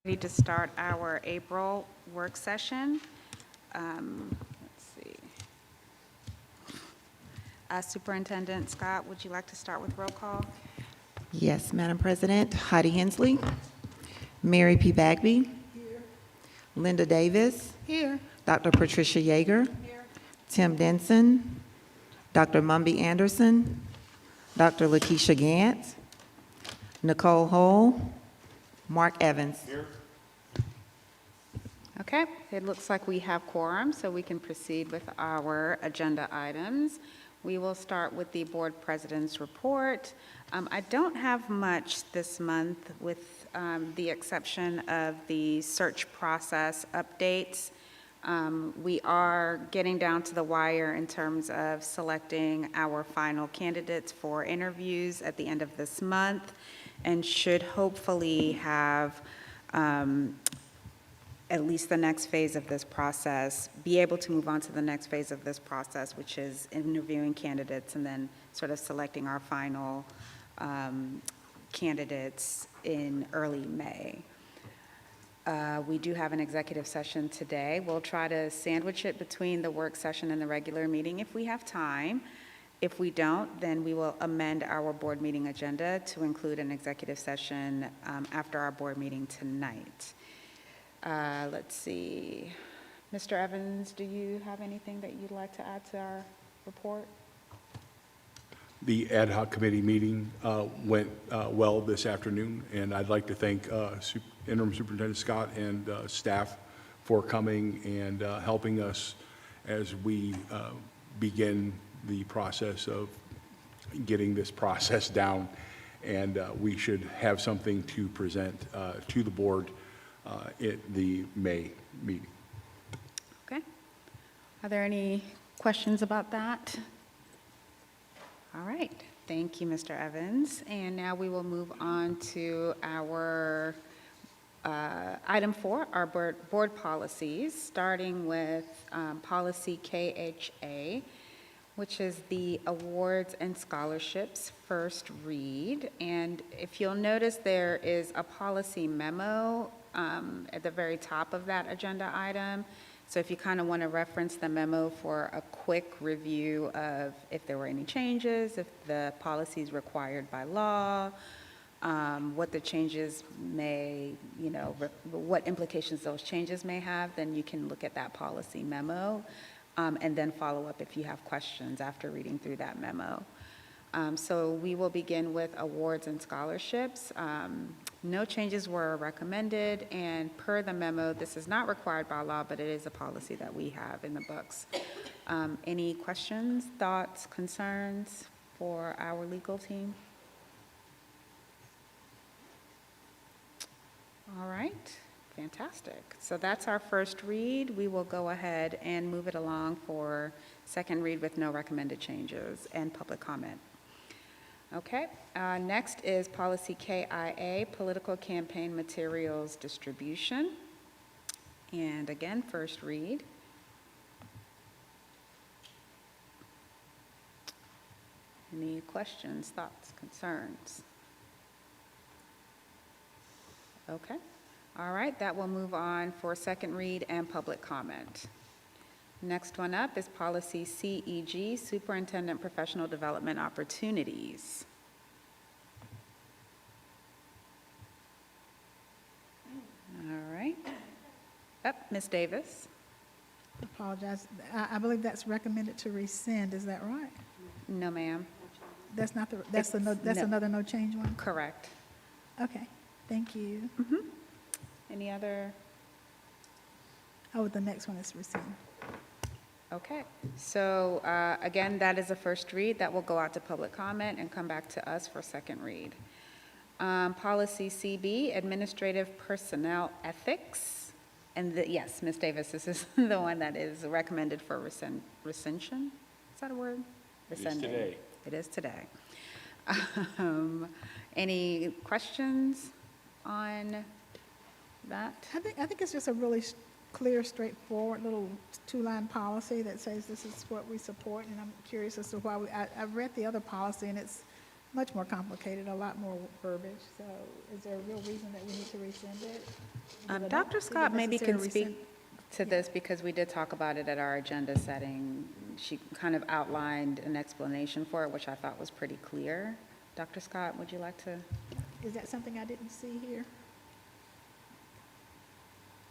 Ready to start our April work session. Let's see. Superintendent Scott, would you like to start with roll call? Yes, Madam President. Heidi Hensley. Mary P. Bagby. Here. Linda Davis. Here. Dr. Patricia Yeager. Here. Tim Denson. Dr. Mumby Anderson. Dr. Lakeisha Gant. Nicole Hull. Mark Evans. Here. Okay, it looks like we have quorum, so we can proceed with our agenda items. We will start with the board president's report. I don't have much this month with the exception of the search process updates. We are getting down to the wire in terms of selecting our final candidates for interviews at the end of this month, and should hopefully have at least the next phase of this process, be able to move on to the next phase of this process, which is interviewing candidates and then sort of selecting our final candidates in early May. We do have an executive session today. We'll try to sandwich it between the work session and the regular meeting if we have time. If we don't, then we will amend our board meeting agenda to include an executive session after our board meeting tonight. Let's see. Mr. Evans, do you have anything that you'd like to add to our report? The ad hoc committee meeting went well this afternoon, and I'd like to thank Interim Superintendent Scott and staff for coming and helping us as we begin the process of getting this process down. And we should have something to present to the board at the May meeting. Okay. Are there any questions about that? All right. Thank you, Mr. Evans. And now we will move on to our item 4, our board policies, starting with policy KHA, which is the awards and scholarships first read. And if you'll notice, there is a policy memo at the very top of that agenda item. So if you kind of want to reference the memo for a quick review of if there were any changes, if the policy is required by law, what the changes may, what implications those changes may have, then you can look at that policy memo and then follow up if you have questions after reading through that memo. So we will begin with awards and scholarships. No changes were recommended, and per the memo, this is not required by law, but it is a policy that we have in the books. Any questions, thoughts, concerns for our legal team? All right, fantastic. So that's our first read. We will go ahead and move it along for second read with no recommended changes and public comment. Okay, next is policy KIA, political campaign materials distribution. And again, first read. Any questions, thoughts, concerns? Okay, all right, that will move on for second read and public comment. Next one up is policy CEG, Superintendent Professional Development Opportunities. All right. Ms. Davis. Apologize. I believe that's recommended to rescind. Is that right? No, ma'am. That's not the. That's another no change one. Correct. Okay. Thank you. Any other? Oh, the next one is rescind. Okay, so again, that is a first read. That will go out to public comment and come back to us for second read. Policy CB, Administrative Personnel Ethics. And yes, Ms. Davis, this is the one that is recommended for rescission. Is that a word? Rescinding. It is today. It is today. Any questions on that? I think it's just a really clear, straightforward little two-line policy that says this is what we support, and I'm curious as to why I've read the other policy, and it's much more complicated, a lot more verbiage. So is there a real reason that we need to rescind it? Because I don't Dr. see the Scott maybe necessary can speak rescind- to this because we did talk about it at our agenda setting. She kind of outlined an explanation for it, which I thought was pretty clear. Dr. Scott, would you like to? Is that something I didn't see here?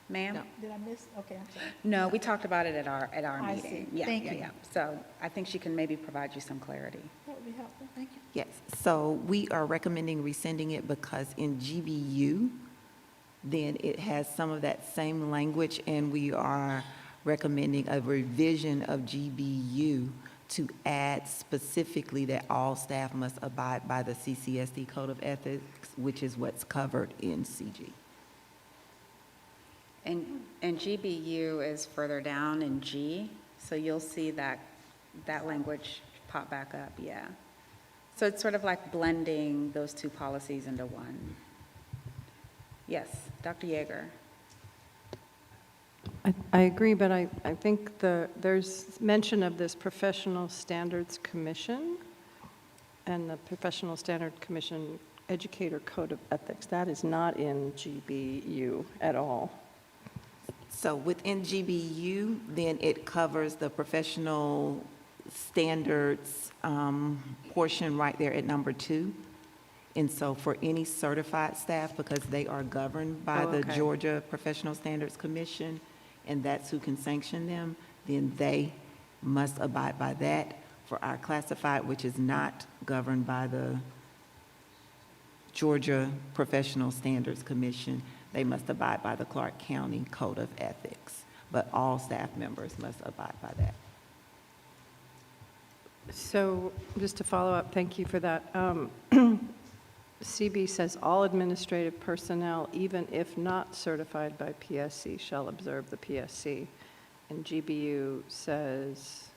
Ma'am? Did I miss? Okay, I'm sorry. No, we talked about it at our I see. meeting. Yeah, Thank yeah, you. yeah. So I think she can maybe provide you some clarity. That would be helpful. Thank you. Yes, so we are recommending rescinding it because in GBU, then it has some of that same language, and we are recommending a revision of GBU to add specifically that all staff must abide by the CCSD Code of Ethics, which is what's covered in CG. And GBU is further down in G, so you'll see that language pop back up, yeah. So it's sort of like blending those two policies into one. Yes, Dr. Yeager. I agree, but I think there's mention of this Professional Standards Commission and the Professional Standard Commission Educator Code of Ethics. That is not in GBU at all. So within GBU, then it covers the professional standards portion right there at number 2. And so for any certified staff, because they are governed by Oh, the okay. Georgia Professional Standards Commission, and that's who can sanction them, then they must abide by that. For our classified, which is not governed by the Georgia Professional Standards Commission, they must abide by the Clark County Code of Ethics. But all staff members must abide by that. So just to follow up, thank you for that. CB says all administrative personnel, even if not certified by PSC, shall observe the PSC. And GBU says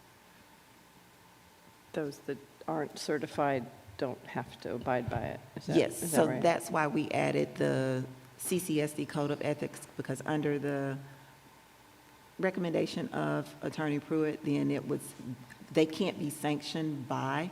those that aren't certified don't have to abide by it. Yes, is that so right? that's why we added the CCSD Code of Ethics, because under the recommendation of Attorney Pruitt, then it was, they can't be sanctioned by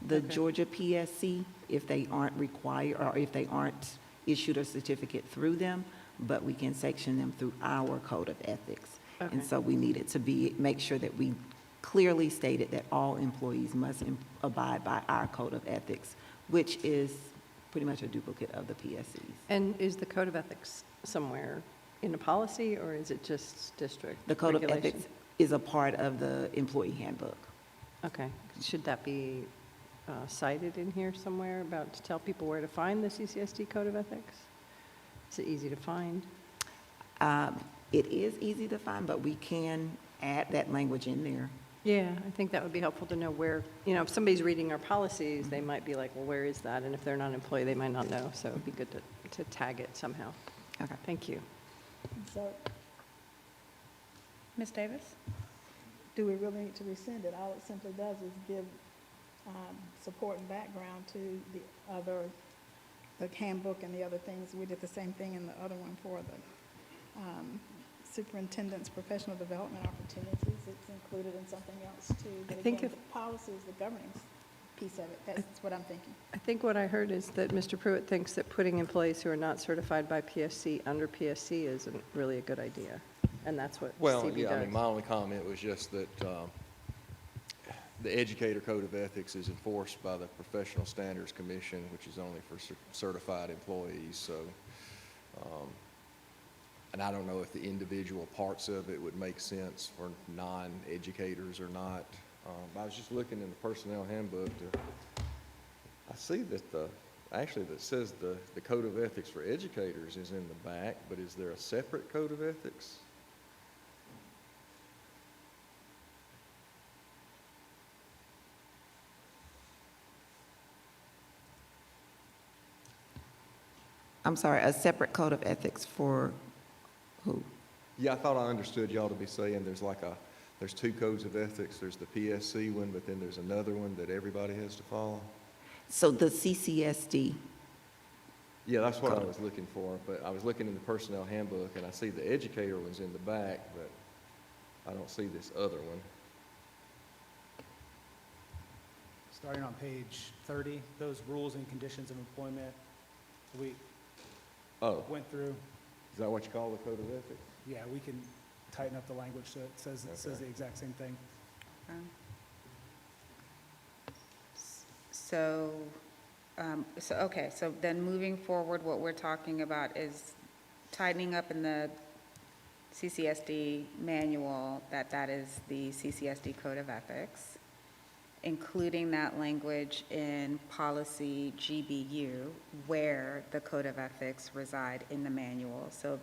the Okay. Georgia PSC if they aren't required, or if they aren't issued a certificate through them, but we can sanction them through our Code of Ethics. Okay. And so we needed to make sure that we clearly stated that all employees must abide by our Code of Ethics, which is pretty much a duplicate of the PSCs. And is the Code of Ethics somewhere in a policy, or is it just district The Code of regulation? Ethics is a part of the employee handbook. Okay. Should that be cited in here somewhere about, to tell people where to find the CCSD Code of Ethics? Is it easy to find? It is easy to find, but we can add that language in there. Yeah, I think that would be helpful to know where, if somebody's reading our policies, they might be like, well, where is that? And if they're not an employee, they might not know, so it'd be good to tag it somehow. Okay. Thank you. So Ms. Davis? do we really need to rescind it? All it simply does is give support and background to the handbook and the other things. We did the same thing in the other one for the superintendent's professional development opportunities. It's included in something else too. But I think again, if- policy is the governing piece of it. That's what I'm thinking. I think what I heard is that Mr. Pruitt thinks that putting employees who are not certified by PSC under PSC isn't really a good idea, and that's what Well, CB yeah, I mean, does. my only comment was just that the Educator Code of Ethics is enforced by the Professional Standards Commission, which is only for certified employees, so, and I don't know if the individual parts of it would make sense for non-educators or not. I was just looking in the personnel handbook. I see that actually that says the Code of Ethics for educators is in the back, but is there a separate Code of Ethics? I'm sorry, a separate Code of Ethics for who? Yeah, I thought I understood y'all to be saying there's two codes of ethics. There's the PSC one, but then there's another one that everybody has to follow. So the CCSD, Yeah, that's what I was looking for, but I was looking in the personnel handbook and I see the educator one's in the back, but I don't see this other one. starting on page 30, those rules and conditions of employment, we Oh, went through. is that what you call the code of ethics? Yeah, we can tighten up the language so it says Okay. the exact same thing. So, okay, so then moving forward, what we're talking about is tightening up in the CCSD manual, that is the CCSD Code of Ethics, including that language in policy GBU where the Code of Ethics reside in the manual. So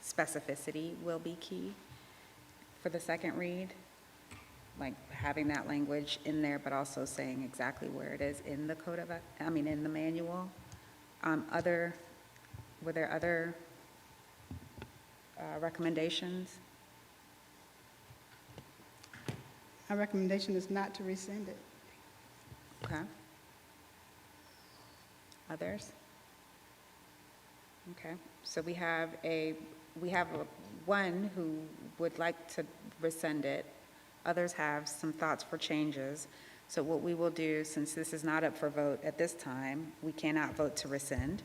specificity will be key for the second read, like having that language in there, but also saying exactly where it is in the Code of, in the manual. Were there other recommendations? Our recommendation is not to rescind it. Okay. Others? Okay, so we have one who would like to rescind it. Others have some thoughts for changes. So what we will do, since this is not up for vote at this time, we cannot vote to rescind.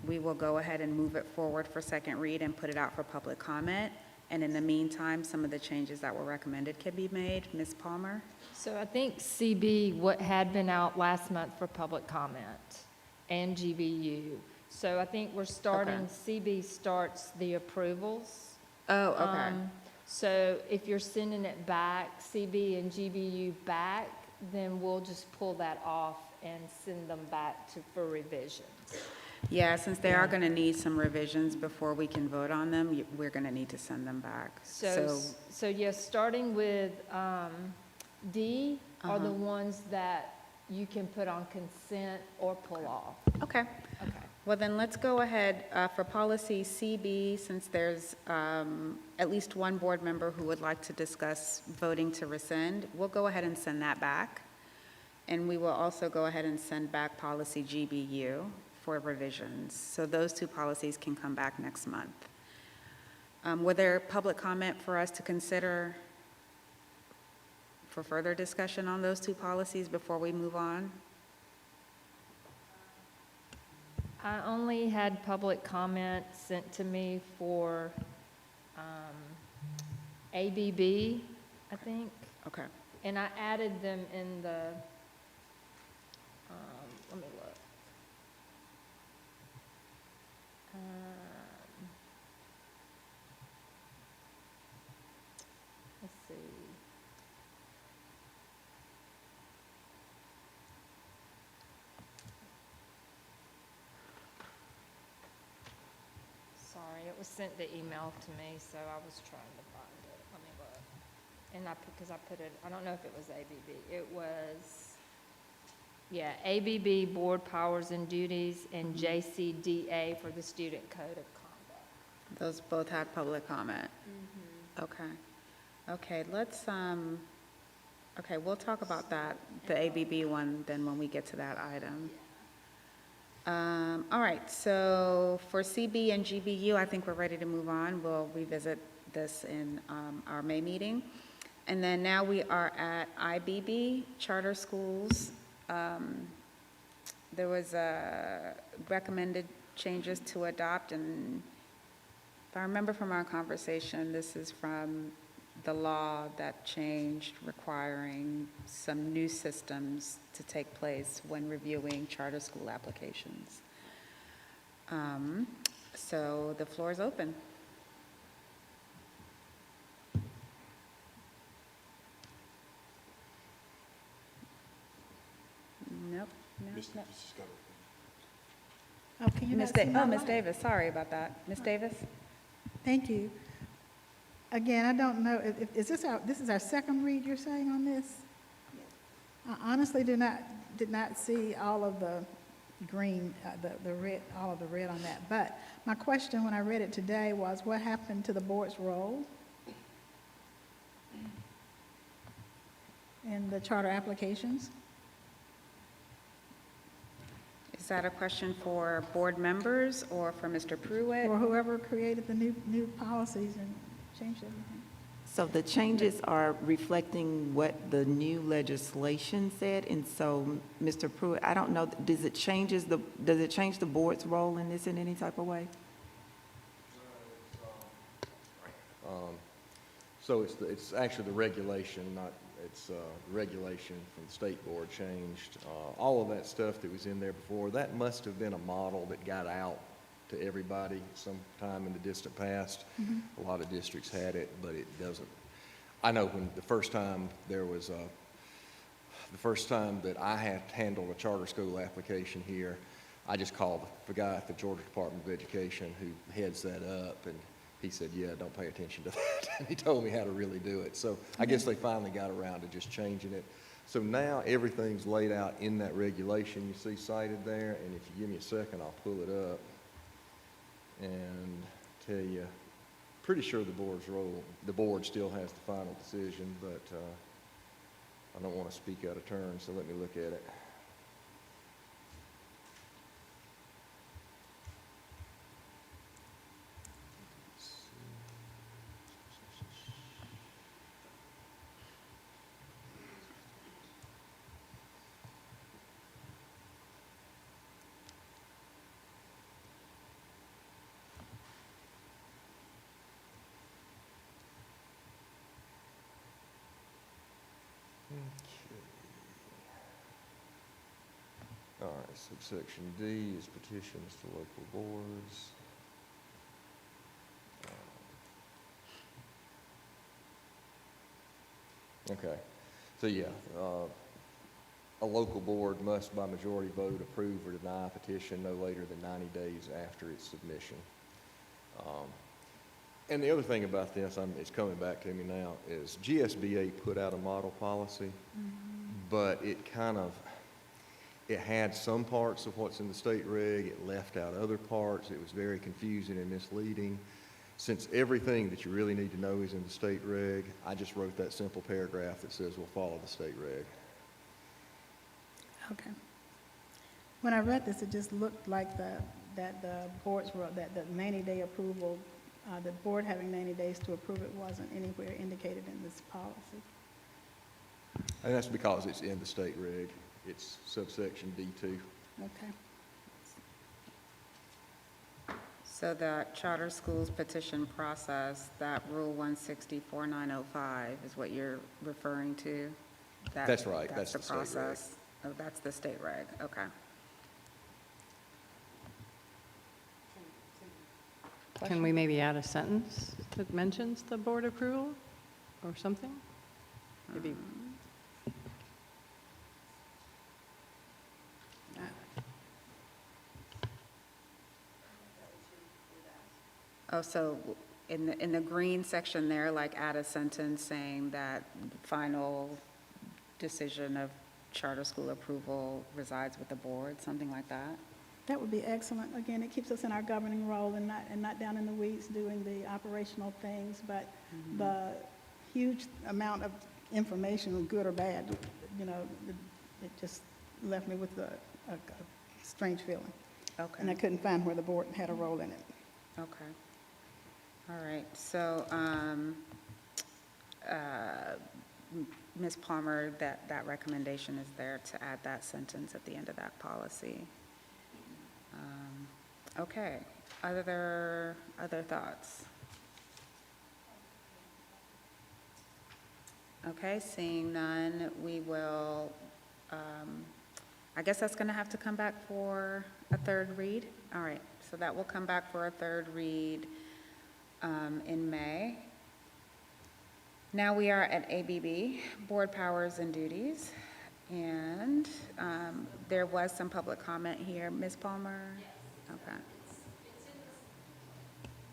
We will go ahead and move it forward for second read and put it out for public comment. And in the meantime, some of the changes that were recommended can be made. Ms. Palmer? So I think CB, what had been out last month for public comment, and GBU. So I think we're starting, CB starts the approvals. Oh, okay. So if you're sending it back, CB and GBU back, then we'll just pull that off and send them back for revisions. Yeah, since they are going to need some revisions before we can vote on them, we're going to need to send them back. So yes, starting with D are the ones that you can put on consent or pull off. Okay. Okay. Well, then let's go ahead for policy CB, since there's at least one board member who would like to discuss voting to rescind. We'll go ahead and send that back. And we will also go ahead and send back policy GBU for revisions. So those two policies can come back next month. Were there public comment for us to consider for further discussion on those two policies before we move on? I only had public comment sent to me for ABB, I think, Okay. and I added them in the, let me look. Let's see. Sorry, it was sent the email to me, so I was trying to find it. Let me look. And because I put it, I don't know if it was ABB. It was, yeah, ABB, Board Powers and Duties, and JCDA for the Student Code of Conduct. Those both had public comment? Okay. Okay, let's, okay, we'll talk about that, the ABB one, then when we get to that item. All right, so for CB and GBU, I think we're ready to move on. We'll revisit this in our May meeting. And then now we are at IBB, charter schools. There was recommended changes to adopt, and if I remember from our conversation, this is from the law that changed requiring some new systems to take place when reviewing charter school applications. So the floor is open. Nope. No. Oh, can you Ms. not see my Ms. light? Davis, sorry about that. Ms. Davis? Thank you. Again, I don't know, is this our second read you're saying on this? I honestly did not see all of the green, the red, all of the red on that. But my question when I read it today was, what happened to the board's role in the charter applications? Is that a question for board members or for Mr. Pruitt? Or whoever created the new policies and changed everything? So the changes are reflecting what the new legislation said, and so, Mr. Pruitt, I don't know, does it change the board's role in this in any type of way? So it's actually the regulation, it's regulation from the state board changed. All of that stuff that was in there before, that must have been a model that got out to everybody sometime in the distant past. A lot of districts had it, but it doesn't. I know when the first time that I had handled a charter school application here, I just called the guy at the Georgia Department of Education who heads that up, and he said, yeah, don't pay attention to that. And he told me how to really do it. So I guess they finally got around to just changing it. So now everything's laid out in that regulation you see cited there, and if you give me a second, I'll pull it up and tell you. Pretty sure the board still has the final decision, but I don't want to speak out of turn, so let me look at it. All right, subsection D is petitions to local boards. Okay, so yeah, a local board must by majority vote approve or deny a petition no later than 90 days after its submission. And the other thing about this, it's coming back to me now, is GSBA put out a model policy, but it had some parts of what's in the state reg, it left out other parts, it was very confusing and misleading. Since everything that you really need to know is in the state reg, I just wrote that simple paragraph that says we'll follow the state reg. Okay. When I read this, it just looked like that the boards were, that the 90-day approval, the board having 90 days to approve it wasn't anywhere indicated in this policy. And that's because it's in the state reg. It's subsection D2. Okay. So the charter schools petition process, that Rule 160-4905 is what you're referring to? That's right, that's the the state reg. process. Oh, that's the state reg, okay. Can we maybe add a sentence that mentions the board approval or something? Maybe. Oh, so in the green section there, like add a sentence saying that final decision of charter school approval resides with the board, something like that? That would be excellent. Again, it keeps us in our governing role and not down in the weeds doing the operational things, but the huge amount of information, good or bad, you know, it just left me with a strange feeling. Okay. And I couldn't find where the board had a role in it. Okay. All right, so, Ms. Palmer, that recommendation is there to add that sentence at the end of that policy. Okay, other thoughts? Okay, seeing none, we will, I guess that's gonna have to come back for a third read. All right, so that will come back for a third read in May. Now we are at ABB, Board Powers and Duties, and there was some public comment here. Ms. Palmer? Okay.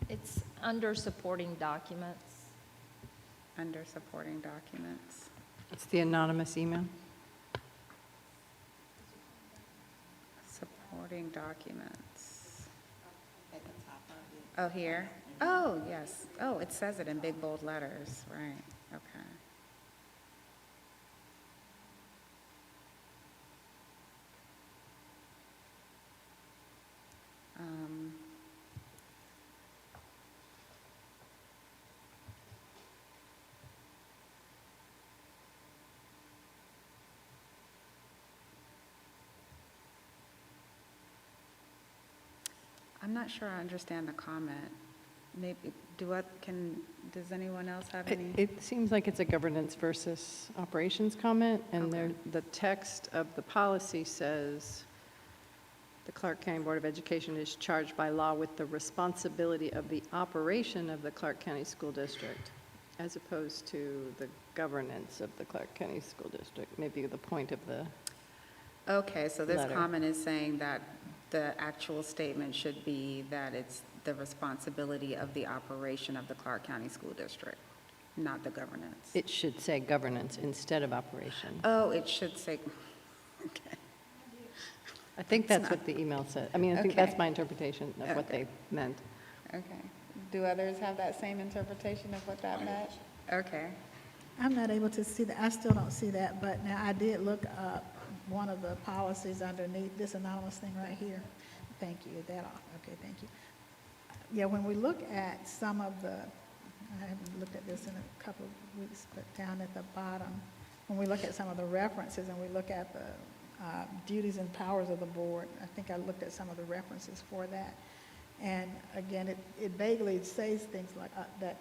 It's under supporting documents. Under supporting documents. It's the anonymous email. Supporting documents. At the top of it. Oh, here? Oh, yes. Oh, it says it in big bold letters, right, okay. I'm not sure I understand the comment. Maybe, does anyone else have any? It seems like it's a governance versus operations comment, and Okay. there, the text of the policy says, "The Clark County Board of Education is charged by law with the responsibility of the operation of the Clark County School District," as opposed to the governance of the Clark County School District, maybe the point of the, Okay, so this letter. comment is saying that the actual statement should be that it's the responsibility of the operation of the Clark County School District, not the governance. it should say governance instead of operation. Oh, it should say, okay. I think that's what the email said. I mean, I think Okay. that's my interpretation of what Okay. they meant. Okay. Do others have that same interpretation of what that meant? Okay. I'm not able to see that, I still don't see that, but now I did look up one of the policies underneath this anonymous thing right here. Thank you, that off, okay, thank you. Yeah, when we look at some of the, I haven't looked at this in a couple of weeks, but down at the bottom, when we look at some of the references and we look at the duties and powers of the board, I think I looked at some of the references for that. And again, it vaguely says things like that,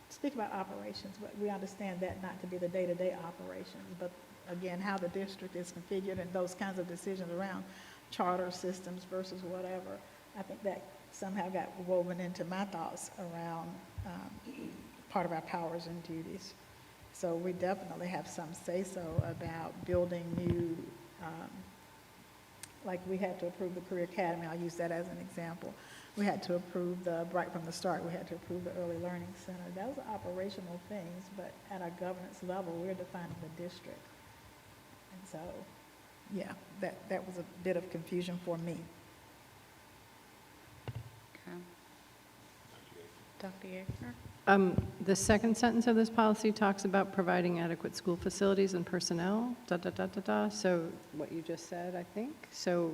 speak about operations, but we understand that not to be the day-to-day operations, but again, how the district is configured and those kinds of decisions around charter systems versus whatever. I think that somehow got woven into my thoughts around part of our powers and duties. So we definitely have some say-so about building new, like we had to approve the Career Academy, I'll use that as an example. We had to approve right from the start, we had to approve the Early Learning Center. Those are operational things, but at a governance level, we're defining the district. And so, yeah, that was a bit of confusion for me. Okay. Dr. Yeager? The second sentence of this policy talks about providing adequate school facilities and personnel, da, da, da, da, da. So what you just said, I think. So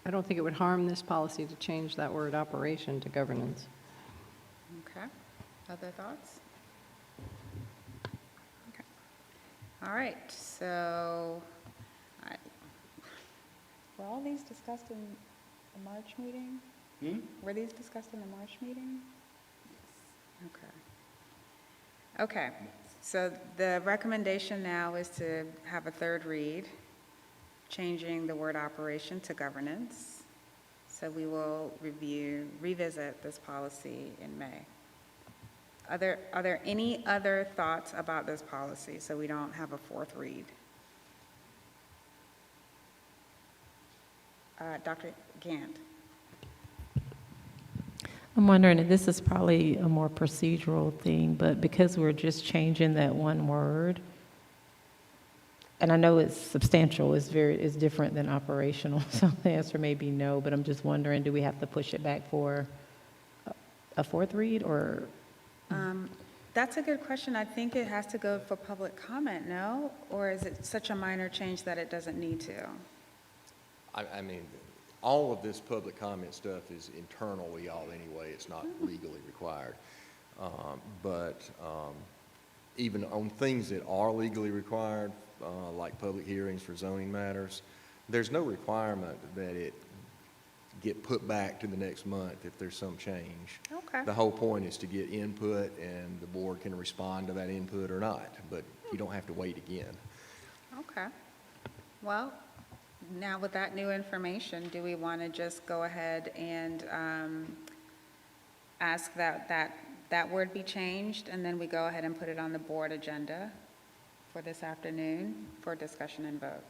I don't think it would harm this policy to change that word operation to governance. Okay. Other thoughts? Okay. All right, so, were all these discussed in the March meeting? Were these discussed in the March meeting? Okay. Okay, so the recommendation now is to have a third read, changing the word operation to governance. So we will revisit this policy in May. Are there any other thoughts about this policy so we don't have a fourth read? Dr. Gant? I'm wondering, and this is probably a more procedural thing, but because we're just changing that one word, and I know it's substantial, it's different than operational, so the answer may be no, but I'm just wondering, do we have to push it back for a fourth read, or? That's a good question. I think it has to go for public comment, no? Or is it such a minor change that it doesn't need to? I mean, all of this public comment stuff is internal to y'all anyway. It's not legally required. But even on things that are legally required, like public hearings for zoning matters, there's no requirement that it get put back to the next month if there's some change. Okay. The whole point is to get input, and the board can respond to that input or not, but you don't have to wait again. Okay. Well, now with that new information, do we want to just go ahead and ask that word be changed, and then we go ahead and put it on the board agenda for this afternoon for discussion and vote?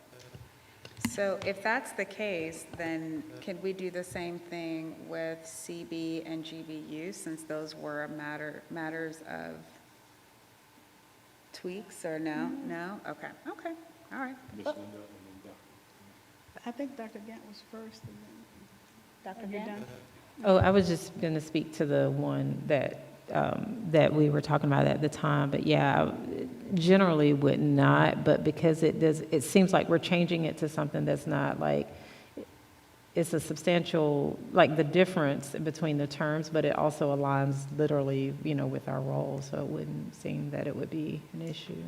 So if that's the case, then can we do the same thing with CB and GBU, since those were matters of tweaks, or no? No? Okay, all right. I think Dr. Gant was first, and then Dr. Gant. Oh, I was just going to speak to the one that we were talking about at the time, but yeah, generally would not, but because it seems like we're changing it to something that's not like, it's a substantial, like the difference between the terms, but it also aligns literally, with our role, so it wouldn't seem that it would be an issue.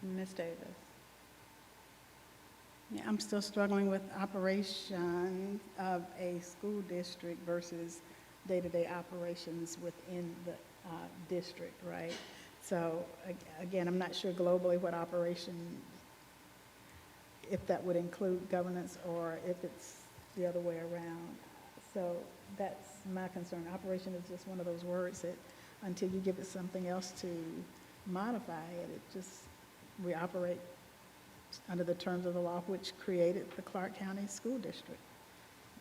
Ms. Davis? Yeah, I'm still struggling with operation of a school district versus day-to-day operations within the district, right? So again, I'm not sure globally what operation, if that would include governance or if it's the other way around. So that's my concern. Operation is just one of those words that until you give it something else to modify it, we operate under the terms of the law which created the Clark County School District.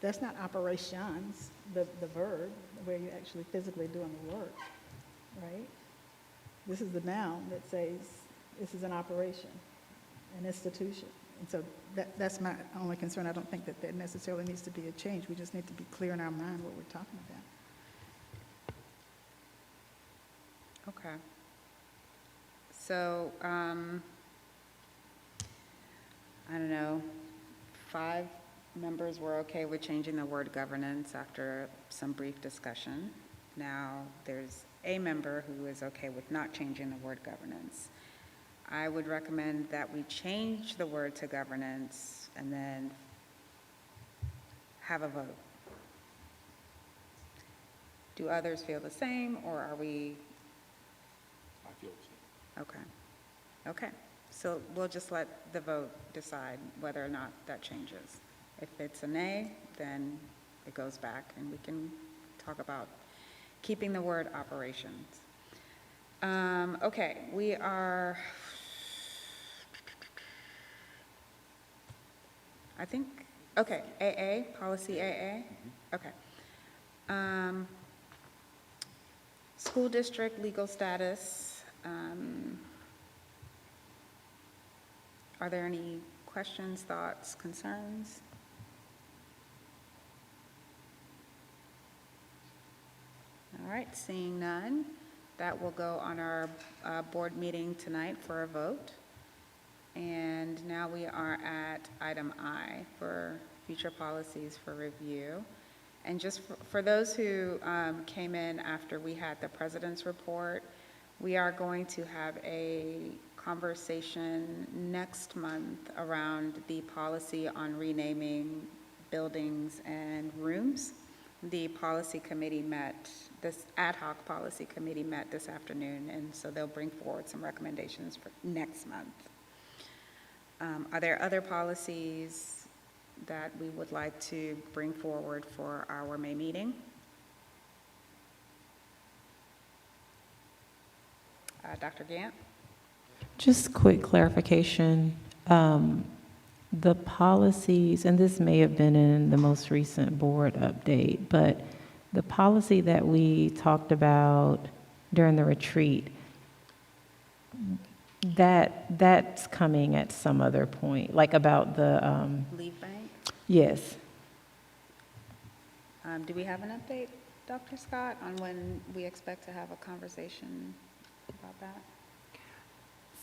That's not operations, the verb, where you're actually physically doing the work, right? This is the noun that says this is an operation, an institution. And so that's my only concern. I don't think that there necessarily needs to be a change. We just need to be clear in our mind what we're talking about. Okay. So, I don't know, 5 members were okay with changing the word governance after some brief discussion. Now, there's a member who is okay with not changing the word governance. I would recommend that we change the word to governance and then have a vote. Do others feel the same, or are we? I feel the same. Okay. Okay. So we'll just let the vote decide whether or not that changes. If it's a nay, then it goes back, and we can talk about keeping the word operations. Okay, we are, I think, okay, AA, policy AA, okay. School district legal status. Are there any questions, thoughts, concerns? All right, seeing none, that will go on our board meeting tonight for a vote. And now we are at item I for future policies for review. And just for those who came in after we had the president's report, we are going to have a conversation next month around the policy on renaming buildings and rooms. The policy committee met, this ad hoc policy committee met this afternoon, and so they'll bring forward some recommendations for next month. Are there other policies that we would like to bring forward for our May meeting? Dr. Gant? Just quick clarification. The policies, and this may have been in the most recent board update, but the policy that we talked about during the retreat, that's coming at some other point, like about the, Leave bank? yes. Do we have an update, Dr. Scott, on when we expect to have a conversation about that?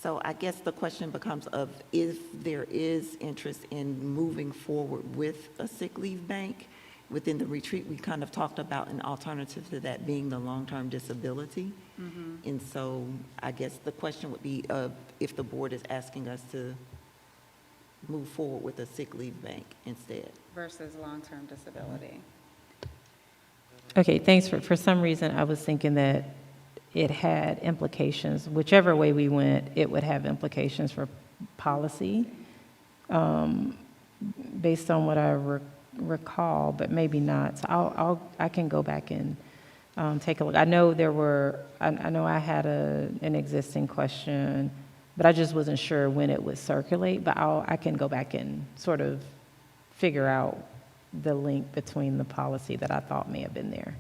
So I guess the question becomes of if there is interest in moving forward with a sick leave bank. Within the retreat, we kind of talked about an alternative to that being the long-term disability. And so I guess the question would be if the board is asking us to move forward with a sick leave bank instead. Versus long-term disability. Okay, thanks. For some reason, I was thinking that it had implications, whichever way we went, it would have implications for policy, based on what I recall, but maybe not. So I can go back and take a look. I know I know I had an existing question, but I just wasn't sure when it would circulate, but I can go back and sort of figure out the link between the policy that I thought may have been there.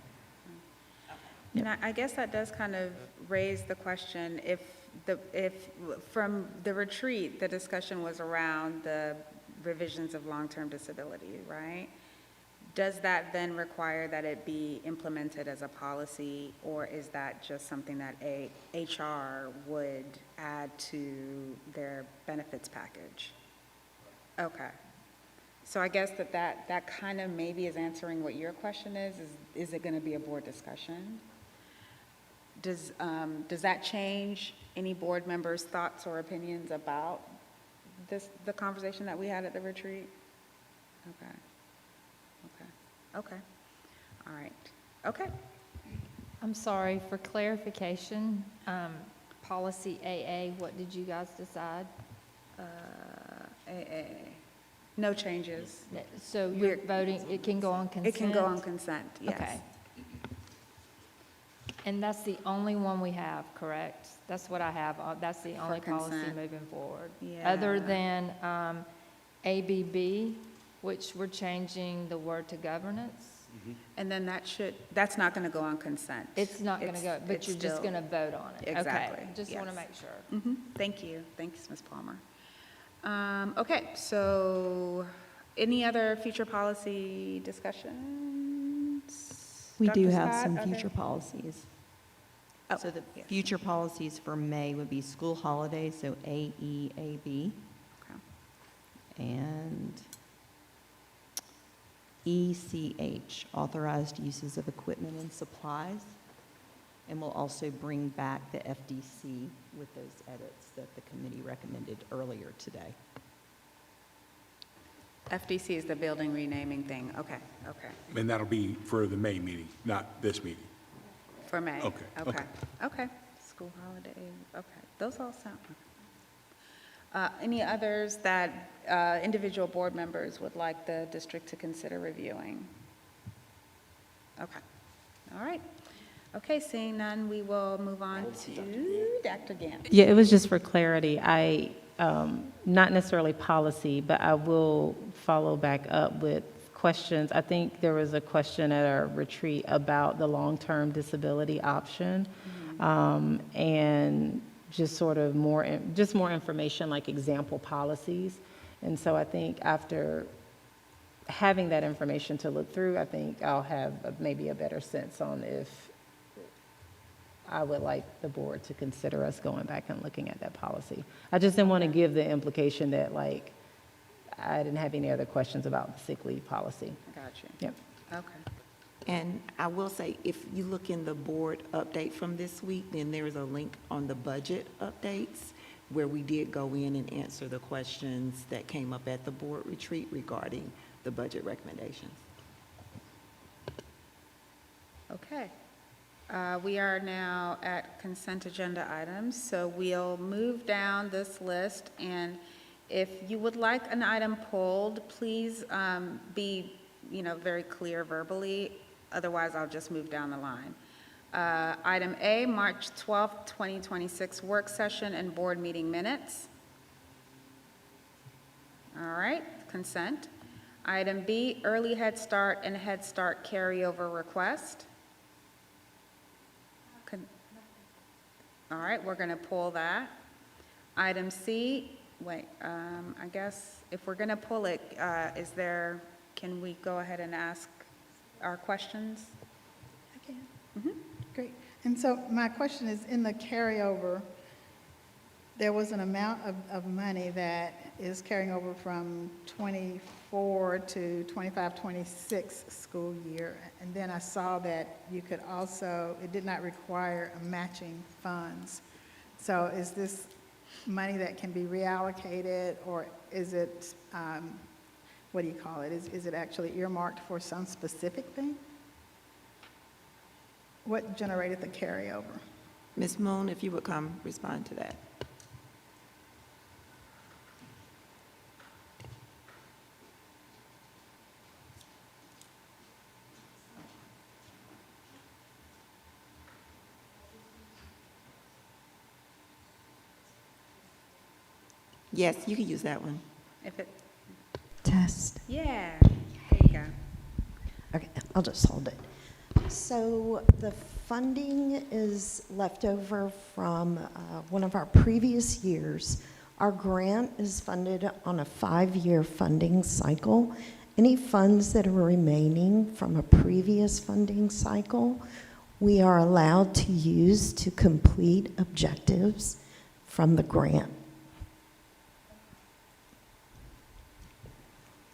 And I guess that does kind of raise the question, if from the retreat, the discussion was around the revisions of long-term disability, right? Does that then require that it be implemented as a policy, or is that just something that a HR would add to their benefits package? Okay. So I guess that kind of maybe is answering what your question is it going to be a board discussion? Does that change any board members' thoughts or opinions about the conversation that we had at the retreat? Okay. Okay. All right. Okay. I'm sorry, for clarification, policy AA, what did you guys decide? No changes. So you're voting, it can go on consent? It can go on consent, yes. Okay. And that's the only one we have, correct? That's what I have, that's the only policy consent. moving forward? Yeah. Other than ABB, which we're changing the word to governance? And then that's not going to go on consent. It's not going to go, but it's you're just still- going to vote on it? Exactly, Okay, just want to yes. make sure. Thank you. Thanks, Ms. Palmer. Okay, so any other future policy discussions? We do Dr. have Scott, some are future there- policies. Oh, So the yes. future policies for May would be school holidays, so AEAB, Okay. and ECH, authorized uses of equipment and supplies. And we'll also bring back the FDC with those edits that the committee recommended earlier today. FDC is the building renaming thing. Okay. And that'll be for the May meeting, not this meeting. For May. Okay, Okay. School holiday, okay. Those all sound. Any others that individual board members would like the district to consider reviewing? Okay. All right. Okay, seeing none, we will move on to Dr. Gant. Yeah, it was just for clarity. Not necessarily policy, but I will follow back up with questions. I think there was a question at our retreat about the long-term disability option, and just sort of more information, like example policies. And so I think after having that information to look through, I think I'll have maybe a better sense on if I would like the board to consider us going back and looking at that policy. I just didn't want to give the implication that, like, I didn't have any other questions about the sick leave policy. Gotcha. Yep. Okay. And I will say, if you look in the board update from this week, then there is a link on the budget updates where we did go in and answer the questions that came up at the board retreat regarding the budget recommendations. Okay. We are now at consent agenda items, so we'll move down this list, and if you would like an item pulled, please be, very clear verbally. Otherwise, I'll just move down the line. Item A, March 12th, 2026 work session and board meeting minutes. All right, consent. Item B, early Head Start and Head Start carryover request. All right, we're going to pull that. Item C, I guess if we're going to pull it, can we go ahead and ask our questions? I can. Great. And so my question is, in the carryover, there was an amount of money that is carrying over from 24 to 25, 26 school year. And then I saw that you could also, it did not require matching funds. So is this money that can be reallocated, or is it, what do you call it? Is it actually earmarked for some specific thing? What generated the carryover? Ms. Moon, if you would come respond to that. Yes, you can use that one. If it, Test. yeah, there you go. Okay, I'll just hold it. So the funding is left over from one of our previous years. Our grant is funded on a 5-year funding cycle. Any funds that are remaining from a previous funding cycle, we are allowed to use to complete objectives from the grant.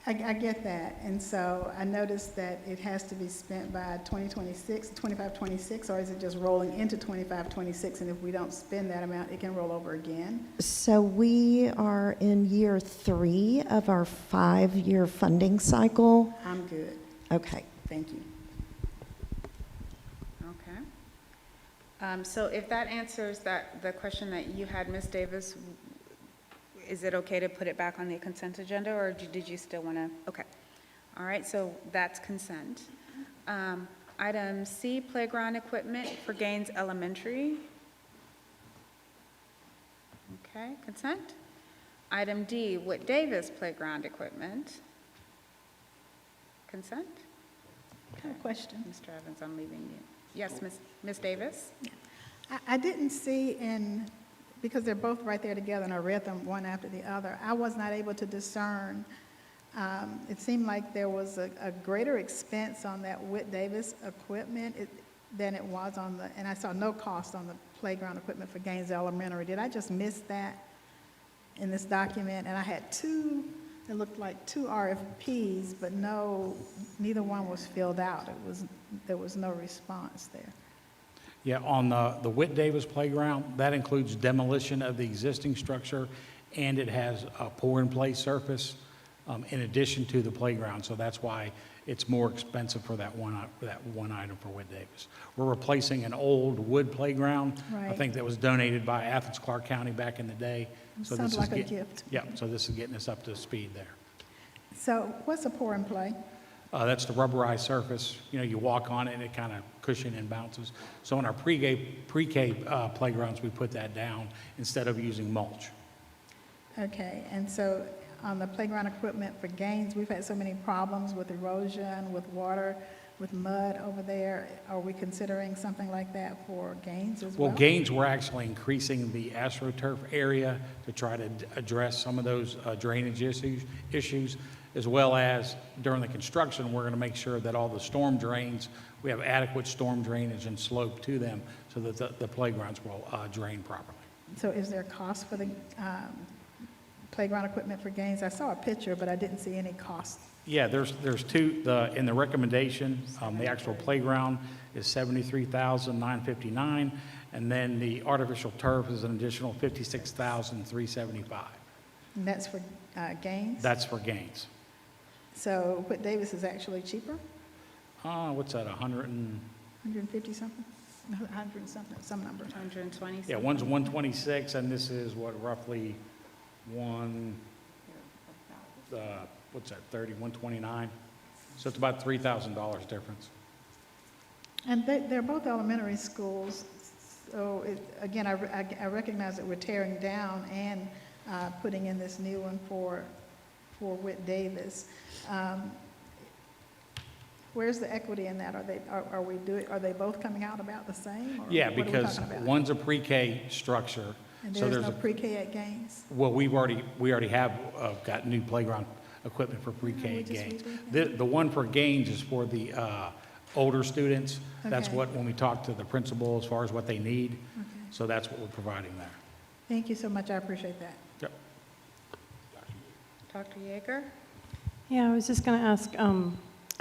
I get that, and so I noticed that it has to be spent by 2026, 25, 26, or is it just rolling into 25, 26, and if we don't spend that amount, it can roll over again? So we are in year 3 of our 5-year funding cycle. I'm good, Okay. thank you. Okay. So if that answers the question that you had, Ms. Davis, is it okay to put it back on the consent agenda, or did you still want to? Okay. All right, so that's consent. Item C, playground equipment for Gaines Elementary. Okay, consent. Item D, Whit Davis playground equipment. Consent. I have a question. Mr. Evans, I'm leaving you. Yes, Ms. Davis? I didn't see because they're both right there together, and I read them one after the other, I was not able to discern. It seemed like there was a greater expense on that Whit Davis equipment than it was on and I saw no cost on the playground equipment for Gaines Elementary. Did I just miss that in this document? And I had it looked like 2 RFPs, but neither one was filled out. There was no response there. Yeah, on the Whit Davis Playground, that includes demolition of the existing structure, and it has a pour-in-place surface in addition to the playground, so that's why it's more expensive for that one item for Whit Davis. We're replacing an old wood playground. I Right. think that was donated by Athens Clarke County back in the day. So Sounds this like is a gift. Yeah, so this is getting us up to speed there. So what's a pour and play? That's the rubberized surface. You know, you walk on it and it kind of cushions and bounces. So in our pre-K playgrounds, we put that down instead of using mulch. Okay, and so on the playground equipment for Gaines, we've had so many problems with erosion, with water, with mud over there. Are we considering something like that for Gaines as well? Well, Gaines, we're actually increasing the AstroTurf area to try to address some of those drainage issues, as well as during the construction, we're going to make sure that all the storm drains, we have adequate storm drainage and slope to them so that the playgrounds will drain properly. So is there a cost for the playground equipment for Gaines? I saw a picture, but I didn't see any cost. Yeah, there's two, in the recommendation, the actual playground is $73,959, and then the artificial turf is an additional $56,375. And that's for Gaines? That's for Gaines. So Whit Davis is actually cheaper, What's that, 150 something? 100 something, some number. 120? Yeah, one's 126, and this is what, roughly what's that, 129? So it's about $3,000 difference. And they're both elementary schools, so again, I recognize that we're tearing down and putting in this new one for Whit Davis. Where's the equity in that? Are they both coming out about the same? Or Yeah, what are we because talking about? one's a pre-K structure. And So there's no a pre-K at Gaines? Well, we already have got new playground equipment for pre-K we at just Gaines. read The one for Gaines is for the older students. That's Okay. what, when we talk to the principal as far as what they need, Okay. so that's what we're providing there. Thank you so much, I appreciate that. Yep. Dr. Yeager? Yeah, I was just going to ask,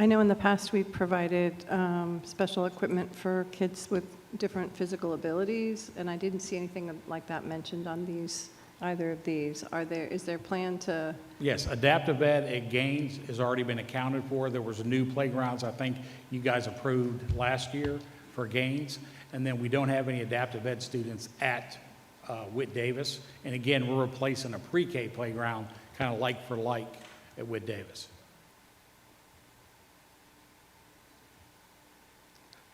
I know in the past we've provided special equipment for kids with different physical abilities, and I didn't see anything like that mentioned on either of these. Is there a plan to? Yes, adaptive ed at Gaines has already been accounted for. There was a new playgrounds I think you guys approved last year for Gaines, and then we don't have any adaptive ed students at Whit Davis. And again, we're replacing a pre-K playground, kind of like for like at Whit Davis.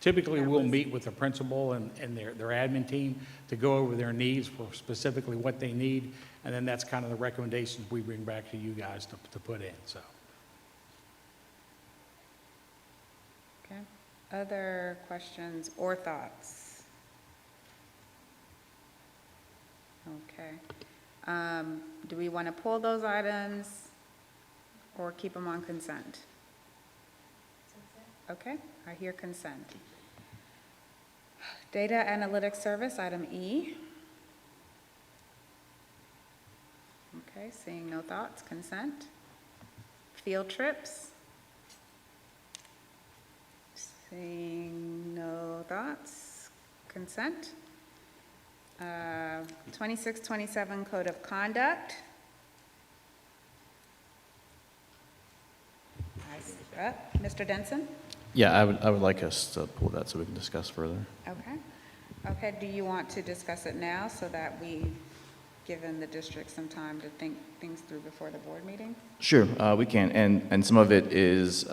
Typically, we'll meet with the principal and their admin team to go over their needs for specifically what they need, and then that's kind of the recommendations we bring back to you guys to put in, so. Okay. Other questions or thoughts? Okay. Do we want to pull those items or keep them on consent? Okay, I hear consent. Data Analytics Service, item E. Okay, seeing no thoughts, consent. Field trips? Seeing no thoughts. Consent? 2627 Code of Conduct. Mr. Denson? Yeah, I would like us to pull that so we can discuss further. Okay. Okay, do you want to discuss it now so that we've given the district some time to think things through before the board meeting? Sure, we can, and some of it is,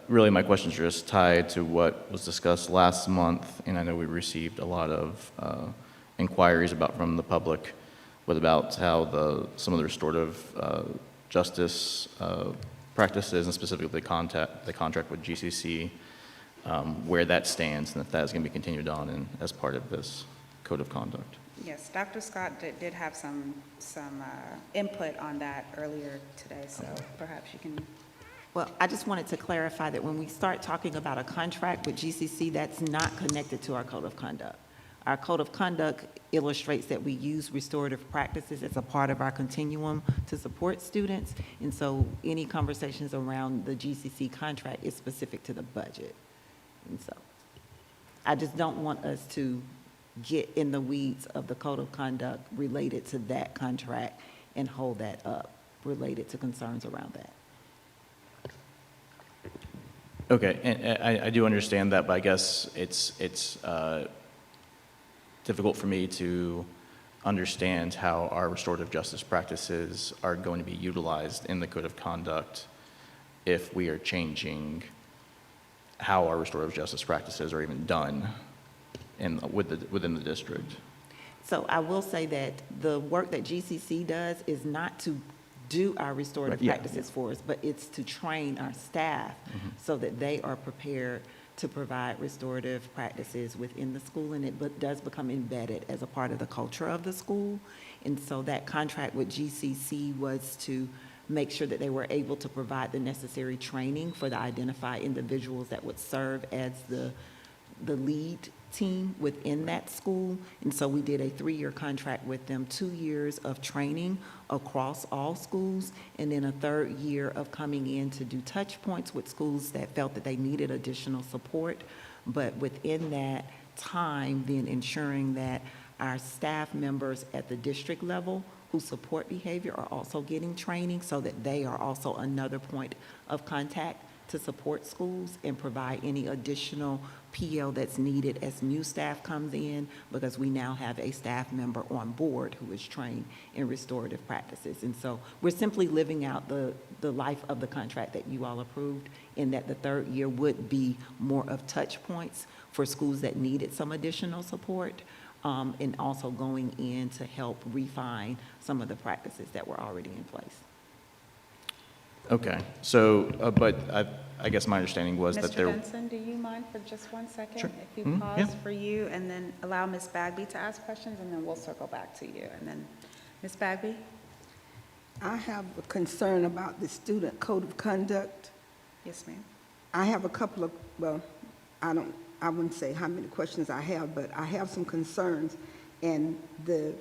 really my questions are just tied to what was discussed last month, and I know we received a lot of inquiries from the public, about how some of the restorative justice practices, and specifically the contract with GCC, where that stands, and if that is going to be continued on as part of this code of conduct. Yes, Dr. Scott did have some input on that earlier today, so perhaps you can. Well, I just wanted to clarify that when we start talking about a contract with GCC, that's not connected to our code of conduct. Our code of conduct illustrates that we use restorative practices as a part of our continuum to support students, and so any conversations around the GCC contract is specific to the budget. And so I just don't want us to get in the weeds of the code of conduct related to that contract and hold that up related to concerns around that. Okay, and I do understand that, but I guess it's difficult for me to understand how our restorative justice practices are going to be utilized in the code of conduct if we are changing how our restorative justice practices are even done within the district. So I will say that the work that GCC does is not to do our restorative Right, yeah, practices for us, but it's to train our staff so that they are prepared to provide restorative practices within the school, and it does become embedded as a part of the culture of the school. And so that contract with GCC was to make sure that they were able to provide the necessary training for the identified individuals that would serve as the lead team within that school. And so we did a 3-year contract with them, 2 years of training across all schools, and then a 3rd year of coming in to do touch points with schools that felt that they needed additional support. But within that time, then ensuring that our staff members at the district level who support behavior are also getting training so that they are also another point of contact to support schools and provide any additional PL that's needed as new staff comes in, because we now have a staff member on board who is trained in restorative practices. And so we're simply living out the life of the contract that you all approved, in that the 3rd year would be more of touch points for schools that needed some additional support, and also going in to help refine some of the practices that were already in place. Okay, so, but I guess my understanding was that there. Mr. Benson, do you mind for just 1 second? Sure. If you Mhm, yeah. pause for you, and then allow Ms. Bagby to ask questions, and then we'll circle back to you. And then, Ms. Bagby? I have a concern about the student code of conduct. Yes, ma'am. I have a couple of, well, I wouldn't say how many questions I have, but I have some concerns. And the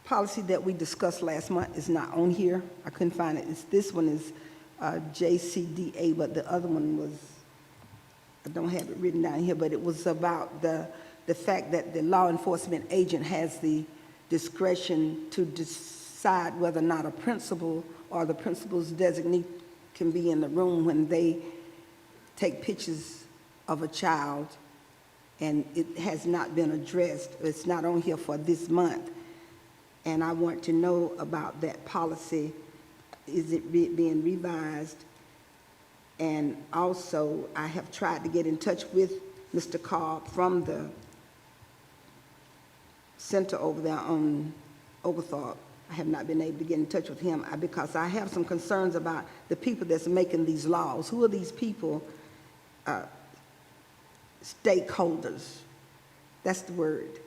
policy that we discussed last month is not on here. I couldn't find it. This one is JCDA, but the other one was, I don't have it written down here, but it was about the fact that the law enforcement agent has the discretion to decide whether or not a principal or the principal's designee can be in the room when they take pictures of a child, and it has not been addressed. It's not on here for this month. And I want to know about that policy. Is it being revised? And also, I have tried to get in touch with Mr. Cobb from the center over there on Oglethorpe. I have not been able to get in touch with him because I have some concerns about the people that's making these laws. Who are these people? Stakeholders. That's the word.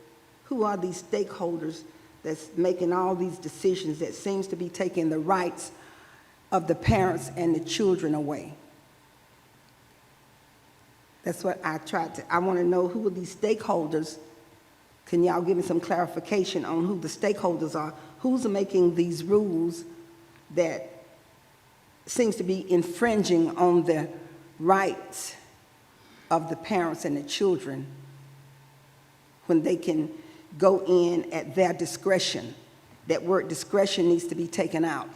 Who are these stakeholders that's making all these decisions that seems to be taking the rights of the parents and the children away? That's what I want to know, who are these stakeholders? Can y'all give me some clarification on who the stakeholders are? Who's making these rules that seems to be infringing on the rights of the parents and the children when they can go in at their discretion. That word discretion needs to be taken out.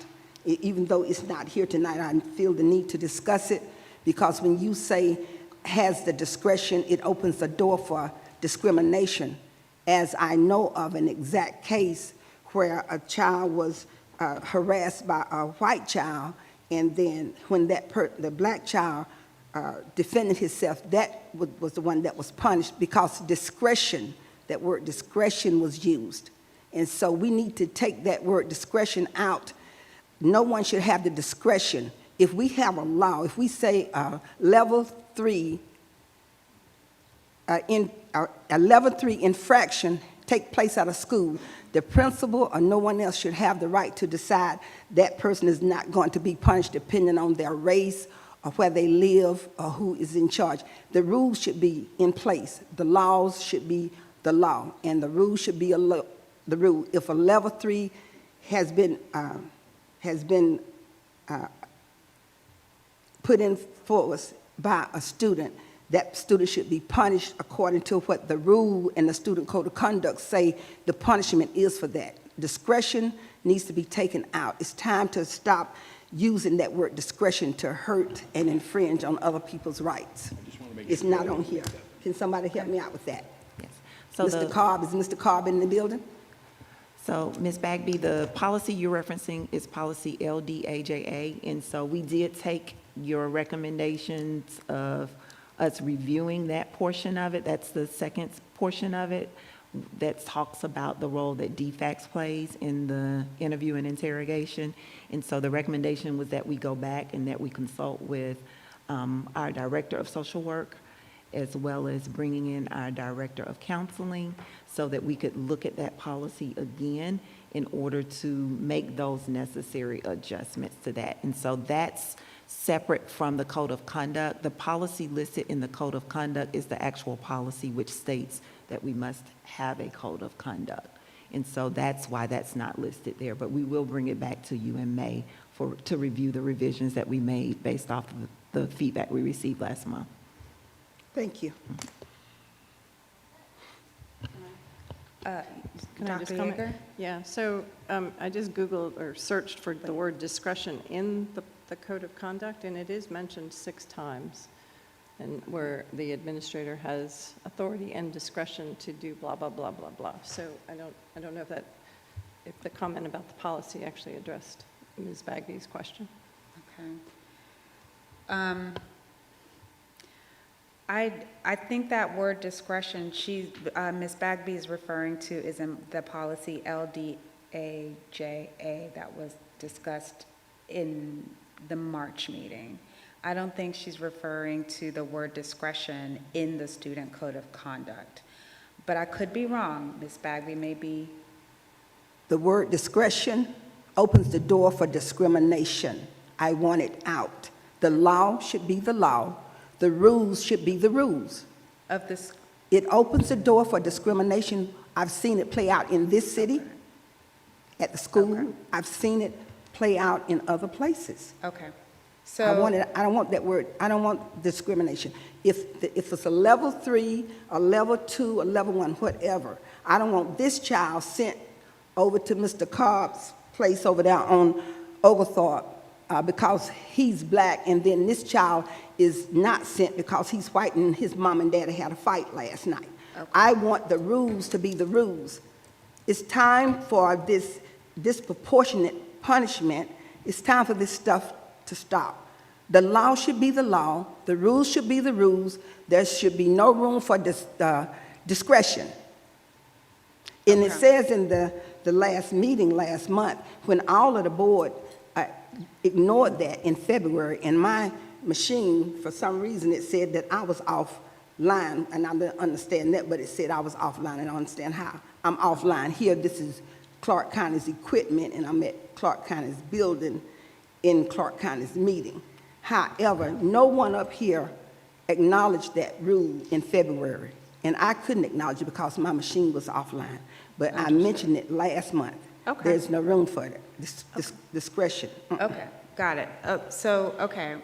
Even though it's not here tonight, I feel the need to discuss it, because when you say has the discretion, it opens the door for discrimination, as I know of an exact case where a child was harassed by a white child, and then when the black child defended himself, that was the one that was punished, because discretion, that word discretion was used. And so we need to take that word discretion out. No one should have the discretion. If we have a law, if we say level 3 a level 3 infraction take place at a school, the principal or no one else should have the right to decide that person is not going to be punished depending on their race or where they live or who is in charge. The rules should be in place. The laws should be the law, and the rules should be the rule. If a level 3 has been put in force by a student, that student should be punished according to what the rule and the student code of conduct say the punishment is for that. Discretion needs to be taken out. It's time to stop using that word discretion to hurt and infringe on other people's rights. It's not on here. Can somebody help me out with that? Yes. So Mr. Cobb, is Mr. Cobb in the building? So, Ms. Bagby, the policy you're referencing is policy LDAJA, and so we did take your recommendations of us reviewing that portion of it. That's the second portion of it that talks about the role that DFACS plays in the interview and interrogation. And so the recommendation was that we go back and that we consult with our director of social work, as well as bringing in our director of counseling, so that we could look at that policy again in order to make those necessary adjustments to that. And so that's separate from the code of conduct. The policy listed in the code of conduct is the actual policy which states that we must have a code of conduct. And so that's why that's not listed there. But we will bring it back to you in May to review the revisions that we made based off of the feedback we received last month. Thank you. Can I just Dr. comment? Yeager? Yeah, so I just Googled or searched for the word discretion in the code of conduct, and it is mentioned 6 times, and where the administrator has authority and discretion to do blah, blah, blah, blah, blah. So I don't know if the comment about the policy actually addressed Ms. Bagby's question. Okay. I think that word discretion, Ms. Bagby is referring to is in the policy LDAJA that was discussed in the March meeting. I don't think she's referring to the word discretion in the student code of conduct. But I could be wrong. Ms. Bagby may be. The word discretion opens the door for discrimination. I want it out. The law should be the law. The rules should be the rules. Of this. It opens the door for discrimination. I've seen it play out in this city, at the school. Okay. I've seen it play out in other places. Okay. I don't want that word. I don't want discrimination. If it's a level 3, a level 2, a level 1, whatever, I don't want this child sent over to Mr. Cobb's place over there on Oglethorpe because he's black, and then this child is not sent because he's white and his mom and daddy had a fight last night. Okay. I want the rules to be the rules. It's time for this disproportionate punishment. It's time for this stuff to stop. The law should be the law. The rules should be the rules. There should be no room for discretion. And it says in the last meeting last month, when all of the board ignored that in February, and my machine, for some reason, it said that I was offline, and I didn't understand that, but it said I was offline, and I don't understand how. I'm offline here. This is Clark County's equipment, and I'm at Clark County's building in Clark County's meeting. However, no one up here acknowledged that rule in February, and I couldn't acknowledge it because my machine was offline, but I mentioned it last month. Okay. There's no room for it, discretion. Okay. got it. Okay.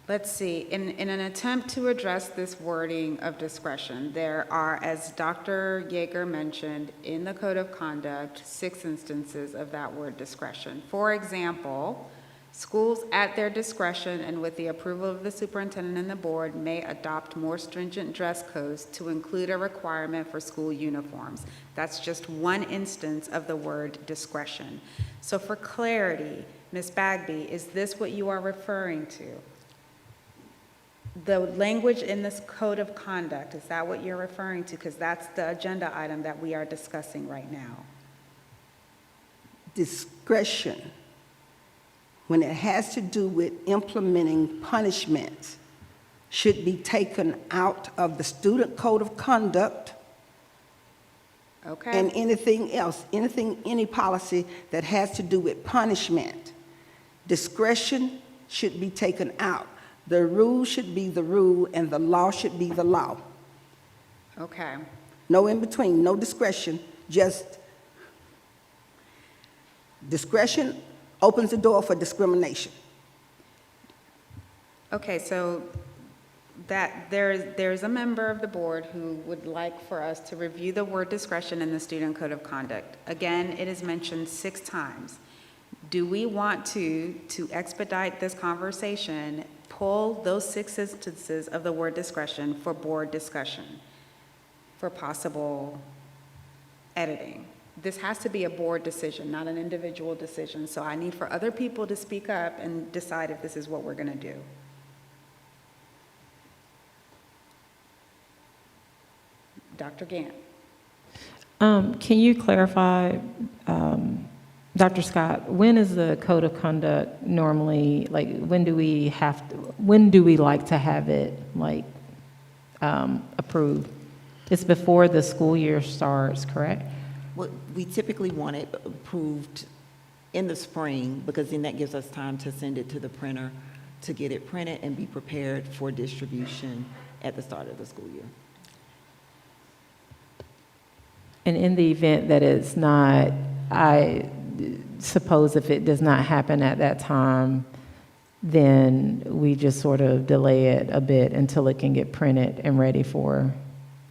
Let's see, in an attempt to address this wording of discretion, there are, as Dr. Yeager mentioned, in the Code of Conduct, 6 instances of that word discretion. For example, schools at their discretion and with the approval of the superintendent and the board may adopt more stringent dress codes to include a requirement for school uniforms. That's just one instance of the word discretion. So for clarity, Ms. Bagby, is this what you are referring to? The language in this code of conduct, is that what you're referring to? Because that's the agenda item that we are discussing right now. Discretion, when it has to do with implementing punishments, should be taken out of the student code of conduct. Okay. And anything else, any policy that has to do with punishment. Discretion should be taken out. The rule should be the rule, and the law should be the law. Okay. No in between, no discretion, just discretion opens the door for discrimination. Okay, so that there's a member of the board who would like for us to review the word discretion in the student code of conduct. Again, it is mentioned 6 times. Do we want to expedite this conversation, pull those 6 instances of the word discretion for board discussion, for possible editing? This has to be a board decision, not an individual decision. So I need for other people to speak up and decide if this is what we're going to do. Dr. Gant. Can you clarify, Dr. Scott, when is the code of conduct normally, like, when do we like to have it, like, approved? It's before the school year starts, correct? Well, we typically want it approved in the spring, because then that gives us time to send it to the printer, to get it printed and be prepared for distribution at the start of the school year. And in the event that it's not, I suppose if it does not happen at that time, then we just sort of delay it a bit until it can get printed and ready for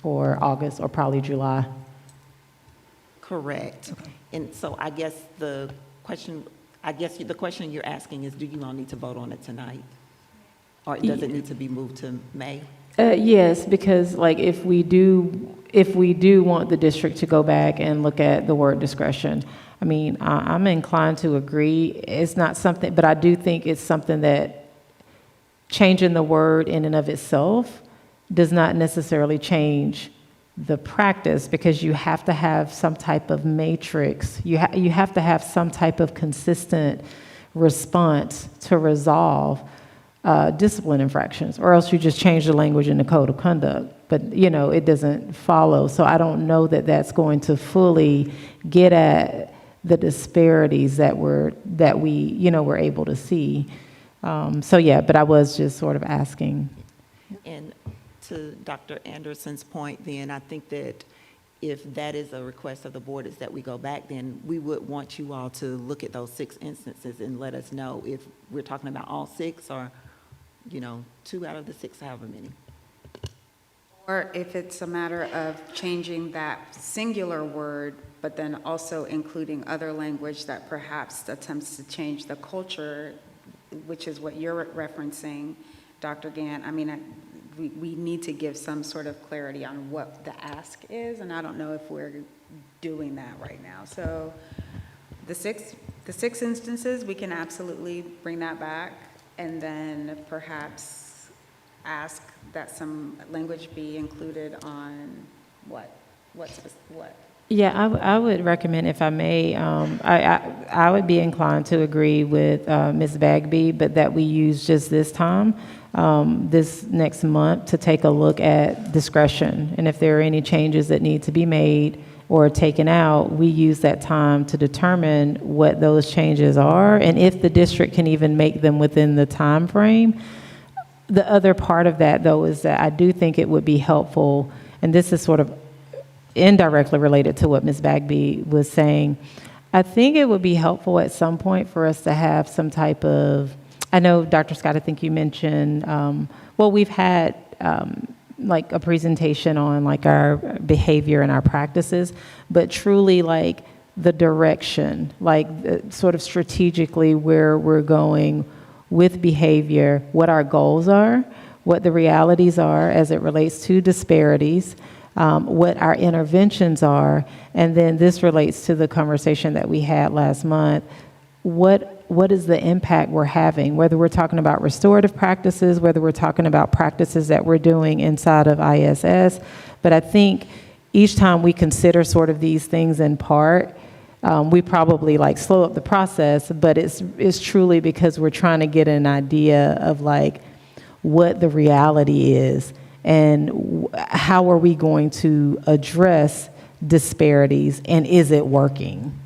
August or probably July. Correct. Okay. And so I guess the question you're asking is, do you all need to vote on it tonight? Or does it need to be moved to May? Yes, because like if we do want the district to go back and look at the word discretion, I mean, I'm inclined to agree. It's not something, but I do think it's something that changing the word in and of itself does not necessarily change the practice, because you have to have some type of matrix. You have to have some type of consistent response to resolve discipline infractions, or else you just change the language in the code of conduct. But, you know, it doesn't follow. So I don't know that that's going to fully get at the disparities that we, you know, were able to see. So yeah, but I was just sort of asking. And to Dr. Anderson's point, then I think that if that is a request of the board, is that we go back, then we would want you all to look at those 6 instances and let us know if we're talking about all 6 or, you know, 2 out of the 6, however many. Or if it's a matter of changing that singular word, but then also including other language that perhaps attempts to change the culture, which is what you're referencing, Dr. Gant. I mean, we need to give some sort of clarity on what the ask is, and I don't know if we're doing that right now. So the six instances, we can absolutely bring that back, and then perhaps ask that some language be included on what? Yeah, I would recommend, if I may, I would be inclined to agree with Ms. Bagby, but that we use just this time, this next month, to take a look at discretion. And if there are any changes that need to be made or taken out, we use that time to determine what those changes are, and if the district can even make them within the time frame. The other part of that, though, is that I do think it would be helpful, and this is sort of indirectly related to what Ms. Bagby was saying. I think it would be helpful at some point for us to have some type of, I know, Dr. Scott, I think you mentioned, well, we've had like a presentation on like our behavior and our practices, but truly like the direction, like sort of strategically where we're going with behavior, what our goals are, what the realities are as it relates to disparities, what our interventions are, and then this relates to the conversation that we had last month. What is the impact we're having, whether we're talking about restorative practices, whether we're talking about practices that we're doing inside of ISS. But I think each time we consider sort of these things in part, we probably like slow up the process, but it's truly because we're trying to get an idea of like what the reality is and how are we going to address disparities, and is it working?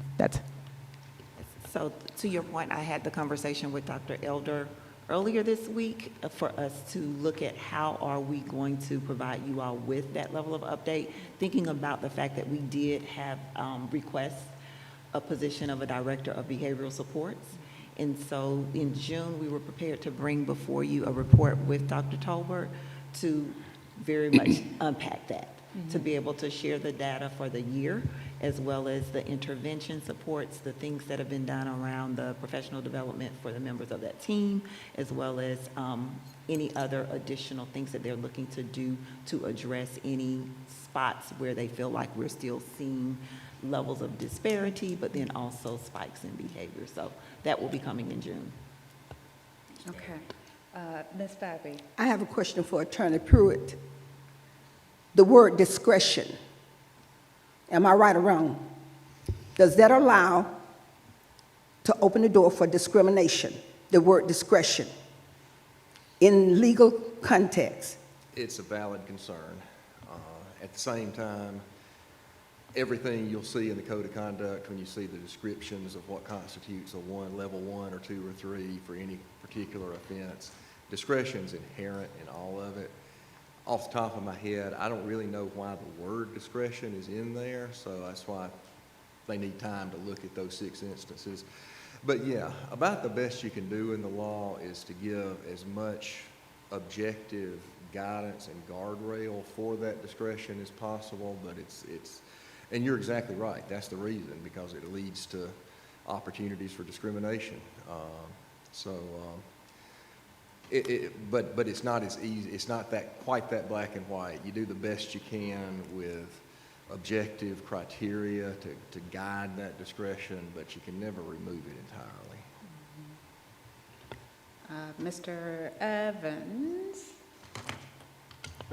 So to your point, I had the conversation with Dr. Elder earlier this week for us to look at how are we going to provide you all with that level of update, thinking about the fact that we did have requests a position of a director of behavioral supports. And so in June, we were prepared to bring before you a report with Dr. Tolbert to very much unpack that, to be able to share the data for the year, as well as the intervention supports, the things that have been done around the professional development for the members of that team, as well as any other additional things that they're looking to do to address any spots where they feel like we're still seeing levels of disparity, but then also spikes in behavior. So that will be coming in June. Okay. Ms. Babby? I have a question for Attorney Pruitt. The word discretion, am I right or wrong? Does that allow to open the door for discrimination, the word discretion, in legal context? It's a valid concern. At the same time, everything you'll see in the code of conduct when you see the descriptions of what constitutes a level 1 or 2 or 3 for any particular offense, discretion's inherent in all of it. Off the top of my head, I don't really know why the word discretion is in there, so that's why they need time to look at those 6 instances. But yeah, about the best you can do in the law is to give as much objective guidance and guardrail for that discretion as possible, but and you're exactly right, that's the reason, because it leads to opportunities for discrimination. But it's not as easy, it's not quite that black and white. You do the best you can with objective criteria to guide that discretion, but you can never remove it entirely. Mr. Evans?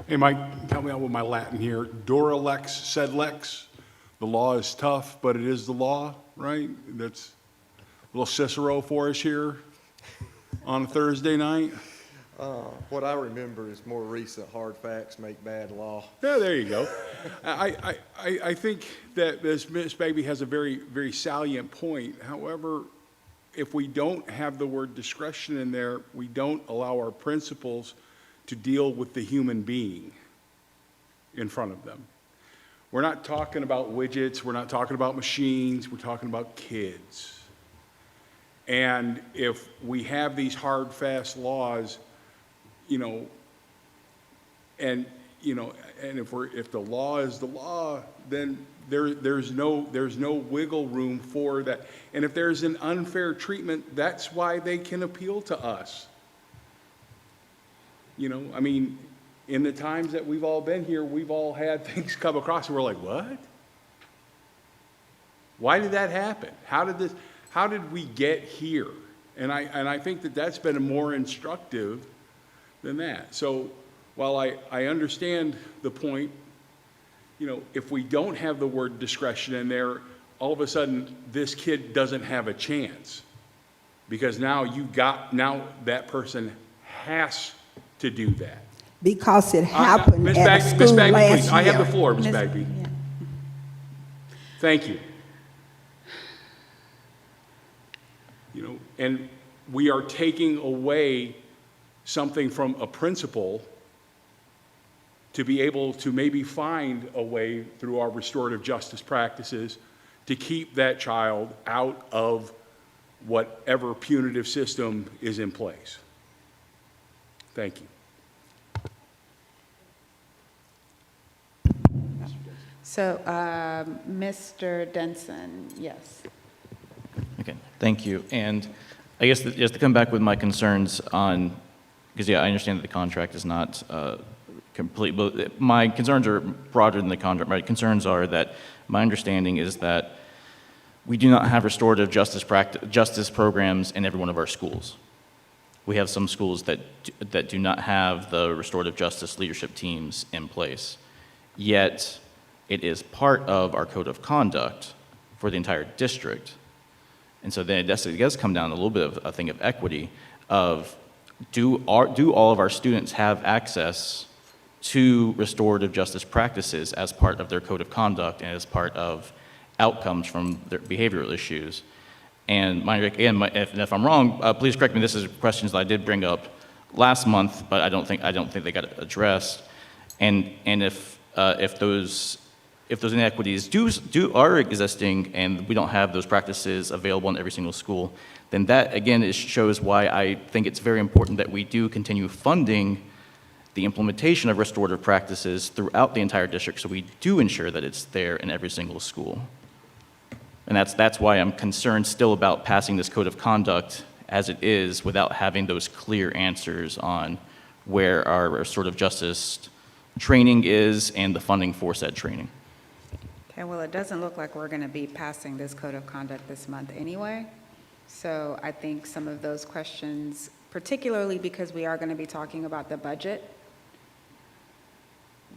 Hey, Mike, help me out with my Latin here. Dura lex sed lex. The law is tough, but it is the law, right? That's a little Cicero for us here on a Thursday night. What I remember is more recent hard facts make bad law. Yeah, there you go. I think that Ms. Baby has a very, very salient point. However, if we don't have the word discretion in there, we don't allow our principals to deal with the human being in front of them. We're not talking about widgets, we're not talking about machines, we're talking about kids. And if we have these hard, fast laws, and if the law is the law, then there's no wiggle room for that. And if there's an unfair treatment, that's why they can appeal to us. In the times that we've all been here, we've all had things come across and we're like, what? Why did that happen? How did we get here? And I think that that's been more instructive than that. So while I understand the point, if we don't have the word discretion in there, all of a sudden this kid doesn't have a chance, because now that person has to do that. Because it happened at a school last year. Please, I have the floor, Ms. Bagby. Yeah. Thank you. And we are taking away something from a principal to be able to maybe find a way through our restorative justice practices to keep that child out of whatever punitive system is in place. Thank you. So, Mr. Denson, yes. Okay, thank you. And I guess just to come back with my concerns on, because yeah, I understand that the contract is not complete, but my concerns are broader than the contract. My concerns are that my understanding is that we do not have restorative justice programs in every one of our schools. We have some schools that do not have the restorative justice leadership teams in place. Yet, it is part of our code of conduct for the entire district. And so then it does come down to a little bit of a thing of equity of do all of our students have access to restorative justice practices as part of their code of conduct and as part of outcomes from their behavioral issues. And if I'm wrong, please correct me. This is questions that I did bring up last month, but I don't think they got addressed. And if those inequities are existing and we don't have those practices available in every single school, then that again shows why I think it's very important that we do continue funding the implementation of restorative practices throughout the entire district, so we do ensure that it's there in every single school. And that's why I'm concerned still about passing this code of conduct as it is without having those clear answers on where our restorative justice training is and the funding for said training. Okay, well, it doesn't look like we're going to be passing this code of conduct this month anyway. So I think some of those questions, particularly because we are going to be talking about the budget,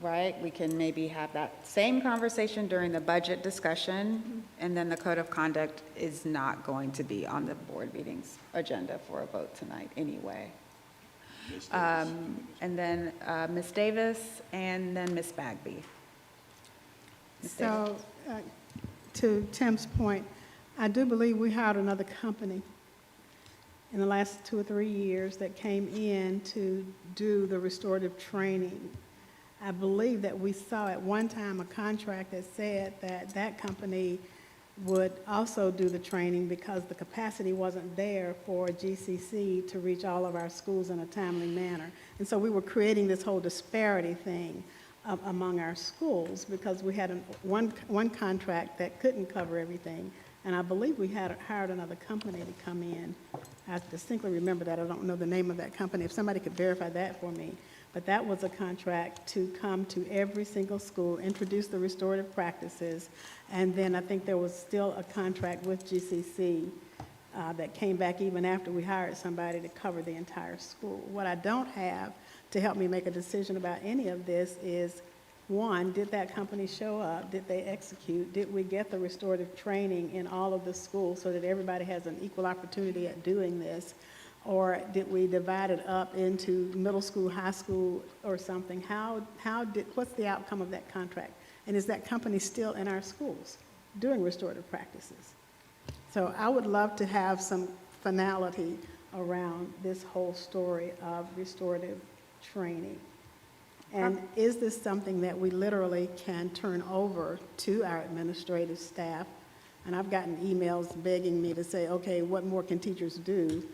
right? We can maybe have that same conversation during the budget discussion, and then the code of conduct is not going to be on the board meeting's agenda for a vote tonight anyway. And then Ms. Davis, and then Ms. Bagby. So, to Tim's point, I do believe we hired another company in the last 2 or 3 years that came in to do the restorative training. I believe that we saw at one time a contract that said that that company would also do the training because the capacity wasn't there for GCC to reach all of our schools in a timely manner. And so we were creating this whole disparity thing among our schools because we had one contract that couldn't cover everything. And I believe we had hired another company to come in. I distinctly remember that. I don't know the name of that company. If somebody could verify that for me. But that was a contract to come to every single school, introduce the restorative practices, and then I think there was still a contract with GCC that came back even after we hired somebody to cover the entire school. What I don't have to help me make a decision about any of this is, one, did that company show up? Did they execute? Did we get the restorative training in all of the schools so that everybody has an equal opportunity at doing this? Or did we divide it up into middle school, high school, or something? What's the outcome of that contract? And is that company still in our schools doing restorative practices? So I would love to have some finality around this whole story of restorative training. And is this something that we literally can turn over to our administrative staff? And I've gotten emails begging me to say, okay, what more can teachers do?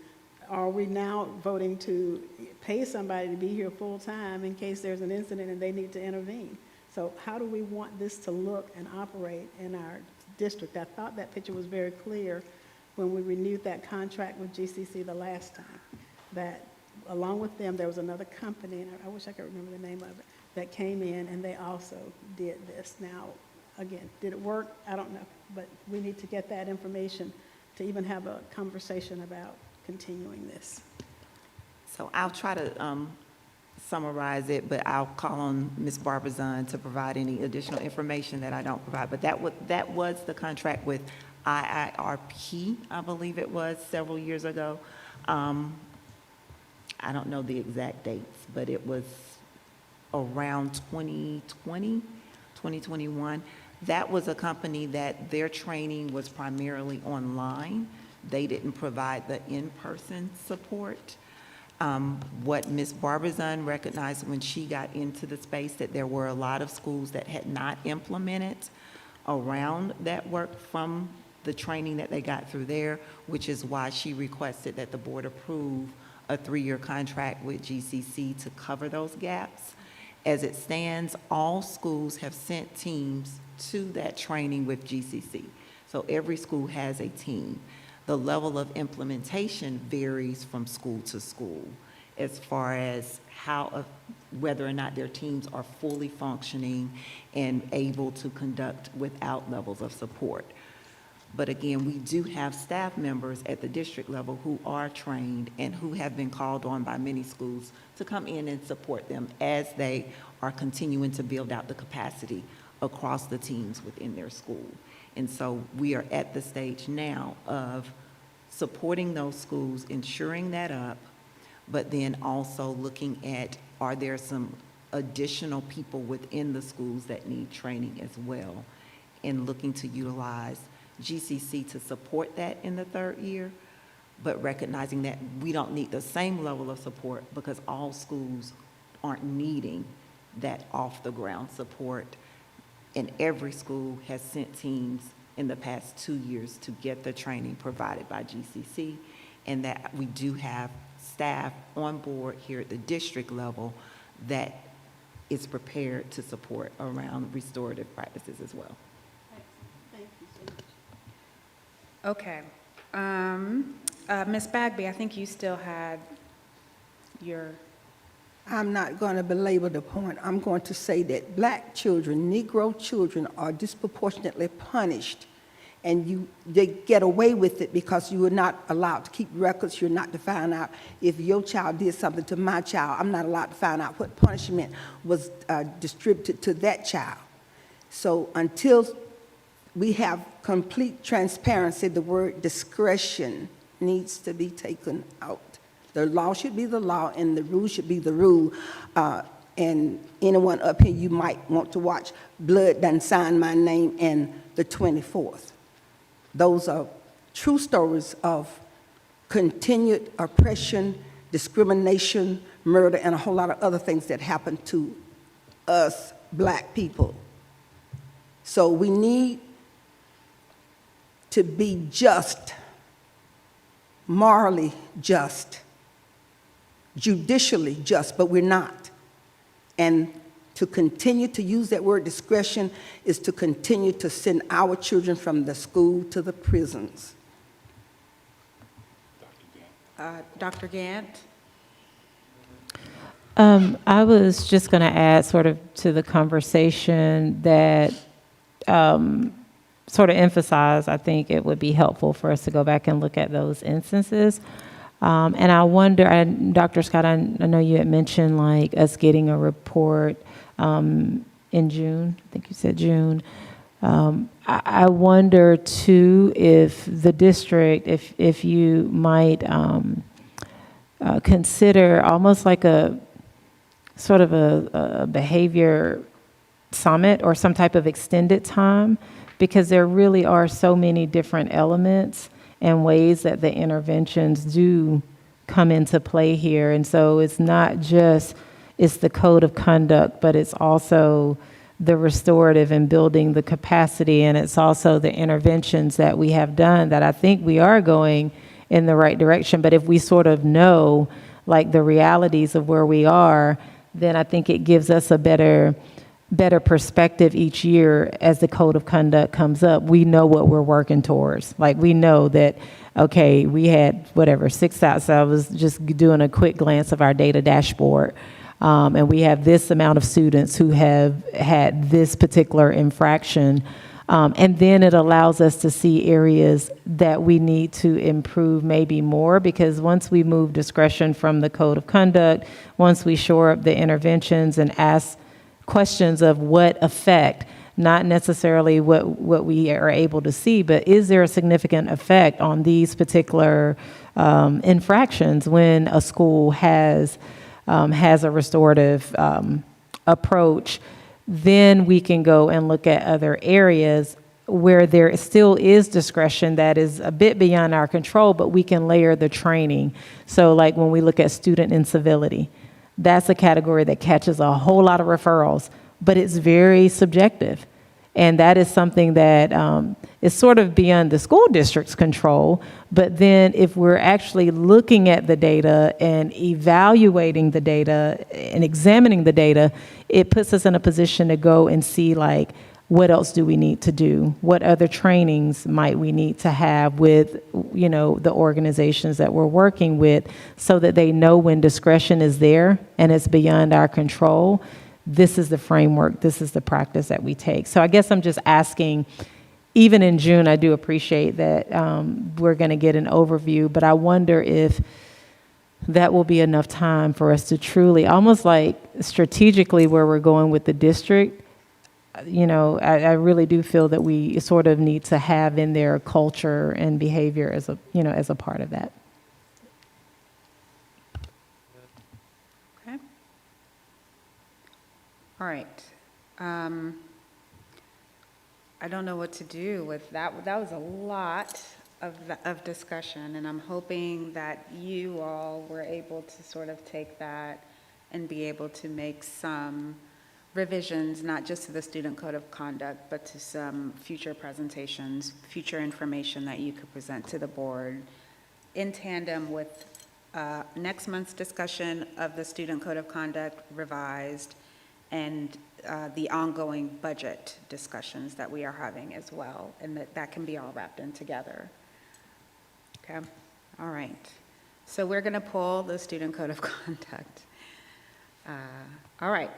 Are we now voting to pay somebody to be here full-time in case there's an incident and they need to intervene? So how do we want this to look and operate in our district? I thought that picture was very clear when we renewed that contract with GCC the last time, that along with them, there was another company, and I wish I could remember the name of it, that came in and they also did this. Now, again, did it work? I don't know, but we need to get that information to even have a conversation about continuing this. So I'll try to summarize it, but I'll call on Ms. Barbazan to provide any additional information that I don't provide. But that was the contract with IIRP, I believe it was, several years ago. I don't know the exact dates, but it was around 2020, 2021. That was a company that their training was primarily online. They didn't provide the in-person support. What Ms. Barbazan recognized when she got into the space, that there were a lot of schools that had not implemented around that work from the training that they got through there, which is why she requested that the board approve a 3-year contract with GCC to cover those gaps. As it stands, all schools have sent teams to that training with GCC. So every school has a team. The level of implementation varies from school to school as far as whether or not their teams are fully functioning and able to conduct without levels of support. But again, we do have staff members at the district level who are trained and who have been called on by many schools to come in and support them as they are continuing to build out the capacity across the teams within their school. And so we are at the stage now of supporting those schools, ensuring that up, but then also looking at, are there some additional people within the schools that need training as well, and looking to utilize GCC to support that in the 3rd year, but recognizing that we don't need the same level of support because all schools aren't needing that off-the-ground support. And every school has sent teams in the past 2 years to get the training provided by GCC, and that we do have staff on board here at the district level that is prepared to support around restorative practices as well. Thank you so much. Okay. Ms. Bagby, I think you still had your... I'm not going to belabor the point. I'm going to say that black children, Negro children, are disproportionately punished, and they get away with it because you are not allowed to keep records. You're not to find out if your child did something to my child. I'm not allowed to find out what punishment was distributed to that child. So until we have complete transparency, the word discretion needs to be taken out. The law should be the law, and the rule should be the rule. And anyone up here, you might want to watch Blood Done Sign My Name and the 24th. Those are true stories of continued oppression, discrimination, murder, and a whole lot of other things that happen to us black people. So we need to be just, morally just, judicially just, but we're not. And to continue to use that word discretion is to continue to send our children from the school to the prisons. Dr. Gant? I was just going to add sort of to the conversation that sort of emphasize, I think it would be helpful for us to go back and look at those instances. And I wonder, and Dr. Scott, I know you had mentioned like us getting a report in June. I think you said June. I wonder too if the district, if you might consider almost like a sort of a behavior summit or some type of extended time, because there really are so many different elements and ways that the interventions do come into play here. And so it's not just, it's the code of conduct, but it's also the restorative and building the capacity, and it's also the interventions that we have done that I think we are going in the right direction. But if we sort of know like the realities of where we are, then I think it gives us a better perspective each year as the code of conduct comes up. We know what we're working towards. Like we know that, okay, we had whatever, 6,000. So I was just doing a quick glance of our data dashboard. And we have this amount of students who have had this particular infraction. And then it allows us to see areas that we need to improve maybe more, because once we move discretion from the code of conduct, once we shore up the interventions and ask questions of what effect, not necessarily what we are able to see, but is there a significant effect on these particular infractions when a school has a restorative approach, then we can go and look at other areas where there still is discretion that is a bit beyond our control, but we can layer the training. So like when we look at student incivility, that's a category that catches a whole lot of referrals, but it's very subjective. And that is something that is sort of beyond the school district's control. But then if we're actually looking at the data and evaluating the data and examining the data, it puts us in a position to go and see, like, what else do we need to do? What other trainings might we need to have with, you know, the organizations that we're working with, so that they know when discretion is there and it's beyond our control, this is the framework, this is the practice that we take. So I guess I'm just asking, even in June, I do appreciate that we're going to get an overview, but I wonder if that will be enough time for us to truly, almost like strategically where we're going with the district. You know, I really do feel that we sort of need to have in there culture and behavior as a, you know, as a part of that. Okay. All right. I don't know what to do with that. That was a lot of discussion, and I'm hoping that you all were able to sort of take that and be able to make some revisions, not just to the student code of conduct, but to some future presentations, future information that you could present to the board in tandem with next month's discussion of the student code of conduct revised and the ongoing budget discussions that we are having as well, and that can be all wrapped in together. Okay, all right. So we're going to pull the student code of conduct. All right.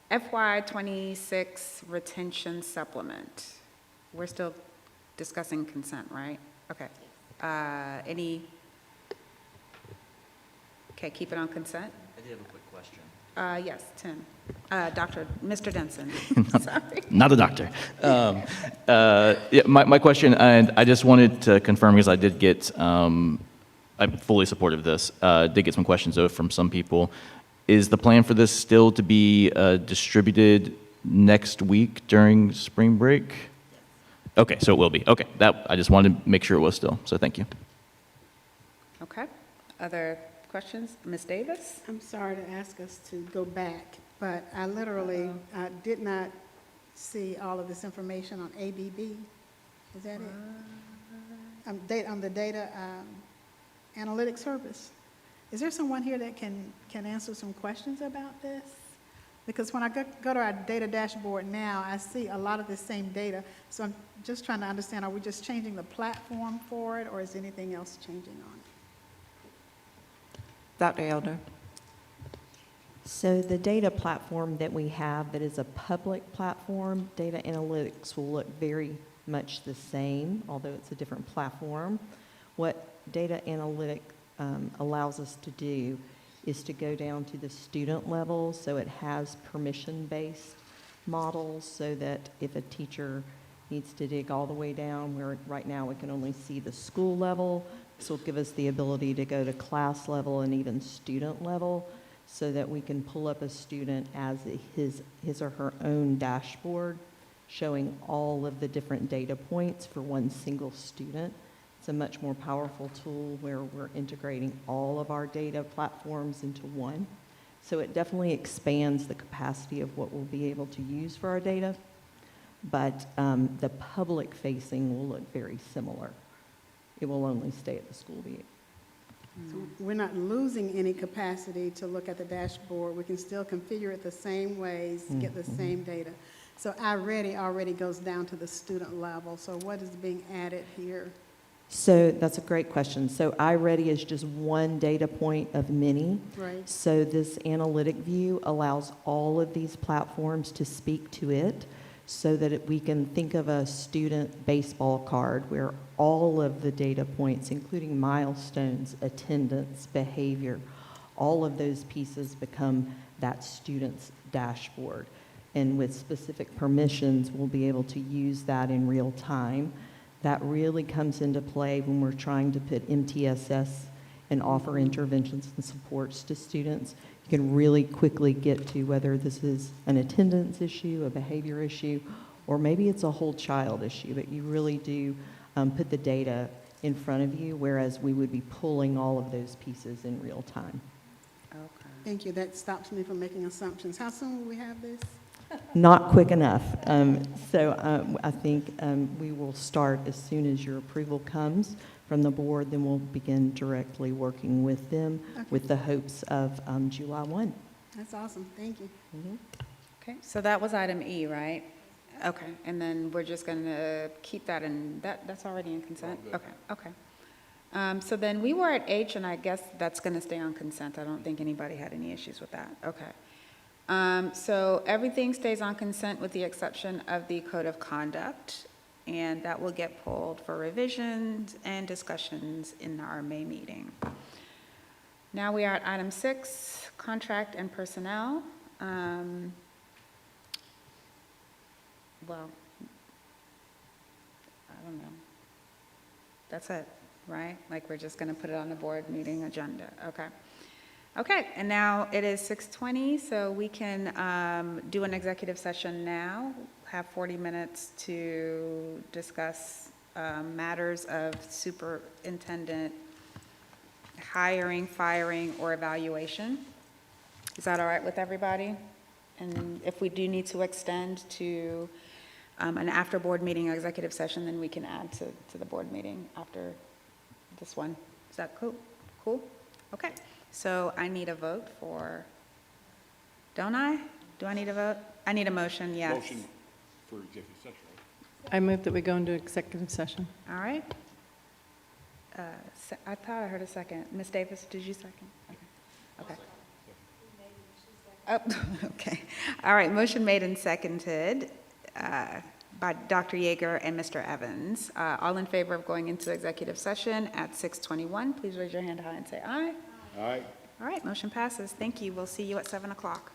FY26 retention supplement. We're still discussing consent, right? Okay. Okay, keep it on consent? I did have a quick question. Yes, Tim. Mr. Denson. Sorry. Not a doctor. Yeah, my question, and I just wanted to confirm, because I did get, I'm fully supportive of this, did get some questions though from some people. Is the plan for this still to be distributed next week during spring break? Okay, so it will be. Okay, I just wanted to make sure it was still, so thank you. Okay. Other questions? Ms. Davis? I'm sorry to ask us to go back, but I literally did not see all of this information on ABB. Is that it? On the data analytics service. Is there someone here that can answer some questions about this? Because when I go to our data dashboard now, I see a lot of the same data. So I'm just trying to understand, are we just changing the platform for it, or is anything else changing on it? Dr. Elder? So the data platform that we have that is a public platform, data analytics will look very much the same, although it's a different platform. What data analytic allows us to do is to go down to the student level, so it has permission-based models, so that if a teacher needs to dig all the way down, where right now we can only see the school level, this will give us the ability to go to class level and even student level, so that we can pull up a student as his or her own dashboard, showing all of the different data points for one single student. It's a much more powerful tool where we're integrating all of our data platforms into one. So it definitely expands the capacity of what we'll be able to use for our data, but the public facing will look very similar. It will only stay at the school view. So we're not losing any capacity to look at the dashboard. We can still configure it the same ways, get the same data. So iReady already goes down to the student level. So what is being added here? So that's a great question. So iReady is just one data point of many. Right. So this analytic view allows all of these platforms to speak to it, so that we can think of a student baseball card where all of the data points, including milestones, attendance, behavior, all of those pieces become that student's dashboard. And with specific permissions, we'll be able to use that in real time. That really comes into play when we're trying to put MTSS and offer interventions and supports to students. You can really quickly get to whether this is an attendance issue, a behavior issue, or maybe it's a whole child issue, but you really do put the data in front of you, whereas we would be pulling all of those pieces in real time. Okay. Thank you. That stops me from making assumptions. How soon will we have this? not quick enough. I think we will start as soon as your approval comes from the board, then we'll begin directly working with them with the hopes of July 1. That's awesome, thank you. Okay, so that was item E, right? Okay, and then we're just going to keep that in, that's already in consent? Okay, okay. So then we were at H, and I guess that's going to stay on consent. I don't think anybody had any issues with that. Okay. So everything stays on consent with the exception of the code of conduct, and that will get pulled for revisions and discussions in our May meeting. Now we are at item 6, contract and personnel. Well, I don't know. That's it, right? Like, we're just going to put it on the board meeting agenda. Okay. Okay, and now it is 6:20, so we can do an executive session now, have 40 minutes to discuss matters of superintendent hiring, firing, or evaluation. Is that all right with everybody? And if we do need to extend to an after-board meeting executive session, then we can add to the board meeting after this one. Is that cool? Cool? Okay. So I need a vote for, don't I? Do I need a vote? I need a motion, yes. Motion for executive session, right? I move that we go into executive session. All right. I thought I heard a second. Ms. Davis, did you second? Okay. Okay. Oh, okay. All right, motion made and seconded by Dr. Yeager and Mr. Evans. All in favor of going into executive session at 6:21, please raise your hand high and say aye. Aye. All right, motion passes. Thank you. We'll see you at 7 o'clock.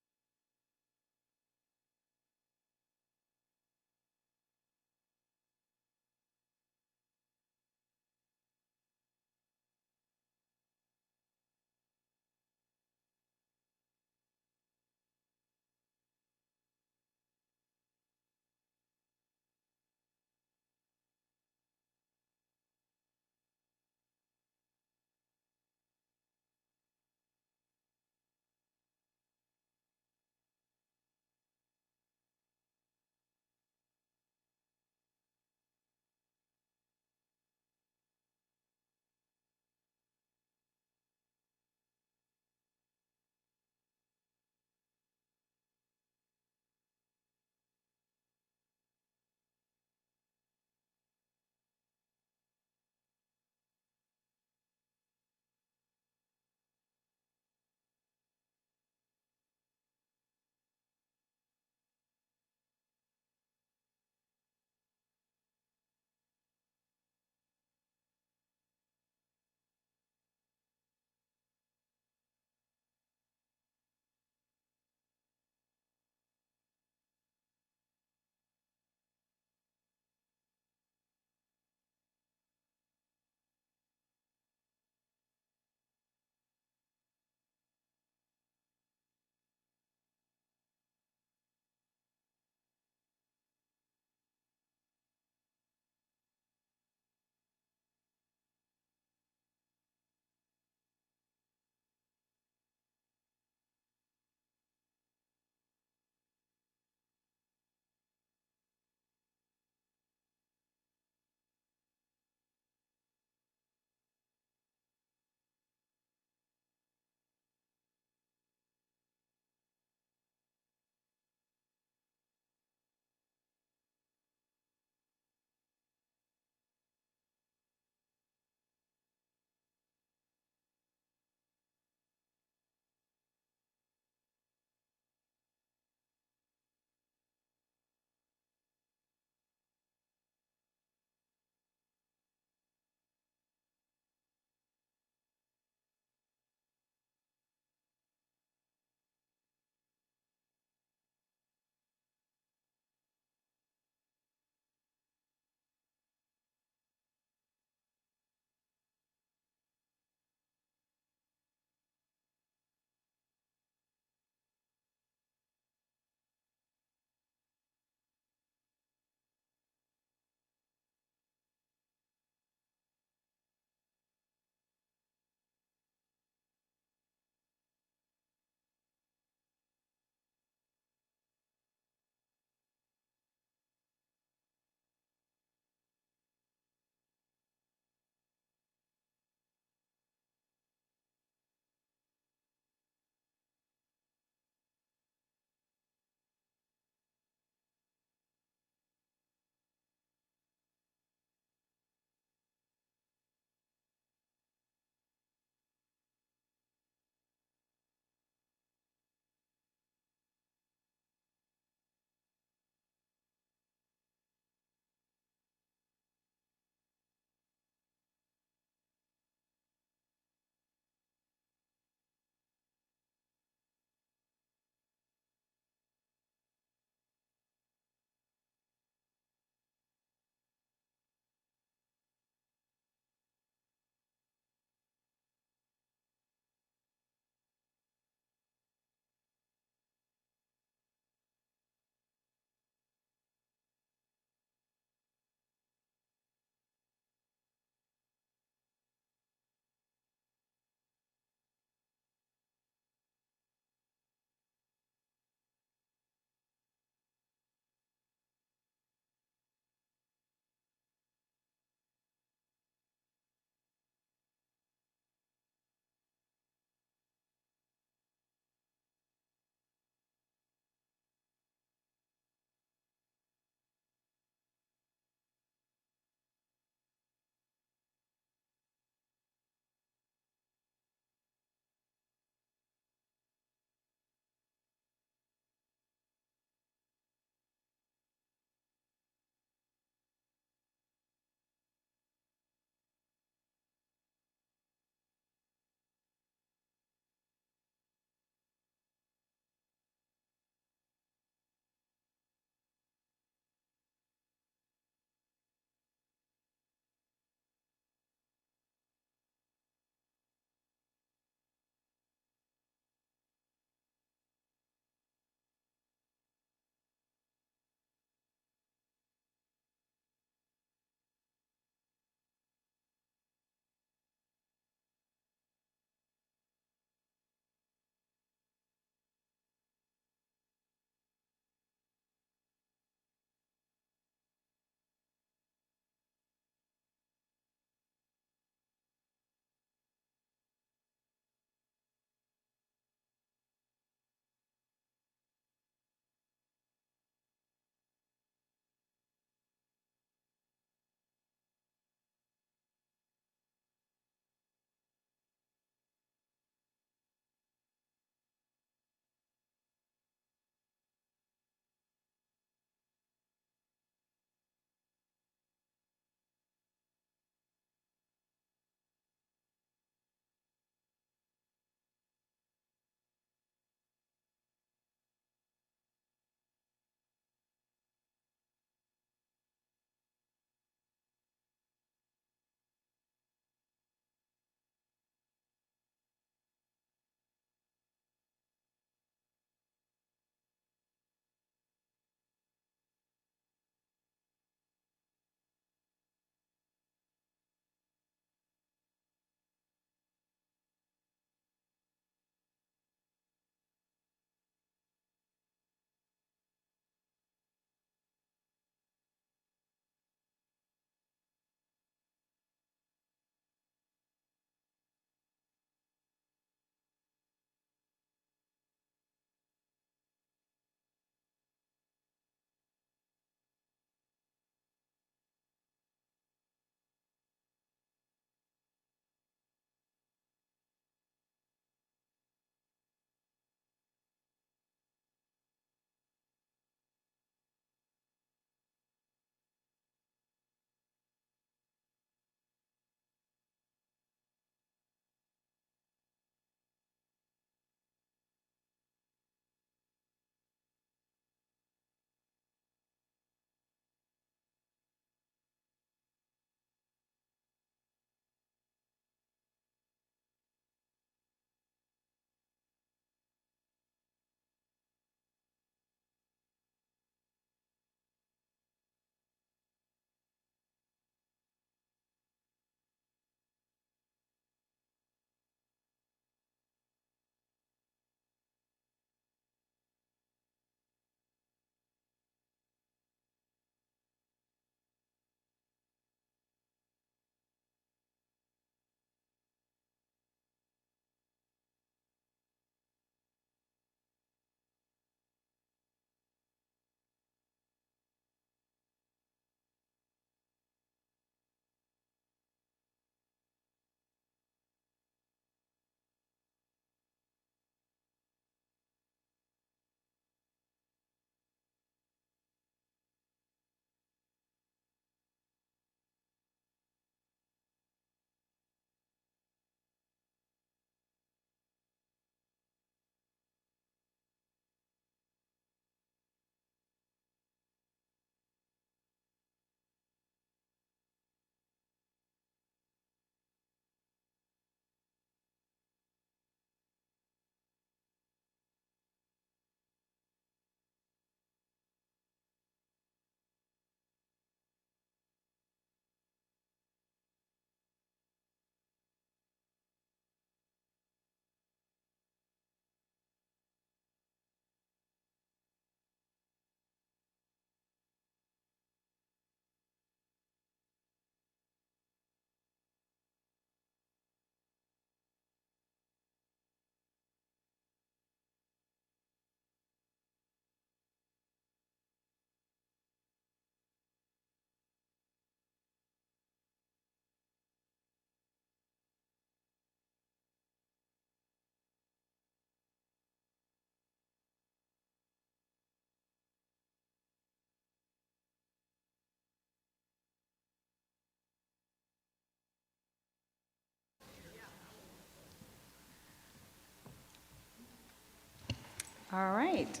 All right.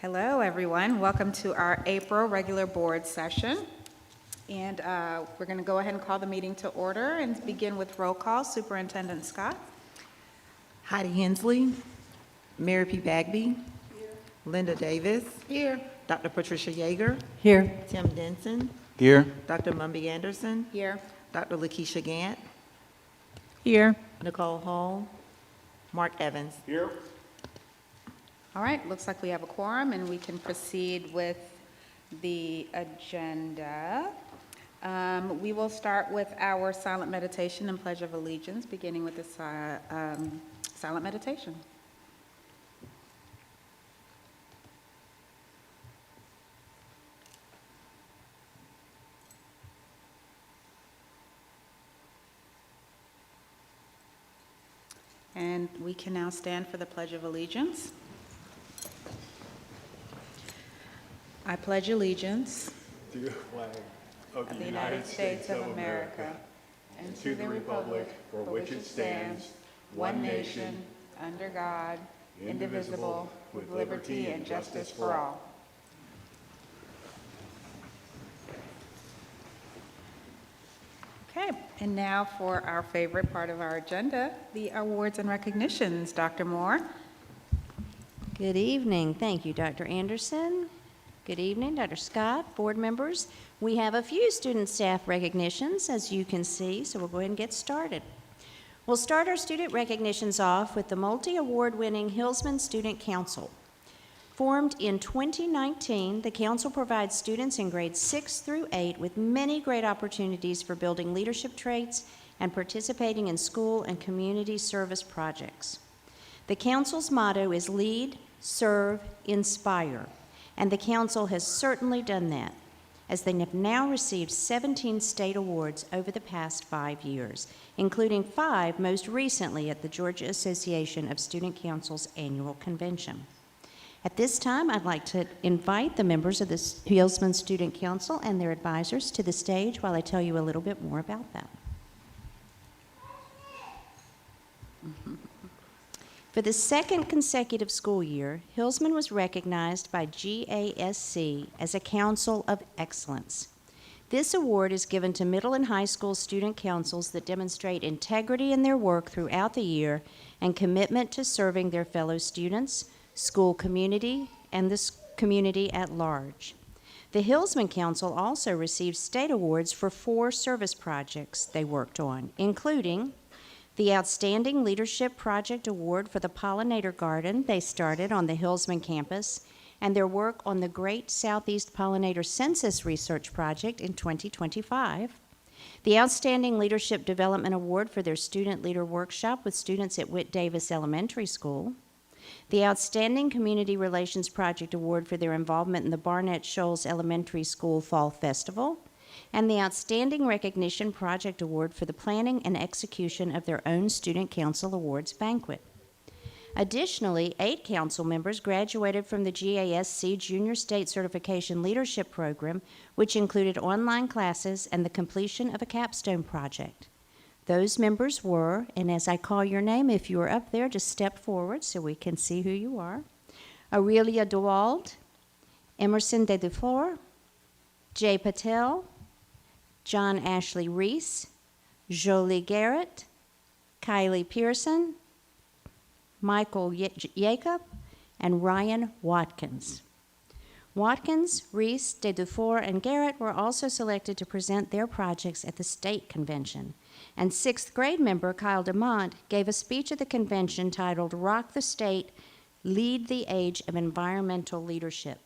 Hello, everyone. Welcome to our April regular board session. And we're going to go ahead and call the meeting to order and begin with roll call. Superintendent Scott. Heidi Hensley, Mary P. Bagby. Linda Davis. Here. Dr. Patricia Yeager. Here. Tim Denson. Here. Dr. Mumby Anderson. Here. Dr. Lakeisha Gant. Here. Nicole Hall. Mark Evans. Here. All right, looks like we have a quorum, and we can proceed with the agenda. We will start with our silent meditation and pledge of allegiance, beginning with the silent meditation. And we can now stand for the Pledge of Allegiance. I pledge allegiance To the flag of the United States of America and to the republic for which it stands, one nation, under God, indivisible, with liberty and justice for all. Okay, and now for our favorite part of our agenda, the awards and recognitions. Dr. Moore. Good evening. Thank you, Dr. Anderson. Good evening, Dr. Scott, board members. We have a few student staff recognitions, as you can see, so we'll go ahead and get started. We'll start our student recognitions off with the multi-award-winning Hillsman Student Council. Formed in 2019, the council provides students in grades 6 through 8 with many great opportunities for building leadership traits and participating in school and community service projects. The council's motto is Lead, Serve, Inspire, and the council has certainly done that, as they have now received 17 state awards over the past 5 years, including 5 most recently at the Georgia Association of Student Councils annual convention. At this time, I'd like to invite the members of the Hillsman Student Council and their advisors to the stage while I tell you a little bit more about them. For the second consecutive school year, Hillsman was recognized by GASC as a Council of Excellence. This award is given to middle and high school student councils that demonstrate integrity in their work throughout the year and commitment to serving their fellow students, school community, and the community at large. The Hillsman Council also received state awards for 4 service projects they worked on, including the Outstanding Leadership Project Award for the Pollinator Garden they started on the Hillsman campus, and their work on the Great Southeast Pollinator Census Research Project in 2025, the Outstanding Leadership Development Award for their Student Leader Workshop with students at Whit Davis Elementary School, the Outstanding Community Relations Project Award for their involvement in the Barnett Shoals Elementary School Fall Festival, and the Outstanding Recognition Project Award for the planning and execution of their own Student Council Awards banquet. Additionally, 8 council members graduated from the GASC Junior State Certification Leadership Program, which included online classes and the completion of a capstone project. Those members were, and as I call your name, if you are up there, just step forward so we can see who you are. Aurelia DeWald, Emerson de Dufour, Jay Patel, John Ashley Reese, Jolie Garrett, Kylie Pearson, Michael Jacob, and Ryan Watkins. Watkins, Reese, de Dufour, and Garrett were also selected to present their projects at the state convention. And 6th grade member Kyle DeMont gave a speech at the convention titled Rock the State, Lead the Age of Environmental Leadership.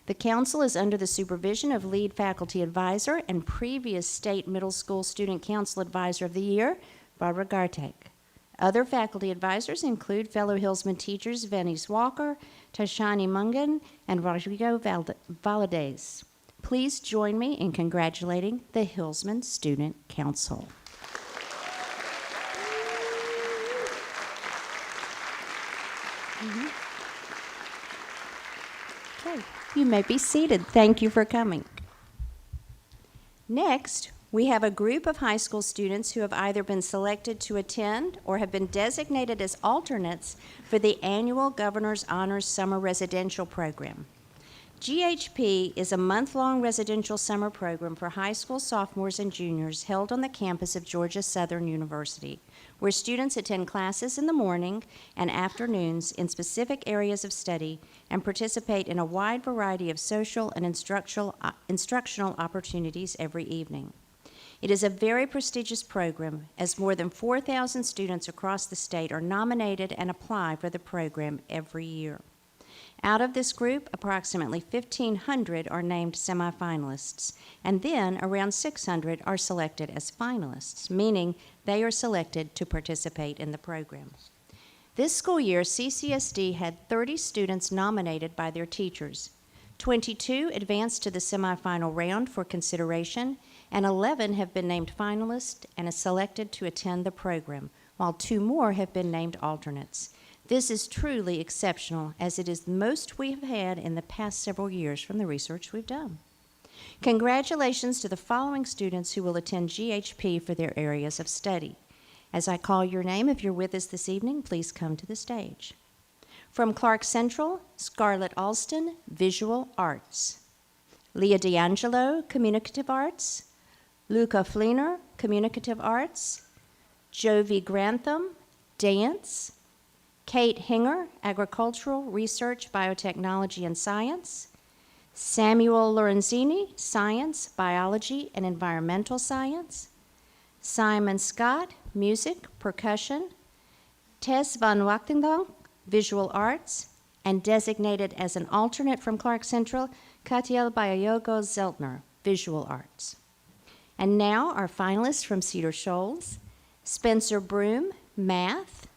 The council is under the supervision of lead faculty advisor and previous state middle school student council advisor of the year, Barbara Gartek. Other faculty advisors include fellow Hillsman teachers Venice Walker, Tashani Mungan, and Rodrigo Valadez. Please join me in congratulating the Hillsman Student Council. Okay, you may be seated. Thank you for coming. Next, We have a group of high school students who have either been selected to attend or have been designated as alternates for the annual Governor's Honors Summer Residential Program. GHP is a month-long residential summer program for high school sophomores and juniors held on the campus of Georgia Southern University, where students attend classes in the morning and afternoons in specific areas of study and participate in a wide variety of social and instructional opportunities every evening. It is a very prestigious program, as more than 4,000 students across the state are nominated and apply for the program every year. Out of this group, approximately 1,500 are named semifinalists, and then around 600 are selected as finalists, meaning they are selected to participate in the program. This school year, CCSD had 30 students nominated by their teachers. 22 advanced to the semifinal round for consideration, and 11 have been named finalists and are selected to attend the program, while 2 more have been named alternates. This is truly exceptional, as it is the most we have had in the past several years from the research we've done. Congratulations to the following students who will attend GHP for their areas of study. As I call your name, if you're with us this evening, please come to the stage. From Clark Central, Scarlett Alston, Visual Arts. Leah D'Angelo, Communicative Arts. Luca Fleener, Communicative Arts. Jovi Grantham, Dance. Kate Hinger, Agricultural, Research, Biotechnology, and Science. Samuel Lorenzini, Science, Biology, and Environmental Science. Simon Scott, Music, Percussion. Tess van Wachtendonk, Visual Arts, and designated as an alternate from Clark Central, Katiel Bayogo Zeltner, Visual Arts. And now our finalists from Cedar Shoals: Spencer Broom, Math.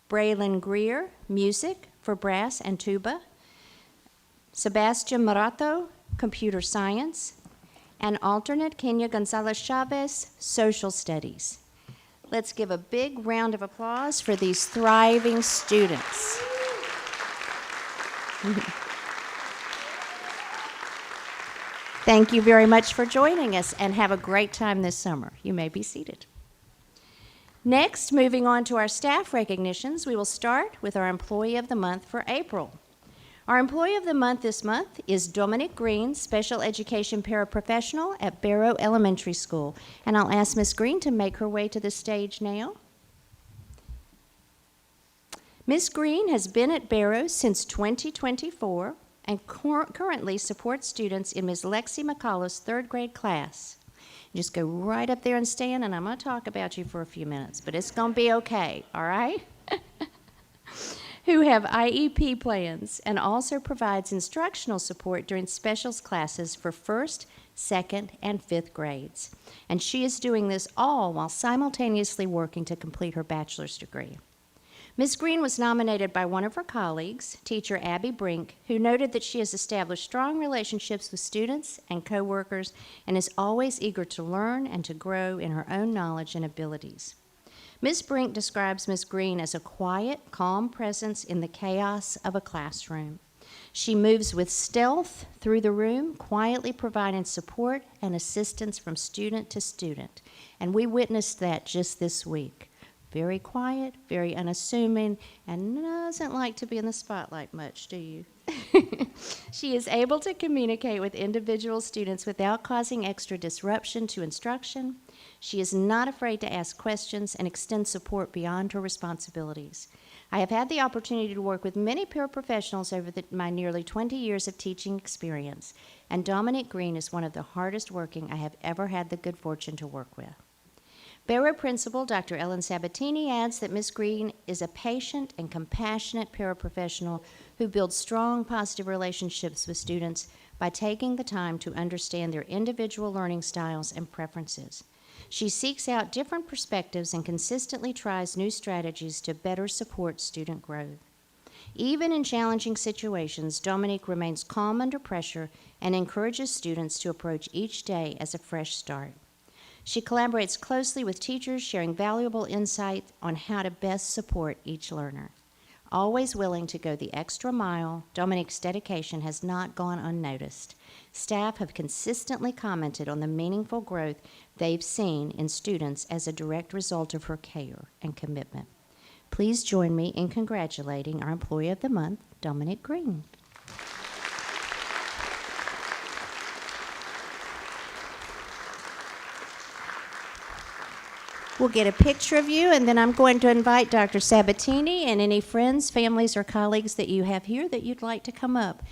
Braylon Greer, Music for Brass and Tuba. Sebastian Marato, Computer Science. And alternate Kenya Gonzalez Chavez, Social Studies. Let's give a big round of applause for these thriving students. Thank you very much for joining us, and have a great time this summer. You may be seated. Next, moving on to our staff recognitions, we will start with our Employee of the Month for April. Our Employee of the Month this month is Dominic Green, Special Education Paraprofessional at Barrow Elementary School. And I'll ask Ms. Green to make her way to the stage now. Ms. Green has been at Barrow since 2024 and currently supports students in Ms. Lexi McCullough's 3rd grade class. Just go right up there and stand, and I'm going to talk about you for a few minutes, but it's going to be okay, all right? Who have IEP plans and also provides instructional support during specials classes for 1st, 2nd, and 5th grades. And she is doing this all while simultaneously working to complete her bachelor's degree. Ms. Green was nominated by one of her colleagues, teacher Abby Brink, who noted that she has established strong relationships with students and coworkers and is always eager to learn and to grow in her own knowledge and abilities. Ms. Brink describes Ms. Green as a quiet, calm presence in the chaos of a classroom. She moves with stealth through the room, quietly providing support and assistance from student to student. And we witnessed that just this week. Very quiet, very unassuming, and doesn't like to be in the spotlight much, do you? She is able to communicate with individual students without causing extra disruption to instruction. She is not afraid to ask questions and extend support beyond her responsibilities. I have had the opportunity to work with many paraprofessionals over my nearly 20 years of teaching experience, and Dominic Green is one of the hardest working I have ever had the good fortune to work with. Barrow Principal Dr. Ellen Sabatini adds that Ms. Green is a patient and compassionate paraprofessional who builds strong, positive relationships with students by taking the time to understand their individual learning styles and preferences. She seeks out different perspectives and consistently tries new strategies to better support student growth. Even in challenging situations, Dominique remains calm under pressure and encourages students to approach each day as a fresh start. She collaborates closely with teachers, sharing valuable insight on how to best support each learner. Always willing to go the extra mile, Dominique's dedication has not gone unnoticed. Staff have consistently commented on the meaningful growth they've seen in students as a direct result of her care and commitment. Please join me in congratulating our Employee of the Month, Dominique Green. We'll get a picture of you, and then I'm going to invite Dr. Sabatini and any friends, families, or colleagues that you have here that you'd like to come up.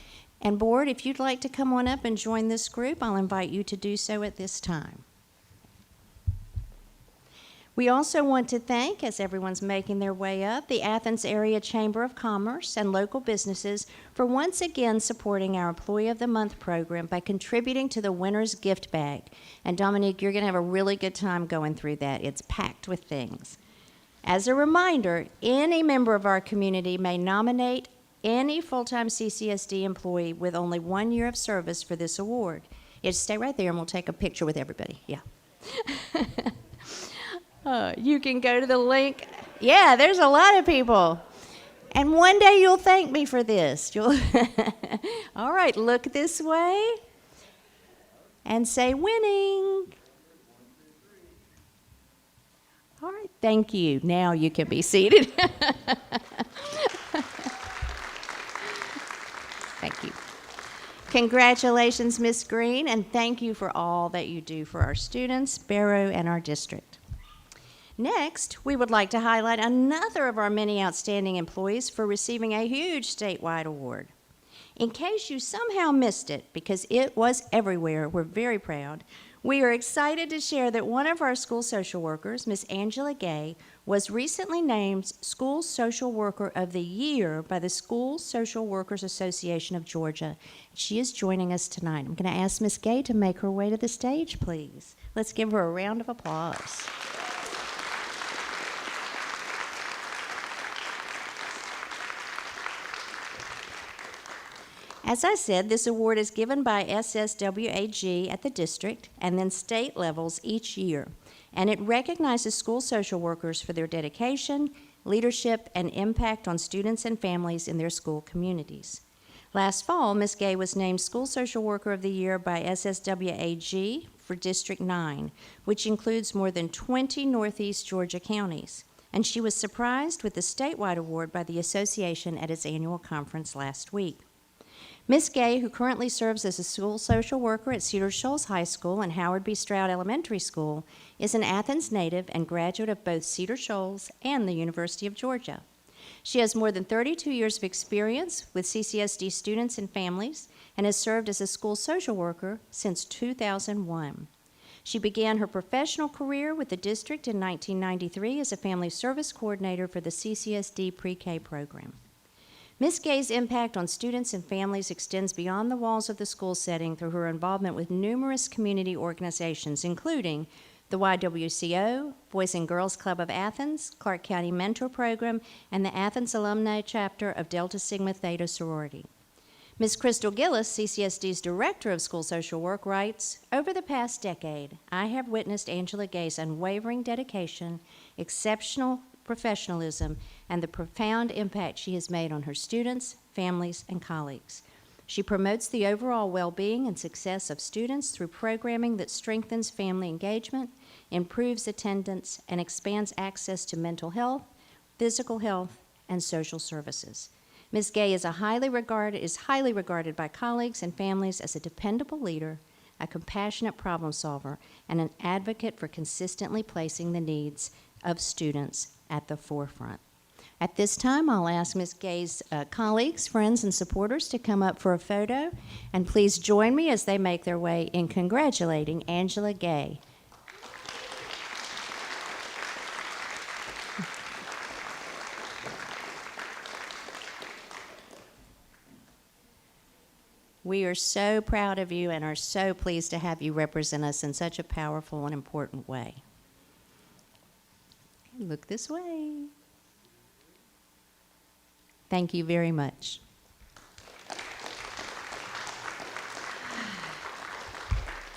And board, if you'd like to come on up and join this group, I'll invite you to do so at this time. We also want to thank, as everyone's making their way up, the Athens Area Chamber of Commerce and local businesses for once again supporting our Employee of the Month program by contributing to the winner's gift bag. And Dominique, you're going to have a really good time going through that. It's packed with things. As a reminder, any member of our community may nominate any full-time CCSD employee with only 1 year of service for this award. You just stay right there and we'll take a picture with everybody. Yeah. You can go to the link. Yeah, there's a lot of people. And one day you'll thank me for this. You'll all right, look this way and say winning. All right, thank you. Now you can be seated. Thank you. Congratulations, Ms. Green, and thank you for all that you do for our students, Barrow, and our district. Next, we would like to highlight another of our many outstanding employees for receiving a huge statewide award. In case you somehow missed it, because it was everywhere, we're very proud, we are excited to share that one of our school social workers, Ms. Angela Gay, was recently named School Social Worker of the Year by the School Social Workers Association of Georgia. She is joining us tonight. I'm going to ask Ms. Gay to make her way to the stage, please. Let's give her a round of applause. As I said, this award is given by SSWAG at the district and then state levels each year, and it recognizes school social workers for their dedication, leadership, and impact on students and families in their school communities. Last fall, Ms. Gay was named School Social Worker of the Year by SSWAG for District 9, which includes more than 20 Northeast Georgia counties, and she was surprised with the statewide award by the association at its annual conference last week. Ms. Gay, who currently serves as a school social worker at Cedar Shoals High School and Howard B. Stroud Elementary School, is an Athens native and graduate of both Cedar Shoals and the University of Georgia. She has more than 32 years of experience with CCSD students and families and has served as a school social worker since 2001. She began her professional career with the district in 1993 as a family service coordinator for the CCSD pre-K program. Ms. Gay's impact on students and families extends beyond the walls of the school setting through her involvement with numerous community organizations, including the YWCO, Boys and Girls Club of Athens, Clark County Mentor Program, and the Athens Alumni Chapter of Delta Sigma Theta Sorority. Ms. Crystal Gillis, CCSD's Director of School Social Work, writes, "Over the past decade, I have witnessed Angela Gay's unwavering dedication, exceptional professionalism, and the profound impact she has made on her students, families, and colleagues. She promotes the overall well-being and success of students through programming that strengthens family engagement, improves attendance, and expands access to mental health, physical health, and social services. Ms. Gay is highly regarded by colleagues and families as a dependable leader, a compassionate problem solver, and an advocate for consistently placing the needs of students at the forefront." At this time, I'll ask Ms. Gay's colleagues, friends, and supporters to come up for a photo, and please join me as they make their way in congratulating Angela Gay. We are so proud of you and are so pleased to have you represent us in such a powerful and important way. Look this way. Thank you very much.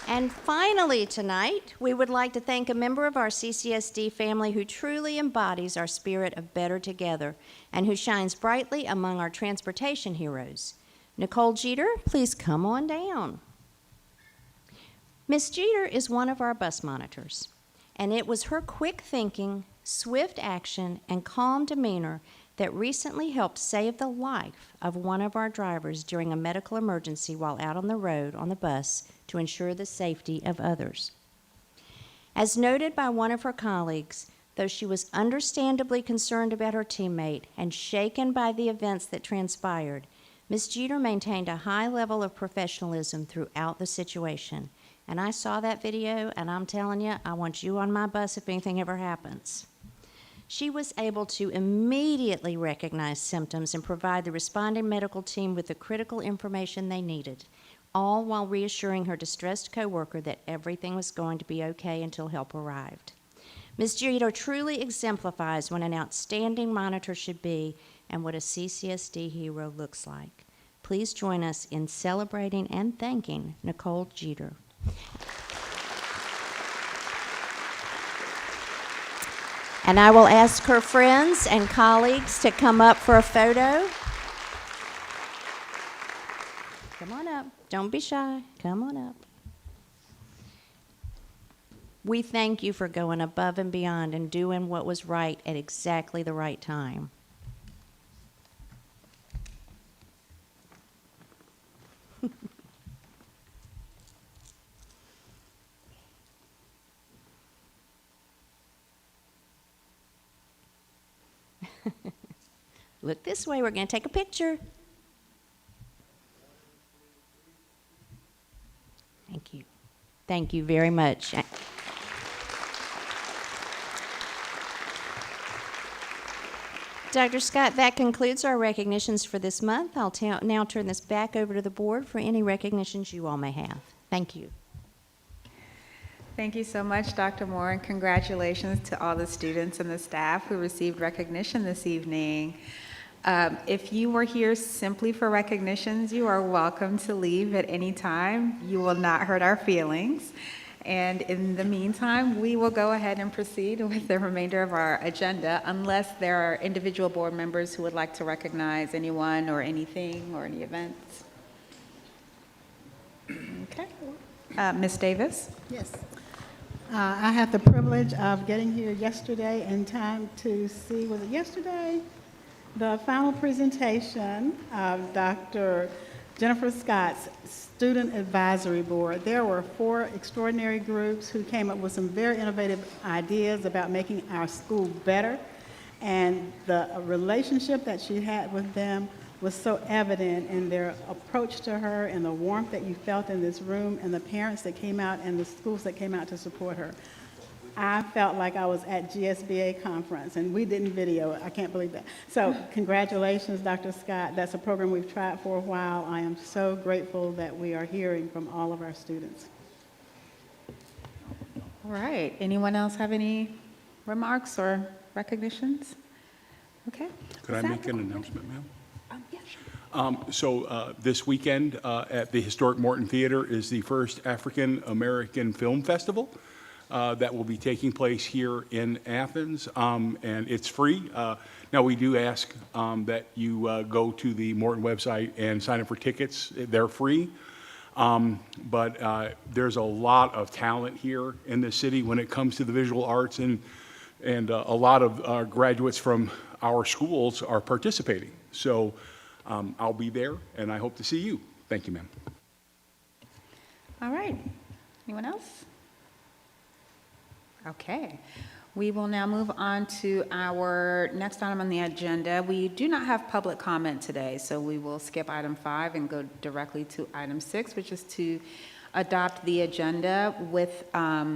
And finally tonight, we would like to thank a member of our CCSD family who truly embodies our spirit of better together and who shines brightly among our transportation heroes. Nicole Jeter, please come on down. Miss Jeter is one of our bus monitors, and it was her quick thinking, swift action, and calm demeanor that recently helped save the life of one of our drivers during a medical emergency while out on the road on the bus to ensure the safety of others. As noted by one of her colleagues, though she was understandably concerned about her teammate and shaken by the events that transpired, Ms. Jeter maintained a high level of professionalism throughout the situation. And I saw that video, and I'm telling you, I want you on my bus if anything ever happens. She was able to immediately recognize symptoms and provide the responding medical team with the critical information they needed, all while reassuring her distressed coworker that everything was going to be okay until help arrived. Ms. Jeter truly exemplifies what an outstanding monitor should be and what a CCSD hero looks like. Please join us in celebrating and thanking Nicole Jeter. And I will ask her friends and colleagues to come up for a photo. Come on up. Don't be shy. Come on up. We thank you for going above and beyond and doing what was right at exactly the right time. Look this way, we're going to take a picture. Thank you. Thank you very much. Dr. Scott, that concludes our recognitions for this month. I'll now turn this back over to the board for any recognitions you all may have. Thank you. Thank you so much, Dr. Moore, and congratulations to all the students and the staff who received recognition this evening. If you were here simply for recognitions, you are welcome to leave at any time. You will not hurt our feelings. And in the meantime, we will go ahead and proceed with the remainder of our agenda, unless there are individual board members who would like to recognize anyone or anything or any events. Okay. Ms. Davis? Yes. I had the privilege of getting here yesterday in time to see, was it yesterday? The final presentation of Dr. Jennifer Scott's Student Advisory Board. There were 4 extraordinary groups who came up with some very innovative ideas about making our school better, and the relationship that she had with them was so evident in their approach to her and the warmth that you felt in this room and the parents that came out and the schools that came out to support her. I felt like I was at GSBA conference, and we didn't video it. I can't believe that. So congratulations, Dr. Scott. That's a program we've tried for a while. I am so grateful that we are hearing from all of our students. All right. Anyone else have any remarks or recognitions? Okay. Could I make an announcement, ma'am? Yeah, sure. So this weekend at the Historic Morton Theater is the first African American Film Festival that will be taking place here in Athens, and it's free. Now, we do ask that you go to the Morton website and sign up for tickets. They're free. But there's a lot of talent here in the city when it comes to the visual arts, and a lot of graduates from our schools are participating. So I'll be there, and I hope to see you. Thank you, ma'am. All right. Anyone else? Okay. We will now move on to our next item on the agenda. We do not have public comment today, so we will skip item 5 and go directly to item 6, which is to adopt the agenda with a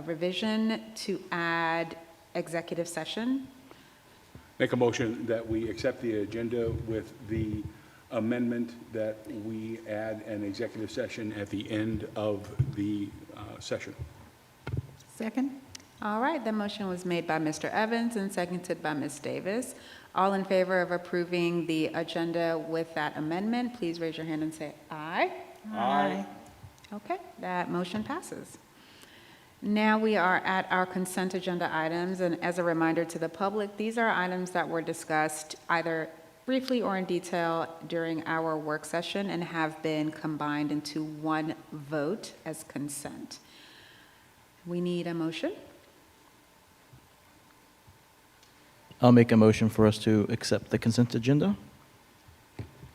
revision to add executive session. Make a motion that we accept the agenda with the amendment that we add an executive session at the end of the session. Second? All right, the motion was made by Mr. Evans and seconded by Ms. Davis. All in favor of approving the agenda with that amendment, please raise your hand and say aye. Aye. Okay, that motion passes. Now we are at our consent agenda items, and as a reminder to the public, these are items that were discussed either briefly or in detail during our work session and have been combined into one vote as consent. We need a motion. I'll make a motion for us to accept the consent agenda.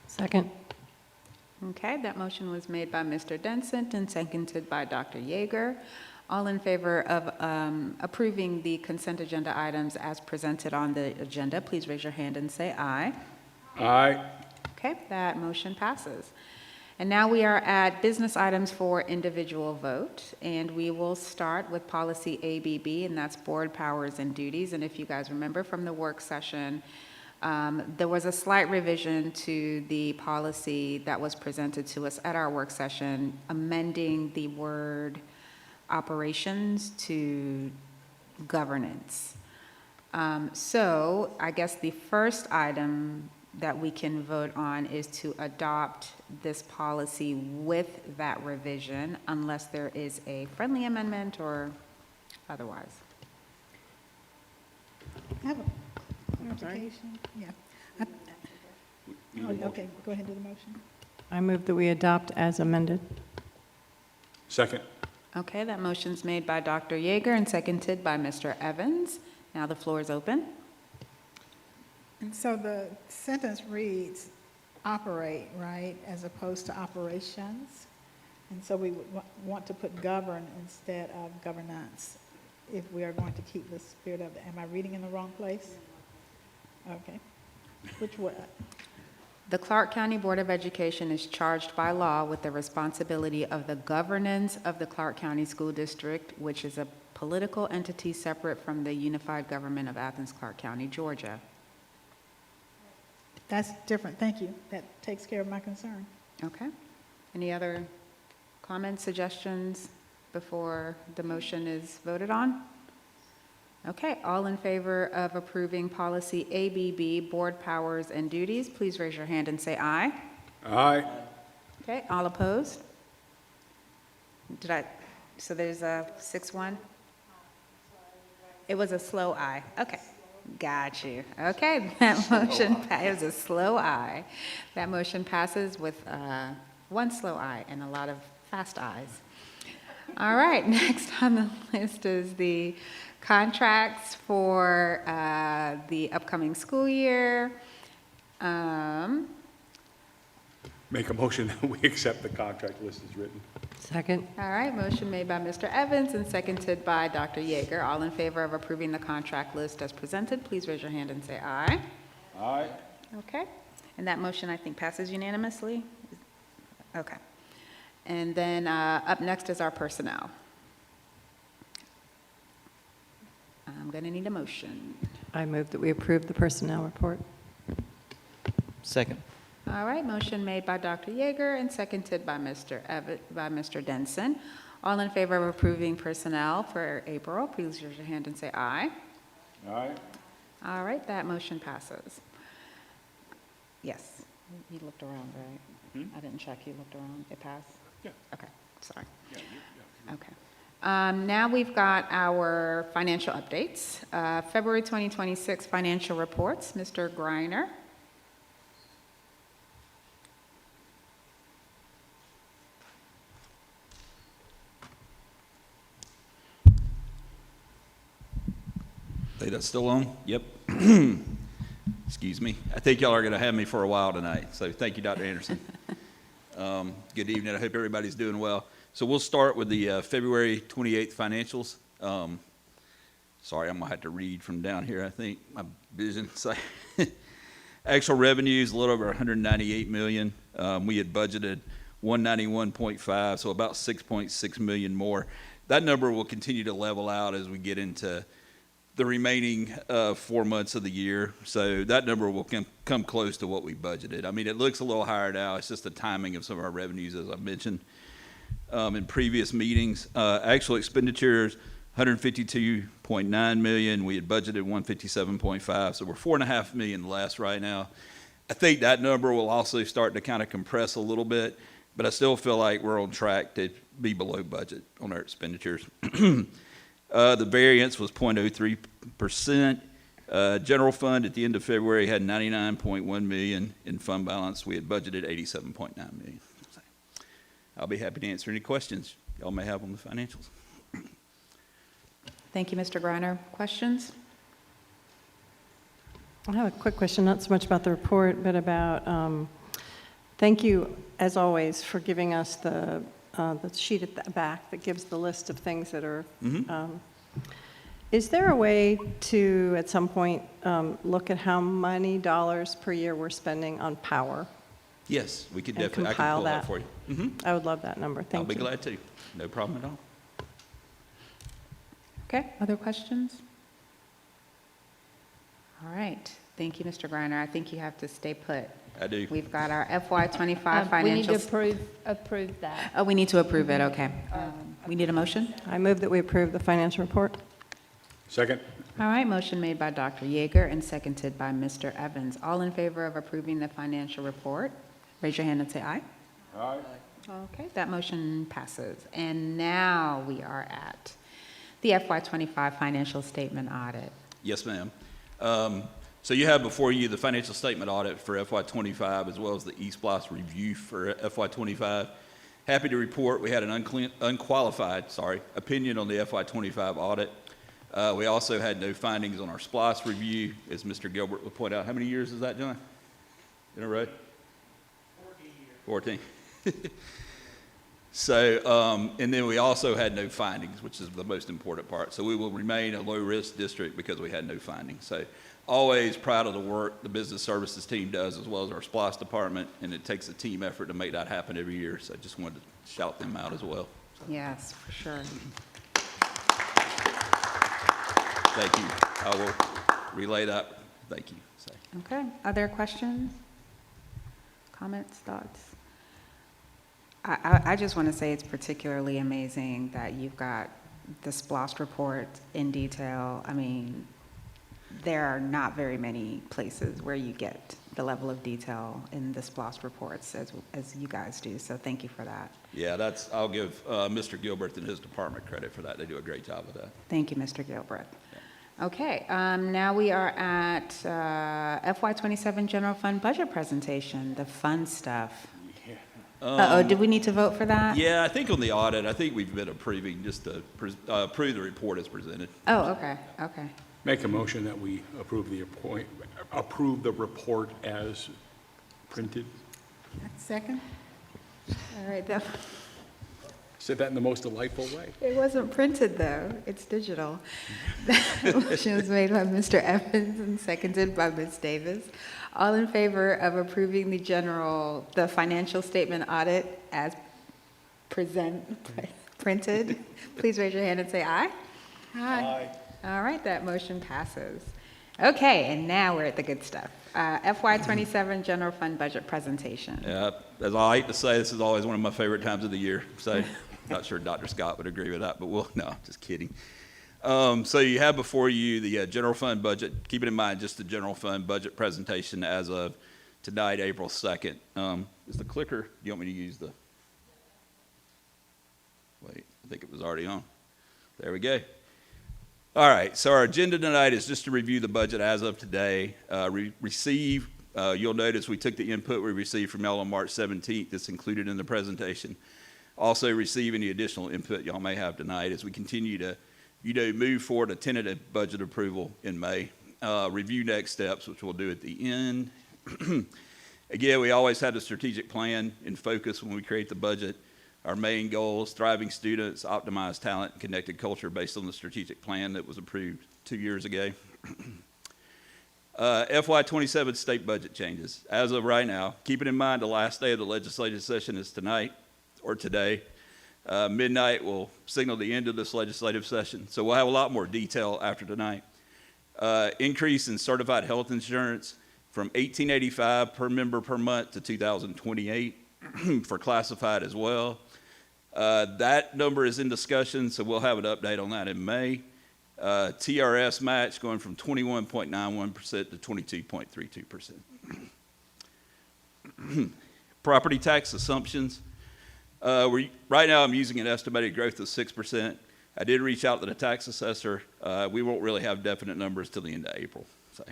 Second. Okay, that motion was made by Mr. Densent and seconded by Dr. Yeager. All in favor of approving the consent agenda items as presented on the agenda, please raise your hand and say aye. Aye. Okay, that motion passes. And now we are at business items for individual vote, and we will start with policy ABB, and that's board powers and duties. And if you guys remember from the work session, there was a slight revision to the policy that was presented to us at our work session, amending the word operations to governance. So I guess the first item that we can vote on is to adopt this policy with that revision, unless there is a friendly amendment or otherwise. I have a clarification. Yeah. Okay, go ahead and do the motion. I move that we adopt as amended. Second. Okay, that motion's made by Dr. Yeager and seconded by Mr. Evans. Now the floor is open. And so the sentence reads, operate, right, as opposed to operations. And so we would want to put govern instead of governance if we are going to keep the spirit of it. Am I reading in the wrong place? Okay. Which way? The Clark County Board of Education is charged by law with the responsibility of the governance of the Clark County School District, which is a political entity separate from the unified government of Athens, Clark County, Georgia. That's different, thank you. That takes care of my concern. Okay. Any other comments, suggestions before the motion is voted on? Okay, all in favor of approving policy ABB, board powers and duties, please raise your hand and say aye. Aye. Okay, all opposed? So there's a 6-1? It was a slow aye. Okay, got you. Okay, that motion, it was a slow aye. That motion passes with one slow aye and a lot of fast ayes. All right, next on the list is the contracts for the upcoming school year. Make a motion that we accept the contract list as written. Second. All right, motion made by Mr. Evans and seconded by Dr. Yeager. All in favor of approving the contract list as presented, please raise your hand and say aye. Aye. Okay, and that motion, I think, passes unanimously? Okay. And then up next is our personnel. I'm going to need a motion. I move that we approve the personnel report. Second. All right, motion made by Dr. Yeager and seconded by Mr. Denson. All in favor of approving personnel for April, please raise your hand and say aye. Aye. All right, that motion passes. Yes, you looked around, right? I didn't check, you looked around, it passed? Yeah. Okay, sorry. Okay. Now we've got our financial updates. February 2026 financial reports, Mr. Greiner. Hey, that's still on? Yep. Excuse me. I think y'all are going to have me for a while tonight, so thank you, Dr. Anderson. Good evening. I hope everybody's doing well. So we'll start with the February 28th financials. Sorry, I'm going to have to read from down here, I think. My vision. Actual revenues, a little over $198 million. We had budgeted $191.5, so about $6.6 million more. That number will continue to level out as we get into the remaining 4 months of the year. So that number will come close to what we budgeted. I mean, it looks a little higher now. It's just the timing of some of our revenues, as I mentioned in previous meetings. Actual expenditures, $152.9 million. We had budgeted $157.5, so we're $4.5 million less right now. I think that number will also start to kind of compress a little bit but I still feel like we're on track to be below budget on our expenditures. The variance was 0.03%. General fund at the end of February had 99.1 million in fund balance. We had budgeted 87.9 million. I'll be happy to answer any questions y'all may have on the financials. Thank you, Mr. Griner. Questions? I have a quick question, not so much about the report, but about, thank you, as always, for giving us the sheet at the back that gives the list of things that are, is there a way to, at some point, look at how many dollars per year we're spending on power? Yes, we could And definitely, I can compile pull that that. for you. I would love that number, I'll thank be you. glad to. No problem at all. Okay, other questions? All right, thank you, Mr. Griner. I think you have to stay put. I do. We've got our FY25 We need to financials. approve that. Oh, we need to approve it, okay. We need a motion? I move that we approve the financial report. Second? All right, motion made by Dr. Yeager and seconded by Mr. Evans. All in favor of approving the financial report, raise your hand and say aye. Aye. Okay, that motion passes. And now we are at the FY25 financial statement audit. Yes, ma'am. So you have before you the financial statement audit for FY25 as well as the SPLOST review for FY25. Happy to report we had an unqualified opinion on the FY25 audit. We also had no findings on our SPLOST review, as Mr. Gilbert would point out. How many years is that, John? In a row? 14 years. 14. So, and then we also had no findings, which is the most important part. So we will remain a low-risk district because we had no findings. So always proud of the work the business services team does, as well as our SPLOST department, and it takes a team effort to make that happen every year. So I just wanted to shout them out as well. Yes, for sure. Thank you. I will relay that. Thank you. So. Okay, other questions? Comments, thoughts? I just want to say it's particularly amazing that you've got the SPLOST report in detail. I mean, there are not very many places where you get the level of detail in the SPLOST reports as you guys do, so thank you for that. Yeah, I'll give Mr. Gilbert and his department credit for that. They do a great job with that. Thank you, Mr. Gilbert. Okay, now we are at FY27 general fund budget presentation, the fun stuff. Did we need to vote for that? Yeah, I think on the audit, I think we've been approving just to approve the report as presented. Oh, okay, okay. Make a motion that we approve the report as printed. Second? All right, that. Said that in the most delightful way. It wasn't printed, though. It's digital. The motion was made by Mr. Evans and seconded by Ms. Davis. All in favor of approving the financial statement audit as printed, please raise your hand and say aye. Aye. All right, that motion passes. Okay, and now we're at the good stuff. FY27 general fund budget presentation. Yeah, as I like to say, this is always one of my favorite times of the year. So, not sure Dr. Scott would agree with that, but no, just kidding. So you have before you the general fund budget. Keep it in mind, just the general fund budget presentation as of tonight, April 2nd. Is the clicker, do you want me to use the, wait, I think it was already on. There we go. All right, so our agenda tonight is just to review the budget as of today. You'll notice we took the input we received from y'all on March 17th. That's included in the presentation. Also receive any additional input y'all may have tonight as we continue to move forward a tentative budget approval in May. Review next steps, which we'll do at the end. Again, we always had a strategic plan in focus when we create the budget. Our main goals: thriving students, optimized talent, and connected culture based on the strategic plan that was approved 2 years ago. FY27 state budget changes. As of right now, keep it in mind the last day of the legislative session is tonight or today. Midnight will signal the end of this legislative session. So we'll have a lot more detail after tonight. Increase in certified health insurance from $1,885 per member per month to $2,028 for classified as well. That number is in discussion, so we'll have an update on that in May. TRS match going from 21.91% to 22.32%. Property tax assumptions. Right now, I'm using an estimated growth of 6%. I did reach out to the tax assessor. We won't really have definite numbers till the end of April. So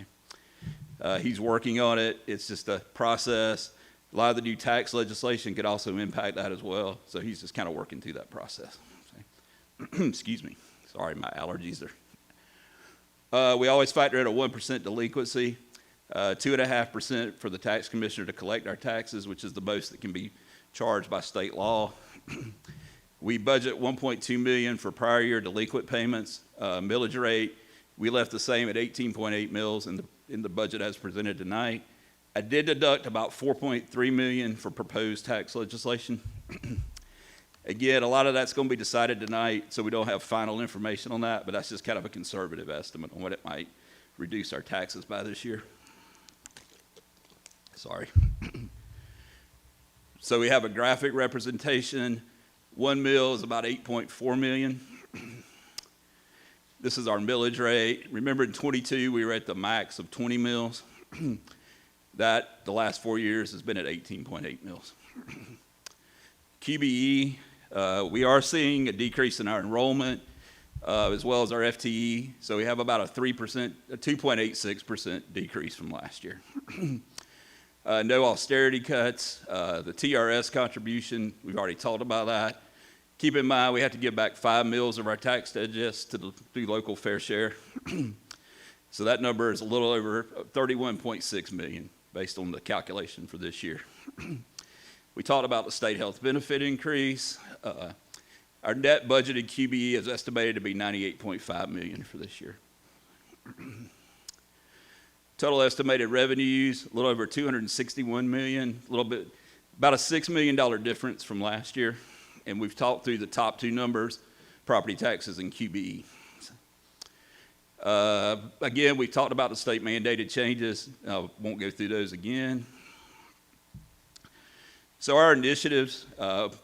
he's working on it. It's just a process. A lot of the new tax legislation could also impact that as well. So he's just kind of working through that process. So, excuse me. Sorry, my allergies are. We always factor in a 1% delinquency, 2.5% for the tax commissioner to collect our taxes, which is the most that can be charged by state law. We budget $1.2 million for prior year delinquent payments. Millage rate, we left the same at 18.8 mils in the budget as presented tonight. I did deduct about $4.3 million for proposed tax legislation. Again, a lot of that's going to be decided tonight, so we don't have final information on that, but that's just kind of a conservative estimate on what it might reduce our taxes by this year. Sorry. So we have a graphic representation. 1 mil is about 8.4 million. This is our millage rate. Remember in 22, we were at the max of 20 mils. That, the last 4 years, has been at 18.8 mils. QBE, we are seeing a decrease in our enrollment, as well as our FTE. So we have about a 2.86% decrease from last year. No austerity cuts. The TRS contribution, we've already talked about that. Keep in mind, we have to give back 5 mils of our tax digest to the local fair share. So that number is a little over 31.6 million based on the calculation for this year. We talked about the state health benefit increase. Our net budgeted QBE is estimated to be 98.5 million for this year. Total estimated revenues, a little over 261 million, a little bit, about a $6 million difference from last year. And we've talked through the top two numbers, property taxes and QBE. Again, we talked about the state mandated changes. I won't go through those again. So our initiatives,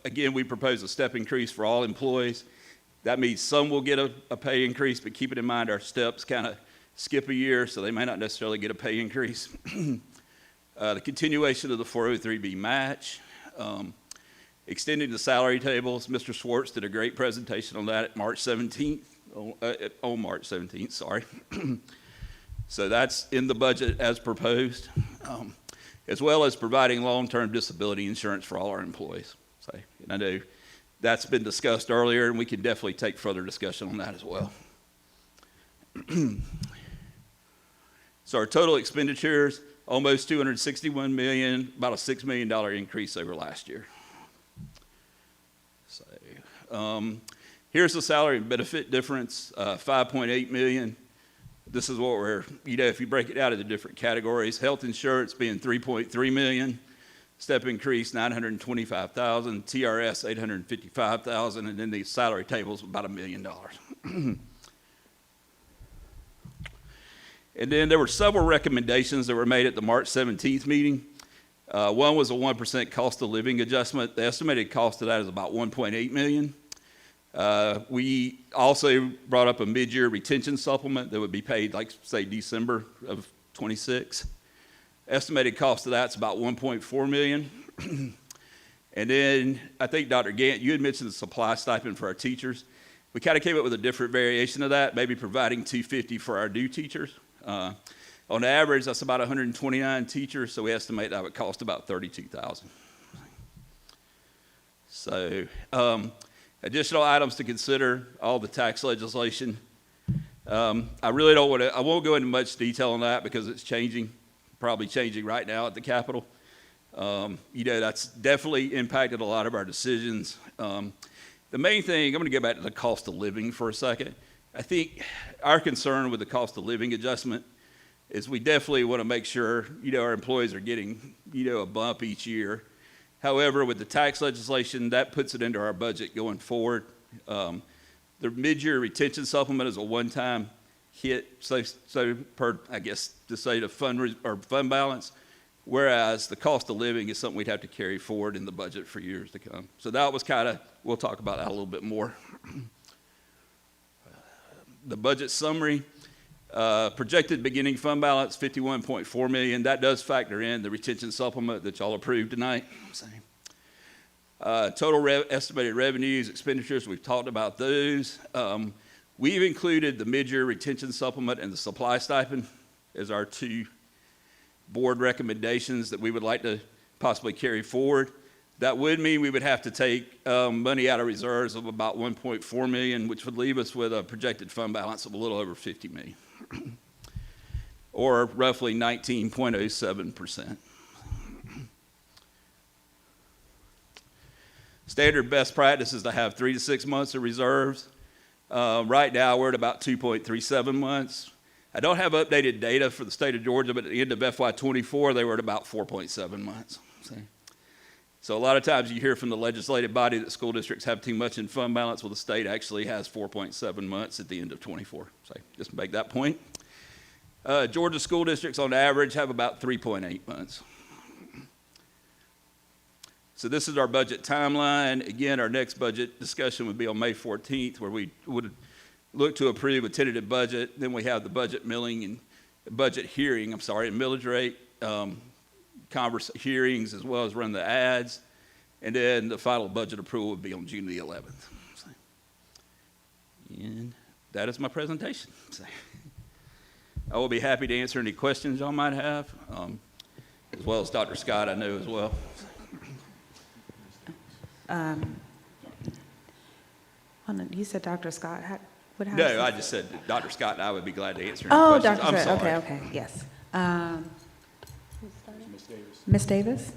again, we propose a step increase for all employees. That means some will get a pay increase, but keep it in mind our steps kind of skip a year, so they may not necessarily get a pay increase. The continuation of the 403B match. Extending the salary tables. Mr. Swartz did a great presentation on that at March 17th. On March 17th, sorry. So that's in the budget as proposed, as well as providing long-term disability insurance for all our employees. So, and I know that's been discussed earlier, and we can definitely take further discussion on that as well. So our total expenditures, almost 261 million, about a $6 million increase over last year. So, here's the salary and benefit difference, 5.8 million. This is what we're, if you break it out into different categories, health insurance being 3.3 million, step increase 925,000, TRS 855,000, and then the salary tables about $1 million. And then there were several recommendations that were made at the March 17th meeting. One was a 1% cost of living adjustment. The estimated cost of that is about 1.8 million. We also brought up a mid-year retention supplement that would be paid, like, say, December of 26. Estimated cost of that's about 1.4 million. And then I think, Dr. Gant, you had mentioned the supply stipend for our teachers. We kind of came up with a different variation of that, maybe providing $250 for our new teachers. On average, that's about 129 teachers, so we estimate that would cost about $32,000. So, additional items to consider, all the tax legislation. I really don't want to, I won't go into much detail on that because it's changing, probably changing right now at the Capitol. That's definitely impacted a lot of our decisions. The main thing, I'm going to go back to the cost of living for a second. I think our concern with the cost of living adjustment is we definitely want to make sure, our employees are getting, a bump each year. However, with the tax legislation, that puts it into our budget going forward. The mid-year retention supplement is a one-time hit, so per, I guess, to say the fund balance, whereas the cost of living is something we'd have to carry forward in the budget for years to come. So that was kind of, we'll talk about that a little bit more. The budget summary, projected beginning fund balance, 51.4 million. That does factor in the retention supplement that y'all approved tonight. Estimated revenues, expenditures, we've talked about those. We've included the mid-year retention supplement and the supply stipend as our two board recommendations that we would like to possibly carry forward. That would mean we would have to take money out of reserves of about 1.4 million, which would leave us with a projected fund balance of a little over 50 million, or roughly 19.07%. Standard best practice is to have 3 to 6 months of reserves. Right now, we're at about 2.37 months. I don't have updated data for the state of Georgia, but at the end of FY24, they were at about 4.7 months. So a lot of times you hear from the legislative body that school districts have too much in fund balance. Well, the state actually has 4.7 months at the end of 24. So just to make that point. Georgia school districts on average have about 3.8 months. So this is our budget timeline. Again, our next budget discussion would be on May 14th, where we would look to approve a tentative budget. Then we have the budget milling and budget hearing, and millage rate hearings, as well as run the ads. And then the final budget approval would be on June the 11th. And that is my presentation. I will be happy to answer any questions y'all might have, as well as Dr. Scott, I know as well. You said Dr. Scott. No, I just said Dr. Scott and I would be glad to answer any Oh, questions. Dr. I'm Scott. sorry. Okay, yes. Ms. Davis?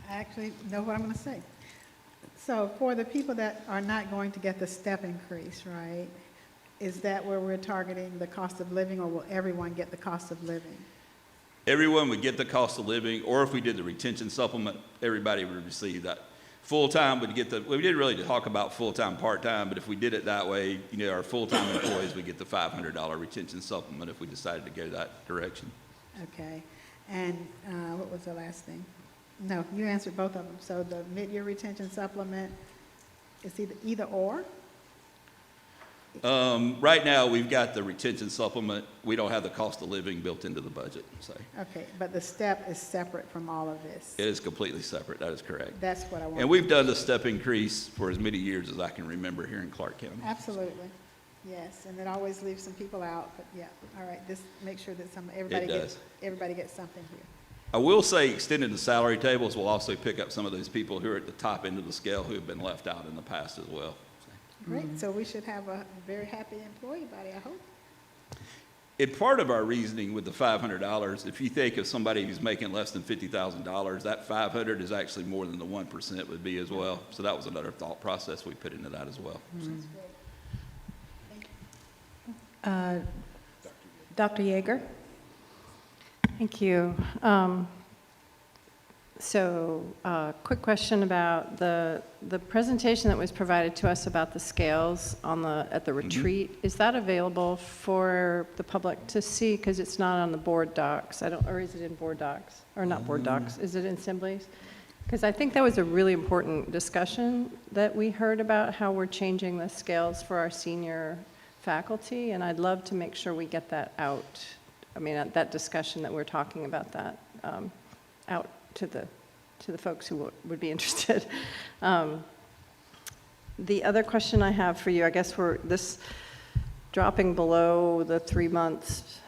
I actually know what I'm going to say. So for the people that are not going to get the step increase, right, is that where we're targeting the cost of living, or will everyone get the cost of living? Everyone would get the cost of living, or if we did the retention supplement, everybody would receive that. Full-time would get we didn't really talk about full-time, part-time, but if we did it that way, our full-time employees would get the $500 retention supplement if we decided to go that direction. Okay. And what was the last thing? No, you answered both of them. So the mid-year retention supplement is either or? Right now, we've got the retention supplement. We don't have the cost of living built into the budget. So Okay, but the step is separate from all of this. it is completely separate. That is correct. That's what I want. And we've done the step increase for as many years as I can remember here in Clark County. Absolutely. Yes, and it always leaves some people out, but yeah, all right, just make sure that everybody gets something here. I will say extending the salary tables will also pick up some of those people who are at the top end of the scale who have been left out in the past as well. Great, so we should have a very happy employee body, I hope. And part of our reasoning with the $500, if you think of somebody who's making less than $50,000, that $500 is actually more than the 1% would be as well. So that was another thought process we put into that as well. Dr. Yeager? Thank you. Quick question about the presentation that was provided to us about the scales at the retreat. Is that available for the public to see? Because it's not on the board docs. Or is it in board docs? Or not board docs? Is it in assemblies? Because I think that was a really important discussion that we heard about how we're changing the scales for our senior faculty, and I'd love to make sure we get that out. I mean, that discussion that we're talking about that out to the folks who would be interested. The other question I have for you, I guess we're dropping below the 3 months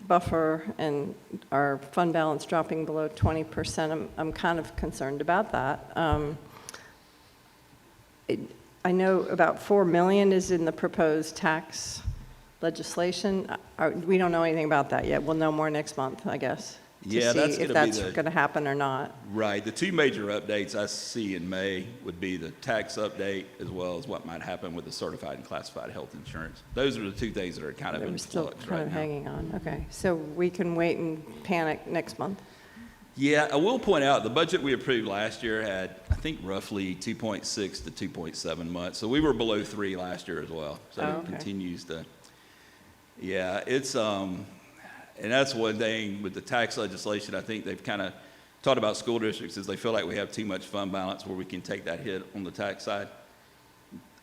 buffer and our fund balance dropping below 20%. I'm kind of concerned about that. I know about $4 million is in the proposed tax legislation. We don't know anything about that yet. We'll know more next month, I guess. Yeah, that's if that's going to happen or not. Right. The two major updates I see in May would be the tax update as well as what might happen with the certified and classified health insurance. Those are the two things that are kind of in Still flux kind right of now. hanging on. Okay, so we can wait and panic next month. Yeah, I will point out the budget we approved last year had, I think, roughly 2.6 to 2.7 months. So we were below 3 last year as well. So it continues to, yeah, it's, and that's one thing with the tax legislation. I think they've kind of taught about school districts is they feel like we have too much fund balance where we can take that hit on the tax side.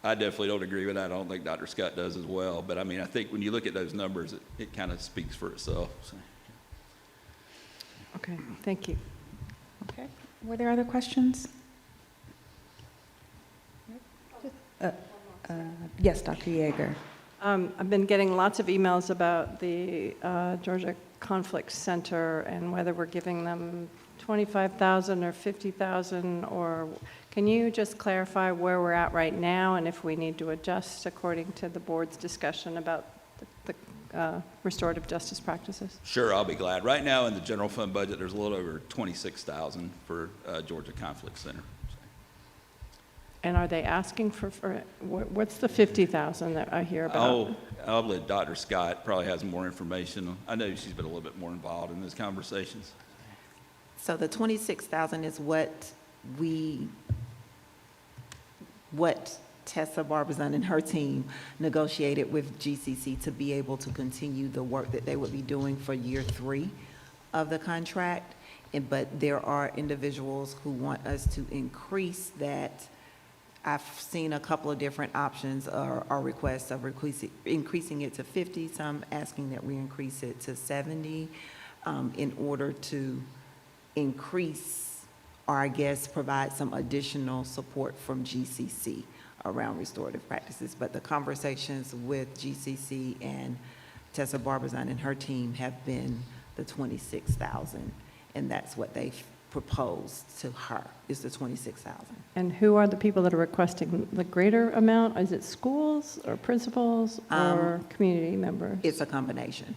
I definitely don't agree with that. I don't think Dr. Scott does as well. But I mean, I think when you look at those numbers, it kind of speaks for itself. So. Okay, thank you. Okay. Were there other questions? Yes, Dr. Yeager. I've been getting lots of emails about the Georgia Conflict Center and whether we're giving them 25,000 or 50,000, or can you just clarify where we're at right now and if we need to adjust according to the board's discussion about the restorative justice practices? Sure, I'll be glad. Right now in the general fund budget, there's a little over 26,000 for Georgia Conflict Center. And are they asking for what's the 50,000 that I hear about? I'll let Dr. Scott probably has more information. I know she's been a little bit more involved in those conversations. So the 26,000 is what Tessa Barbazan and her team negotiated with GCC to be able to continue the work that they would be doing for year 3 of the contract. But there are individuals who want us to increase that. I've seen a couple of different options or requests of increasing it to 50, some asking that we increase it to 70 in order to increase, or I guess provide some additional support from GCC around restorative practices. But the conversations with GCC and Tessa Barbazan and her team have been the 26,000, and that's what they've proposed to her, is the 26,000. And who are the people that are requesting the greater amount? Is it schools or principals or community members? It's a combination.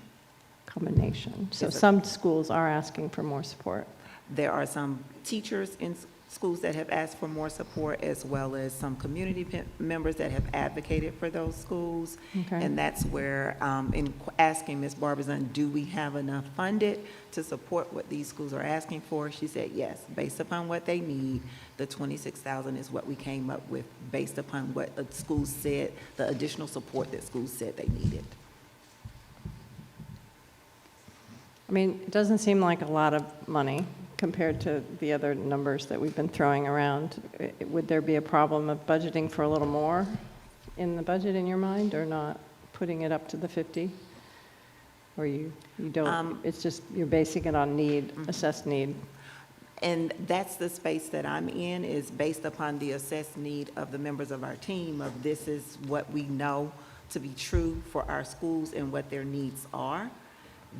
Combination. So some schools are asking for more support. There are some teachers in schools that have asked for more support, as well as some community members that have advocated for those schools. Okay. And that's where, in asking Ms. Barbazan, do we have enough funded to support what these schools are asking for? She said yes, based upon what they need, the 26,000 is what we came up with, based upon what the schools said, the additional support that schools said they needed. I mean, it doesn't seem like a lot of money compared to the other numbers that we've been throwing around. Would there be a problem of budgeting for a little more in the budget in your mind, or not putting it up to the 50? Or you don't, it's just, you're basing it on need, assessed need? And that's the space that I'm in, is based upon the assessed need of the members of our team, of this is what we know to be true for our schools and what their needs are.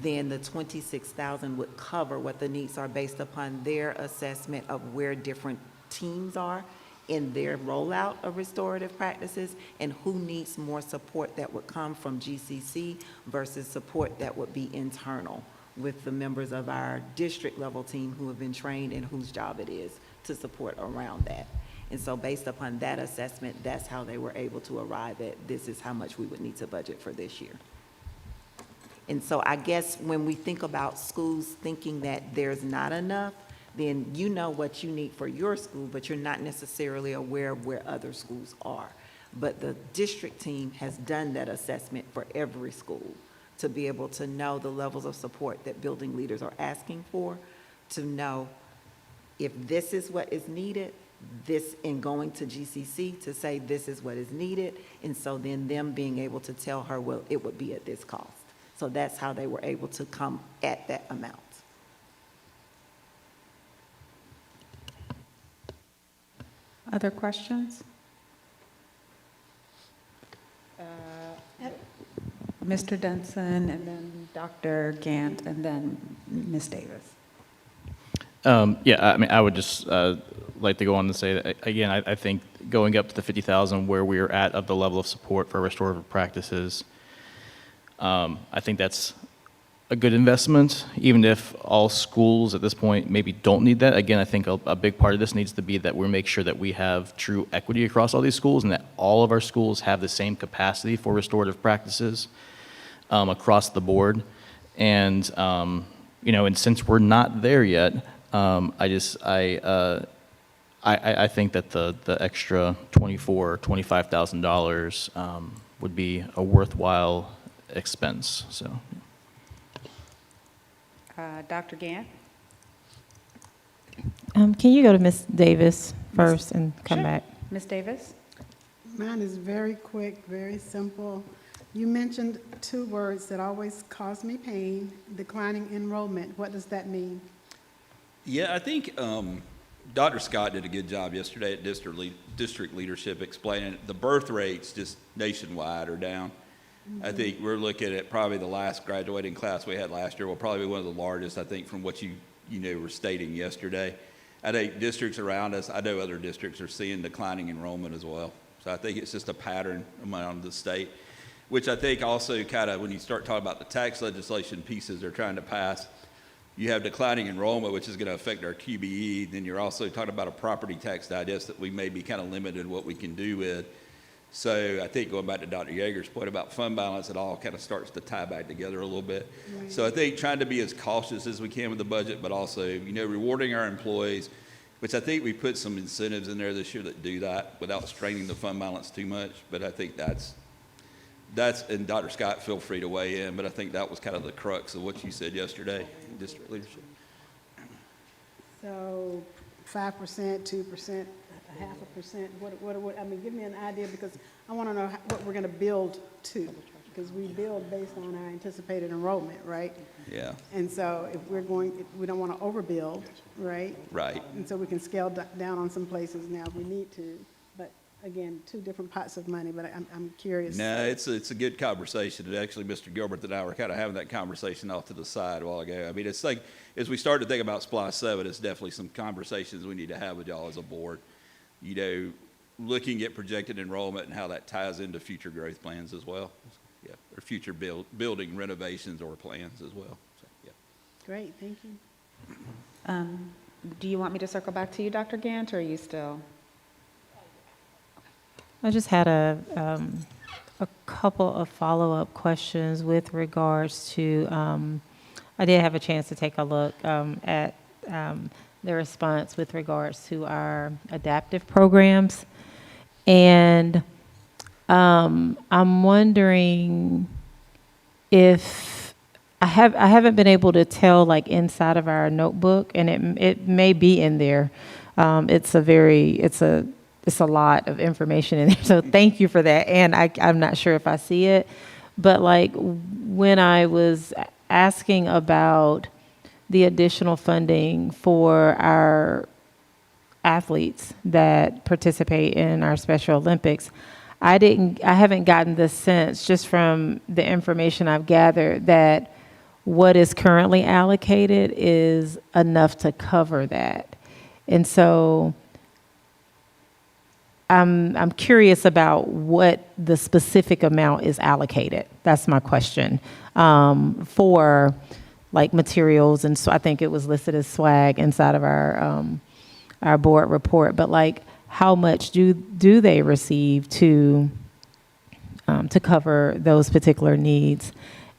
Then the 26,000 would cover what the needs are based upon their assessment of where different teams are in their rollout of restorative practices, and who needs more support that would come from GCC versus support that would be internal with the members of our district level team who have been trained and whose job it is to support around that. And so based upon that assessment, that's how they were able to arrive at this is how much we would need to budget for this year. And so I guess when we think about schools thinking that there's not enough, then you know what you need for your school, but you're not necessarily aware of where other schools are. But the district team has done that assessment for every school to be able to know the levels of support that building leaders are asking for, to know if this is what is needed, this in going to GCC to say this is what is needed, and so then them being able to tell her, well, it would be at this cost. So that's how they were able to come at that amount. Other questions? Mr. Denson, and then Dr. Gant, and then Ms. Davis. Yeah, I mean, I would just like to go on and say that, again, I think going up to the 50,000 where we are at of the level of support for restorative practices, I think that's a good investment, even if all schools at this point maybe don't need that. Again, I think a big part of this needs to be that we make sure that we have true equity across all these schools, and that all of our schools have the same capacity for restorative practices across the board. And, you know, and since we're not there yet, I think that the extra $24,000 or $25,000 would be a worthwhile expense. So, Dr. Gant? Can you go to Ms. Davis first and come back? Ms. Davis? Mine is very quick, very simple. You mentioned two words that always cause me pain: declining enrollment. What does that mean? Yeah, I think Dr. Scott did a good job yesterday at district leadership explaining the birth rates just nationwide are down. I think we're looking at probably the last graduating class we had last year will probably be one of the largest, I think, from what you were stating yesterday. I think districts around us, I know other districts are seeing declining enrollment as well. So I think it's just a pattern around the state, which I think also kind of when you start talking about the tax legislation pieces they're trying to pass, you have declining enrollment, which is going to affect our QBE. Then you're also talking about a property tax digest that we may be kind of limited in what we can do with. So I think going back to Dr. Yeager's point about fund balance, it all kind of starts to tie back together a little bit. Right. So I think trying to be as cautious as we can with the budget, but also, rewarding our employees, which I think we put some incentives in there this year that do that without straining the fund balance too much. But I think that's, and Dr. Scott, feel free to weigh in, but I think that was kind of the crux of what you said yesterday in district leadership. So 5%, 2%, 0.5%, what, I mean, give me an idea, because I want to know what we're going to build to, because we build based on our anticipated enrollment, right? Yeah. And so if we don't want to overbuild, right? Right. And so we can scale down on some places now if we need to, but again, two different pots of money, but I'm curious. No, it's a good conversation. And actually, Mr. Gilbert and I were kind of having that conversation off to the side a while ago. I mean, it's like, as we start to think about SPLOST 7, it's definitely some conversations we need to have with y'all as a board. Looking at projected enrollment and how that ties into future growth plans as well. Yeah, or future building renovations or plans as well. So, yeah. Great, thank you. Do you want me to circle back to you, Dr. Gant, or are you still? I just had a couple of follow-up questions with regards to, I did have a chance to take a look at the response with regards to our adaptive programs. And I'm wondering if I haven't been able to tell, like, inside of our notebook, and it may be in there. It's a lot of information in there, so thank you for that. And I'm not sure if I see it, but like when I was asking about the additional funding for our athletes that participate in our Special Olympics, I haven't gotten the sense, just from the information I've gathered, that what is currently allocated is enough to cover that. And so I'm curious about what the specific amount is allocated. That's my question. For like materials, and so I think it was listed as swag inside of our board report. But like, how much do they receive to cover those particular needs?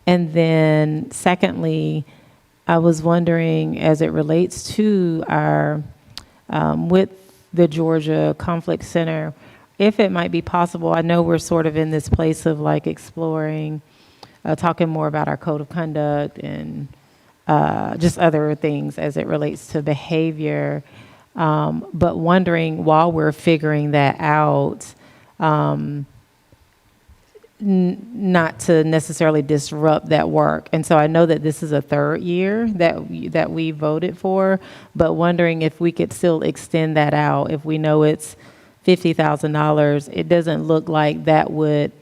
And then secondly, I was wondering, as it relates to our with the Georgia Conflict Center, if it might be possible. I know we're sort of in this place of like exploring, talking more about our code of conduct and just other things as it relates to behavior. But wondering, while we're figuring that out, not to necessarily disrupt that work. And so I know that this is a third year that we voted for, but wondering if we could still extend that out. If we know it's $50,000, it doesn't look like that would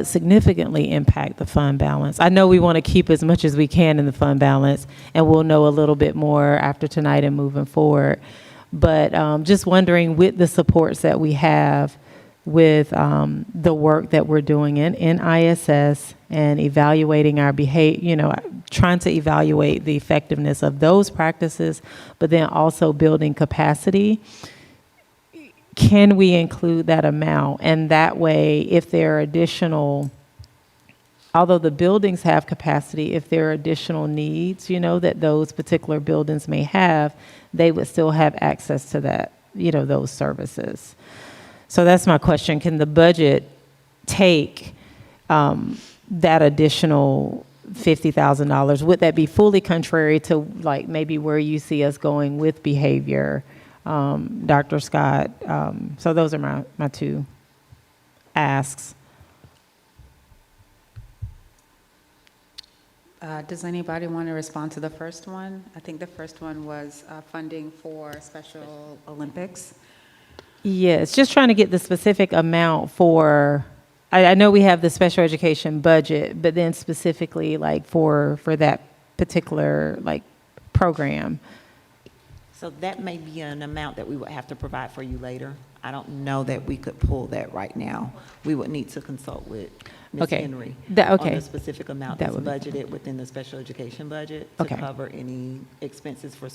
significantly impact the fund balance. I know we want to keep as much as we can in the fund balance, and we'll know a little bit more after tonight and moving forward. But just wondering, with the supports that we have, with the work that we're doing in ISS and evaluating our behavior, trying to evaluate the effectiveness of those practices, but then also building capacity. Can we include that amount? And that way, if there are additional, although the buildings have capacity, if there are additional needs, that those particular buildings may have, they would still have access to that, those services. So that's my question. Can the budget take that additional $50,000? Would that be fully contrary to like maybe where you see us going with behavior, Dr. Scott? So those are my two asks. Does anybody want to respond to the first one? I think the first one was funding for Special Olympics. Yes, just trying to get the specific amount for, I know we have the special education budget, but then specifically like for that particular like program. So that may be an amount that we would have to provide for you later. I don't know that we could pull that right now. We would need to consult with Ms. Okay. Henry Okay. on the specific amount That that's would be budgeted within the special education budget to Okay. cover any expenses for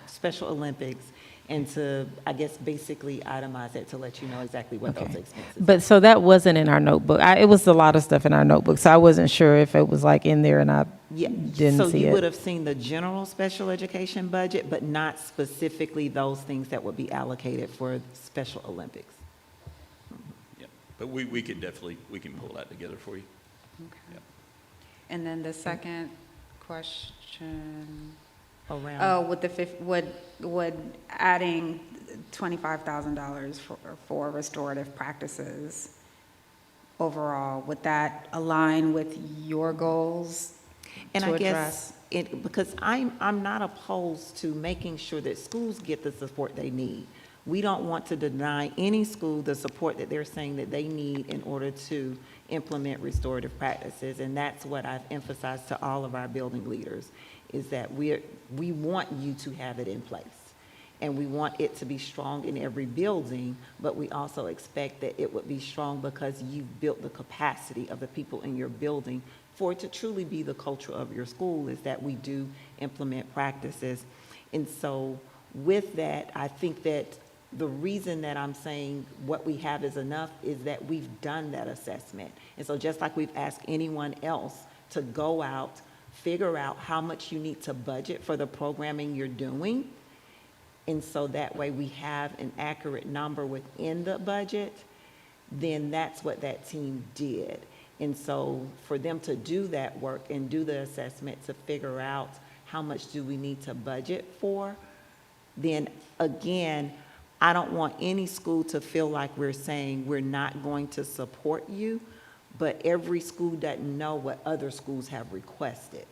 Special Olympics and to, I guess, basically itemize it to let you know exactly what those Okay. expenses. But so that wasn't in our notebook. It was a lot of stuff in our notebook, so I wasn't sure if it was like in there and I Yeah, didn't so see you it. would have seen the general special education budget, but not specifically those things that would be allocated for Special Olympics. Yeah, but we could definitely, we can pull that together for you. Okay. And then the second question, Around. oh, would adding $25,000 for restorative practices overall, would that align with your goals And to I address? guess, because I'm not opposed to making sure that schools get the support they need. We don't want to deny any school the support that they're saying that they need in order to implement restorative practices. And that's what I've emphasized to all of our building leaders, is that we want you to have it in place. And we want it to be strong in every building, but we also expect that it would be strong because you've built the capacity of the people in your building for it to truly be the culture of your school, is that we do implement practices. And so with that, I think that the reason that I'm saying what we have is enough is that we've done that assessment. And so just like we've asked anyone else to go out, figure out how much you need to budget for the programming you're doing, and so that way we have an accurate number within the budget, then that's what that team did. And so for them to do that work and do the assessment to figure out how much do we need to budget for, then again, I don't want any school to feel like we're saying we're not going to support you, but every school doesn't know what other schools have requested.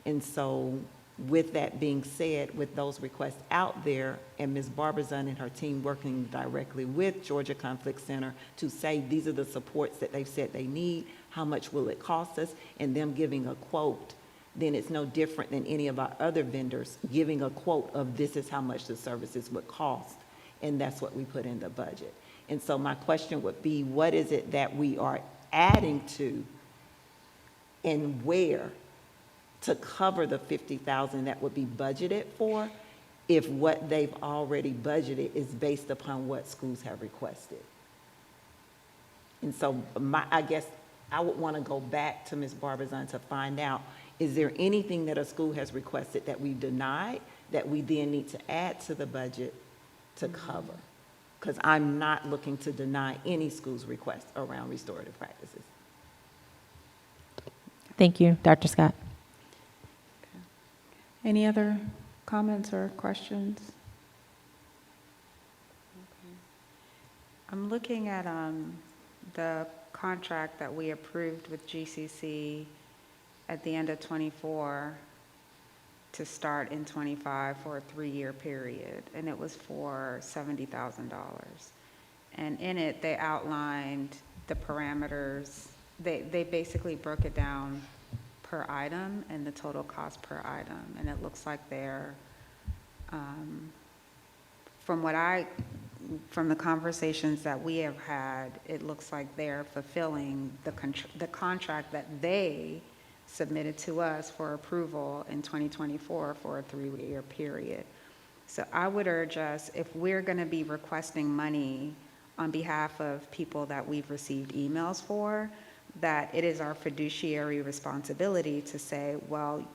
And so with that being said, with those requests out there, and Ms. Barbazan and her team working directly with Georgia Conflict Center to say these are the supports that they've said they need, how much will it cost us, and them giving a quote, then it's no different than any of our other vendors giving a quote of this is how much the services would cost, and that's what we put in the budget. And so my question would be, what is it that we are adding to and where to cover the $50,000 that would be budgeted for if what they've already budgeted is based upon what schools have requested? And so I guess I would want to go back to Ms. Barbazan to find out, is there anything that a school has requested that we denied that we then need to add to the budget to cover? Because I'm not looking to deny any school's request around restorative practices. Thank you, Dr. Scott. Any other comments or questions? Okay. I'm looking at the contract that we approved with GCC at the end of '24 to start in '25 for a 3-year period, and it was for $70,000. And in it, they outlined the parameters. They basically broke it down per item and the total cost per item. And it looks like they're, from the conversations that we have had, it looks like they're fulfilling the contract that they submitted to us for approval in 2024 for a 3-year period. So I would urge us, if we're going to be requesting money on behalf of people that we've received emails for, that it is our fiduciary responsibility to say, well,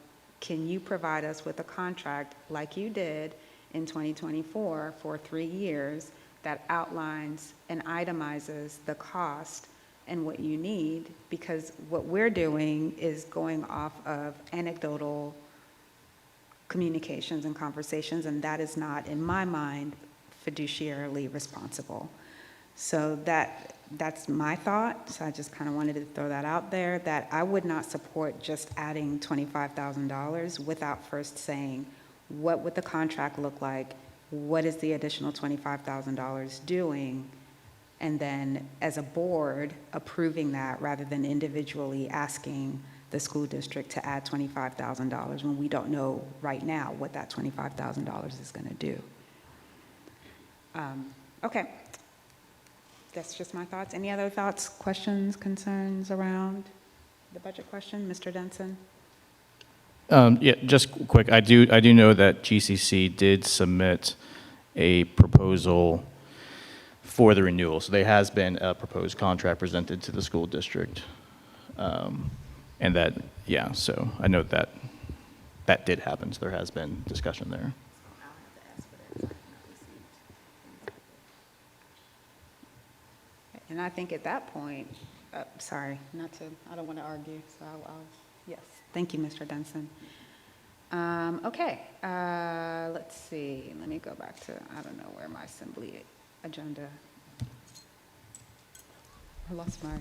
can you provide us with a contract like you did in 2024 for 3 years that outlines and itemizes the cost and what you need? Because what we're doing is going off of anecdotal communications and conversations, and that is not, in my mind, fiduciarily responsible. So that's my thought, so I just kind of wanted to throw that out there, that I would not support just adding $25,000 without first saying, what would the contract look like? What is the additional $25,000 doing? And then, as a board, approving that rather than individually asking the school district to add $25,000 when we don't know right now what that $25,000 is going to do. Okay. That's just my thoughts. Any other thoughts, questions, concerns around the budget question? Mr. Denson? Yeah, just quick, I do know that GCC did submit a proposal for the renewal. So there has been a proposed contract presented to the school district. And that, yeah, so I know that that did happen, so there has been discussion there. And I think at that point, sorry, I don't want to argue, so yes. Thank you, Mr. Denson. Okay, let's see. Let me go back to, I don't know where my assembly agenda. I lost my.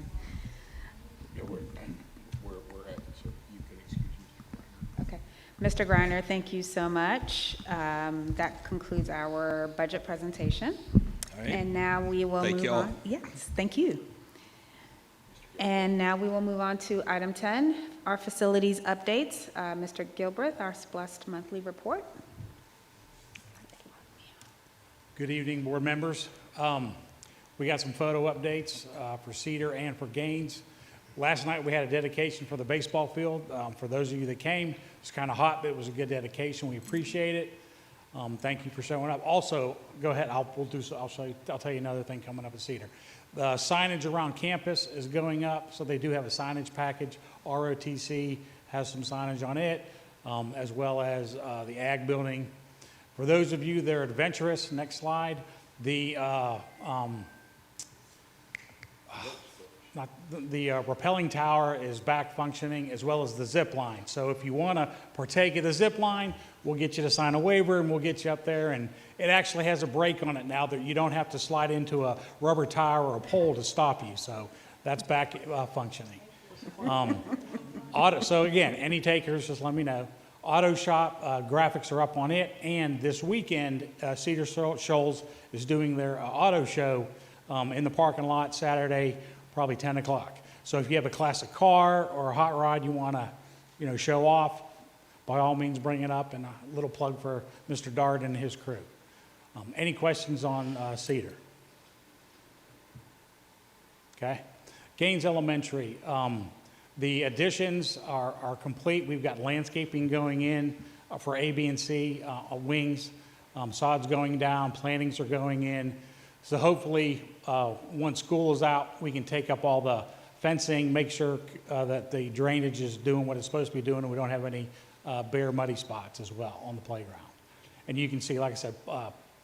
Yeah, we're at, so you can excuse Mr. Griner. Okay. Mr. Griner, thank you so much. That concludes our budget presentation. All right. And now we will Thank move you all. on. Yes, thank you. And now we will move on to item 10, our facilities updates. Mr. Gilbreth, our SPLOST monthly report. Good evening, board members. We got some photo updates for Cedar and for Gaines. Last night we had a dedication for the baseball field. For those of you that came, it's kind of hot, but it was a good dedication. We appreciate it. Thank you for showing up. Also, go ahead. I'll tell you another thing coming up at Cedar. The signage around campus is going up, so they do have a signage package. ROTC has some signage on it, as well as the ag building. For those of you that are adventurous, next slide, the rappelling tower is back functioning, as well as the zip line. So if you want to partake of the zip line, we'll get you to sign a waiver and we'll get you up there. And it actually has a brake on it now that you don't have to slide into a rubber tire or a pole to stop you. So that's back functioning. So again, any takers, just let me know. Auto shop graphics are up on it. And this weekend, Cedar Shoals is doing their auto show in the parking lot Saturday, probably 10 o'clock. So if you have a classic car or a hot rod you want to, show off, by all means bring it up. And a little plug for Mr. Dart and his crew. Any questions on Cedar? Okay. Gaines Elementary. The additions are complete. We've got landscaping going in for A, B, and C wings. Sod's going down. Plantings are going in. So hopefully, once school is out, we can take up all the fencing, make sure that the drainage is doing what it's supposed to be doing, and we don't have any bare muddy spots as well on the playground. And you can see, like I said,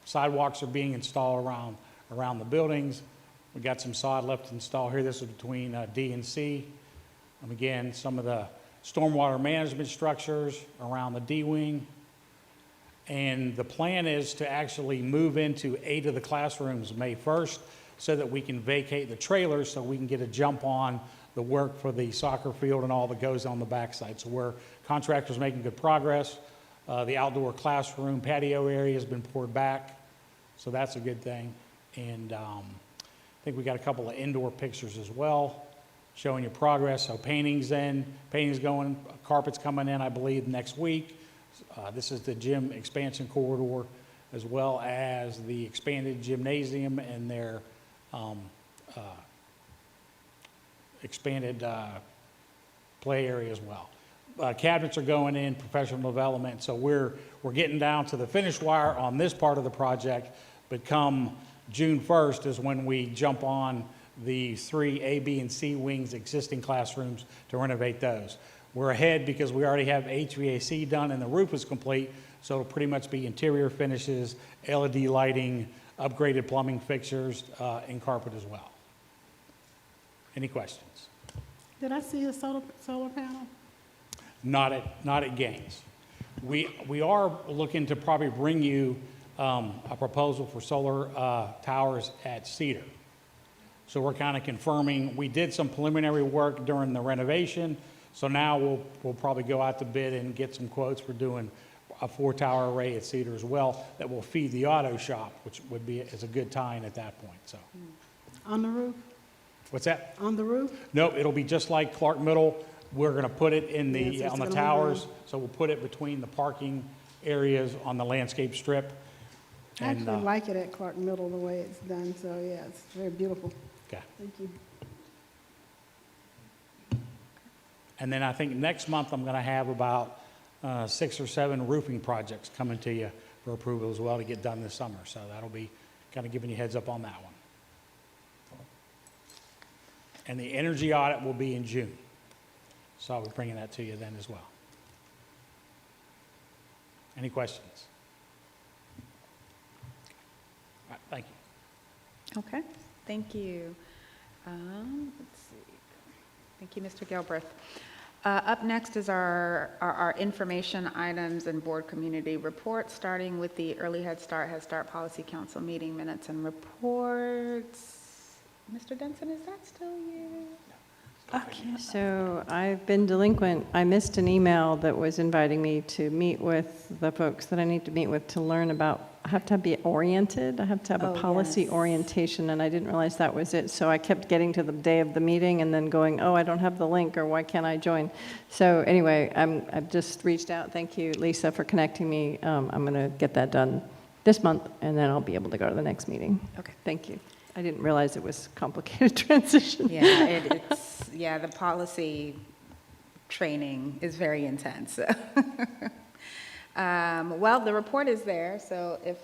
sidewalks are being installed around the buildings. We got some sod left to install here. This is between D and C. Again, some of the stormwater management structures around the D wing. And the plan is to actually move into 8 of the classrooms May 1st so that we can vacate the trailers so we can get a jump on the work for the soccer field and all that goes on the backside. So we're contractors making good progress. The outdoor classroom patio area has been poured back, so that's a good thing. And I think we got a couple of indoor pictures as well showing you progress. So painting's going, carpet's coming in, I believe, next week. This is the gym expansion corridor, as well as the expanded gymnasium and their expanded play area as well. Cabinets are going in, professional development, so we're getting down to the finish wire on this part of the project, but come June 1st is when we jump on the 3 A, B, and C wings existing classrooms to renovate those. We're ahead because we already have HVAC done and the roof is complete, so it'll pretty much be interior finishes, LED lighting, upgraded plumbing fixtures, and carpet as well. Any questions? Did I see a solar panel? Not at Gaines. We are looking to probably bring you a proposal for solar towers at Cedar. So we're kind of confirming, we did some preliminary work during the renovation, so now we'll probably go out to bid and get some quotes. We're doing a 4-tower array at Cedar as well that will feed the auto shop, which would be, is a good tie-in at that point, so. On the roof? What's that? On the roof? No, it'll be just like Clark Middle. We're going to put it in Yes, the, it's on the gonna be towers, on. so we'll put it between the parking areas on the landscape strip. I And, actually like it at Clark Middle, the way it's done, so yeah, it's very beautiful. okay. Thank you. And then I think next month I'm going to have about 6 or 7 roofing projects coming to you for approval as well to get done this summer. So that'll be kind of giving you heads up on that one. And the energy audit will be in June. So I'll be bringing that to you then as well. Any questions? All right, thank you. Okay, thank you. Let's see. Thank you, Mr. Gilbreth. Up next is our information items and board community reports, starting with the Early Head Start Policy Council meeting minutes and reports. Mr. Denson, is that still you? Okay, so I've been delinquent. I missed an email that was inviting me to meet with the folks that I need to meet with to learn about, I have to be oriented, I have to have a policy yes. orientation, and I didn't realize that was it. So I kept getting to the day of the meeting and then going, oh, I don't have the link, or why can't I join? So anyway, I've just reached out. Thank you, Lisa, for connecting me. I'm going to get that done this month, and then I'll be able to go to the next meeting. Okay. Thank you. I didn't realize it was a complicated transition. Yeah, yeah, the policy training is very intense. Well, the report is there, so if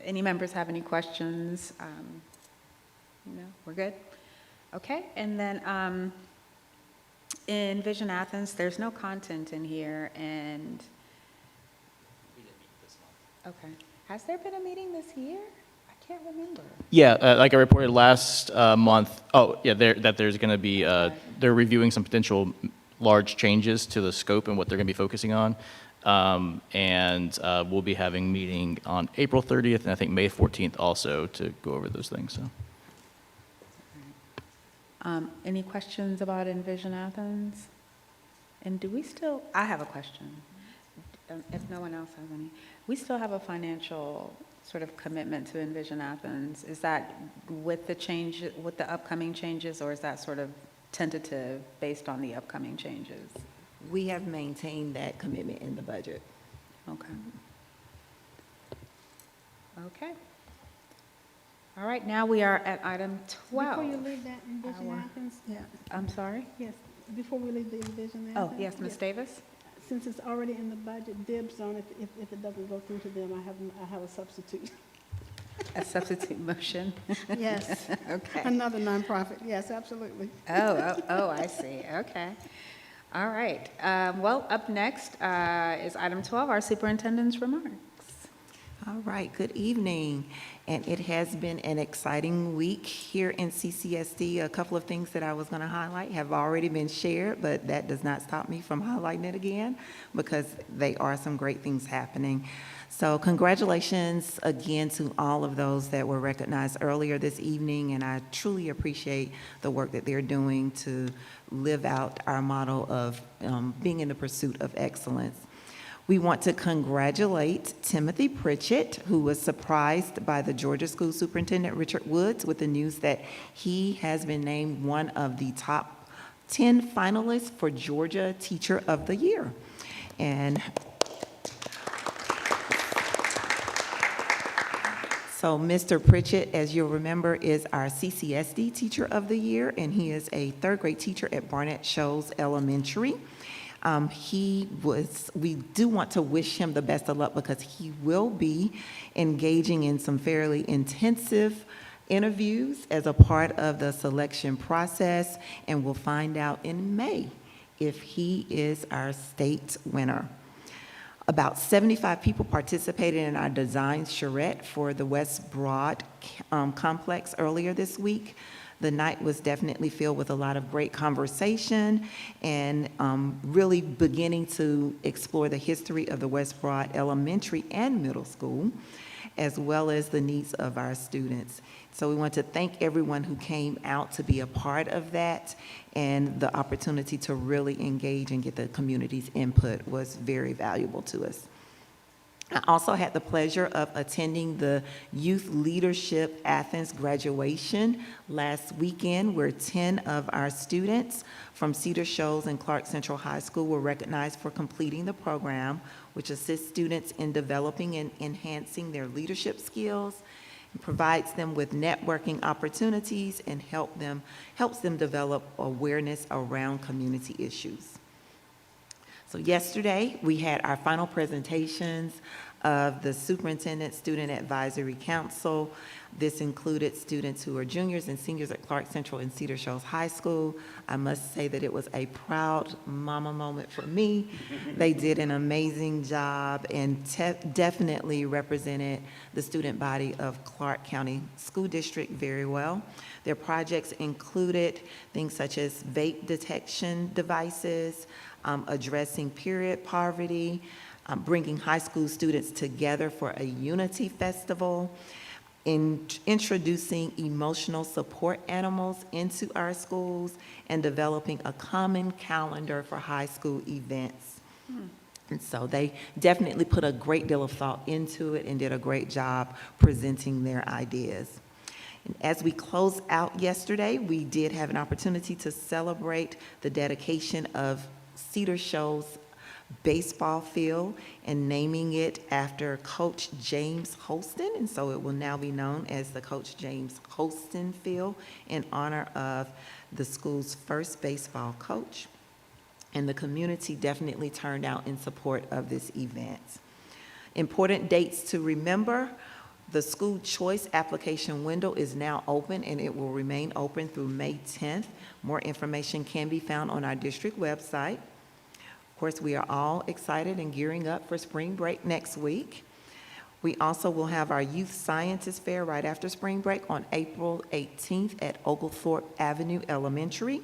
any members have any questions, we're good. Okay, and then in Vision Athens, there's no content in here, and We didn't meet this month. okay, has there been a meeting this year? I can't remember. Yeah, like I reported last month, that there's going to be, they're reviewing some potential large changes to the scope and what they're going to be focusing on. And we'll be having a meeting on April 30th and I think May 14th also to go over those things, so. Any questions about Envision Athens? And do we still, I have a question, if no one else has any. We still have a financial sort of commitment to Envision Athens. Is that with the change, with the upcoming changes, or is that sort of tentative based on the upcoming changes? We have maintained that commitment in the budget. Okay. Okay. All right, now we are at item 12. Before you leave that Envision Athens, yeah, I'm sorry? yes, before we leave the Envision Oh, Athens. yes, Ms. Davis? Since it's already in the budget, dibs on it, if it doesn't go through to them, I have a substitute. A substitute motion? Yes. Okay. Another nonprofit, yes, absolutely. Oh, I see, okay. All right, well, up next is item 12, our superintendent's remarks. All right, good evening. And it has been an exciting week here in CCSD. A couple of things that I was going to highlight have already been shared, but that does not stop me from highlighting it again because they are some great things happening. So congratulations again to all of those that were recognized earlier this evening, and I truly appreciate the work that they're doing to live out our motto of being in the pursuit of excellence. We want to congratulate Timothy Pritchett, who was surprised by the Georgia School Superintendent Richard Woods with the news that he has been named one of the top 10 finalists for Georgia Teacher of the Year. And so Mr. Pritchett, as you'll remember, is our CCSD Teacher of the Year, and he is a third grade teacher at Barnett Shoals Elementary. We do want to wish him the best of luck because he will be engaging in some fairly intensive interviews as a part of the selection process, and we'll find out in May if he is our state winner. About 75 people participated in our design charrette for the West Broad complex earlier this week. The night was definitely filled with a lot of great conversation and really beginning to explore the history of the West Broad Elementary and Middle School, as well as the needs of our students. So we want to thank everyone who came out to be a part of that, and the opportunity to really engage and get the community's input was very valuable to us. I also had the pleasure of attending the Youth Leadership Athens graduation last weekend, where 10 of our students from Cedar Shoals and Clark Central High School were recognized for completing the program, which assists students in developing and enhancing their leadership skills, and provides them with networking opportunities, and helps them develop awareness around community issues. So yesterday, we had our final presentations of the Superintendent Student Advisory Council. This included students who are juniors and seniors at Clark Central and Cedar Shoals High School. I must say that it was a proud mama moment for me. They did an amazing job and definitely represented the student body of Clark County School District very well. Their projects included things such as vape detection devices, addressing period poverty, bringing high school students together for a unity festival, introducing emotional support animals into our schools, and developing a common calendar for high school events. And so they definitely put a great deal of thought into it and did a great job presenting their ideas. And as we close out yesterday, we did have an opportunity to celebrate the dedication of Cedar Shoals baseball field and naming it after Coach James Holston, and so it will now be known as the Coach James Holston Field in honor of the school's first baseball coach. And the community definitely turned out in support of this event. Important dates to remember: the school choice application window is now open, and it will remain open through May 10th. More information can be found on our district website. Of course, we are all excited and gearing up for spring break next week. We also will have our Youth Scientist Fair right after spring break on April 18th at Oglethorpe Avenue Elementary.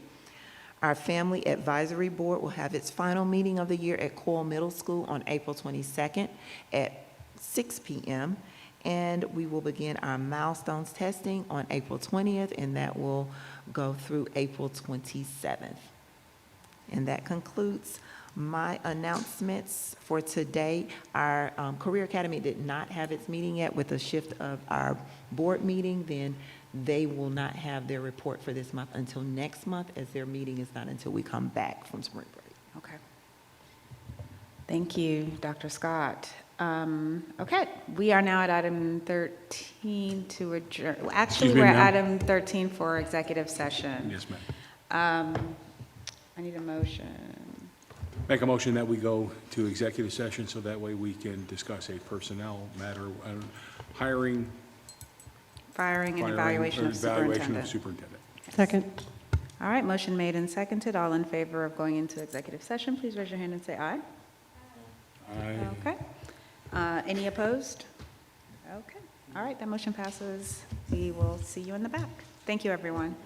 Our Family Advisory Board will have its final meeting of the year at Coyle Middle School on April 22nd at 6 p.m. And we will begin our milestones testing on April 20th, and that will go through April 27th. And that concludes my announcements for today. Our Career Academy did not have its meeting yet. With the shift of our board meeting, then they will not have their report for this month until next month, as their meeting is not until we come back from spring break. Okay. Thank you, Dr. Scott. Okay, we are now at item 13 to adjourn. Actually, Excuse me, we're at ma'am. item 13 for executive session. Yes, ma'am. I need a motion. Make a motion that we go to executive session so that way we can discuss a personnel matter, hiring, Firing and firing, evaluation of evaluation of superintendent. superintendent. Second. All right, motion made and seconded. All in favor of going into executive session, please raise your hand and say aye. Aye. Okay. Any opposed? Okay. All right, that motion passes. We will see you in the back. Thank you, everyone.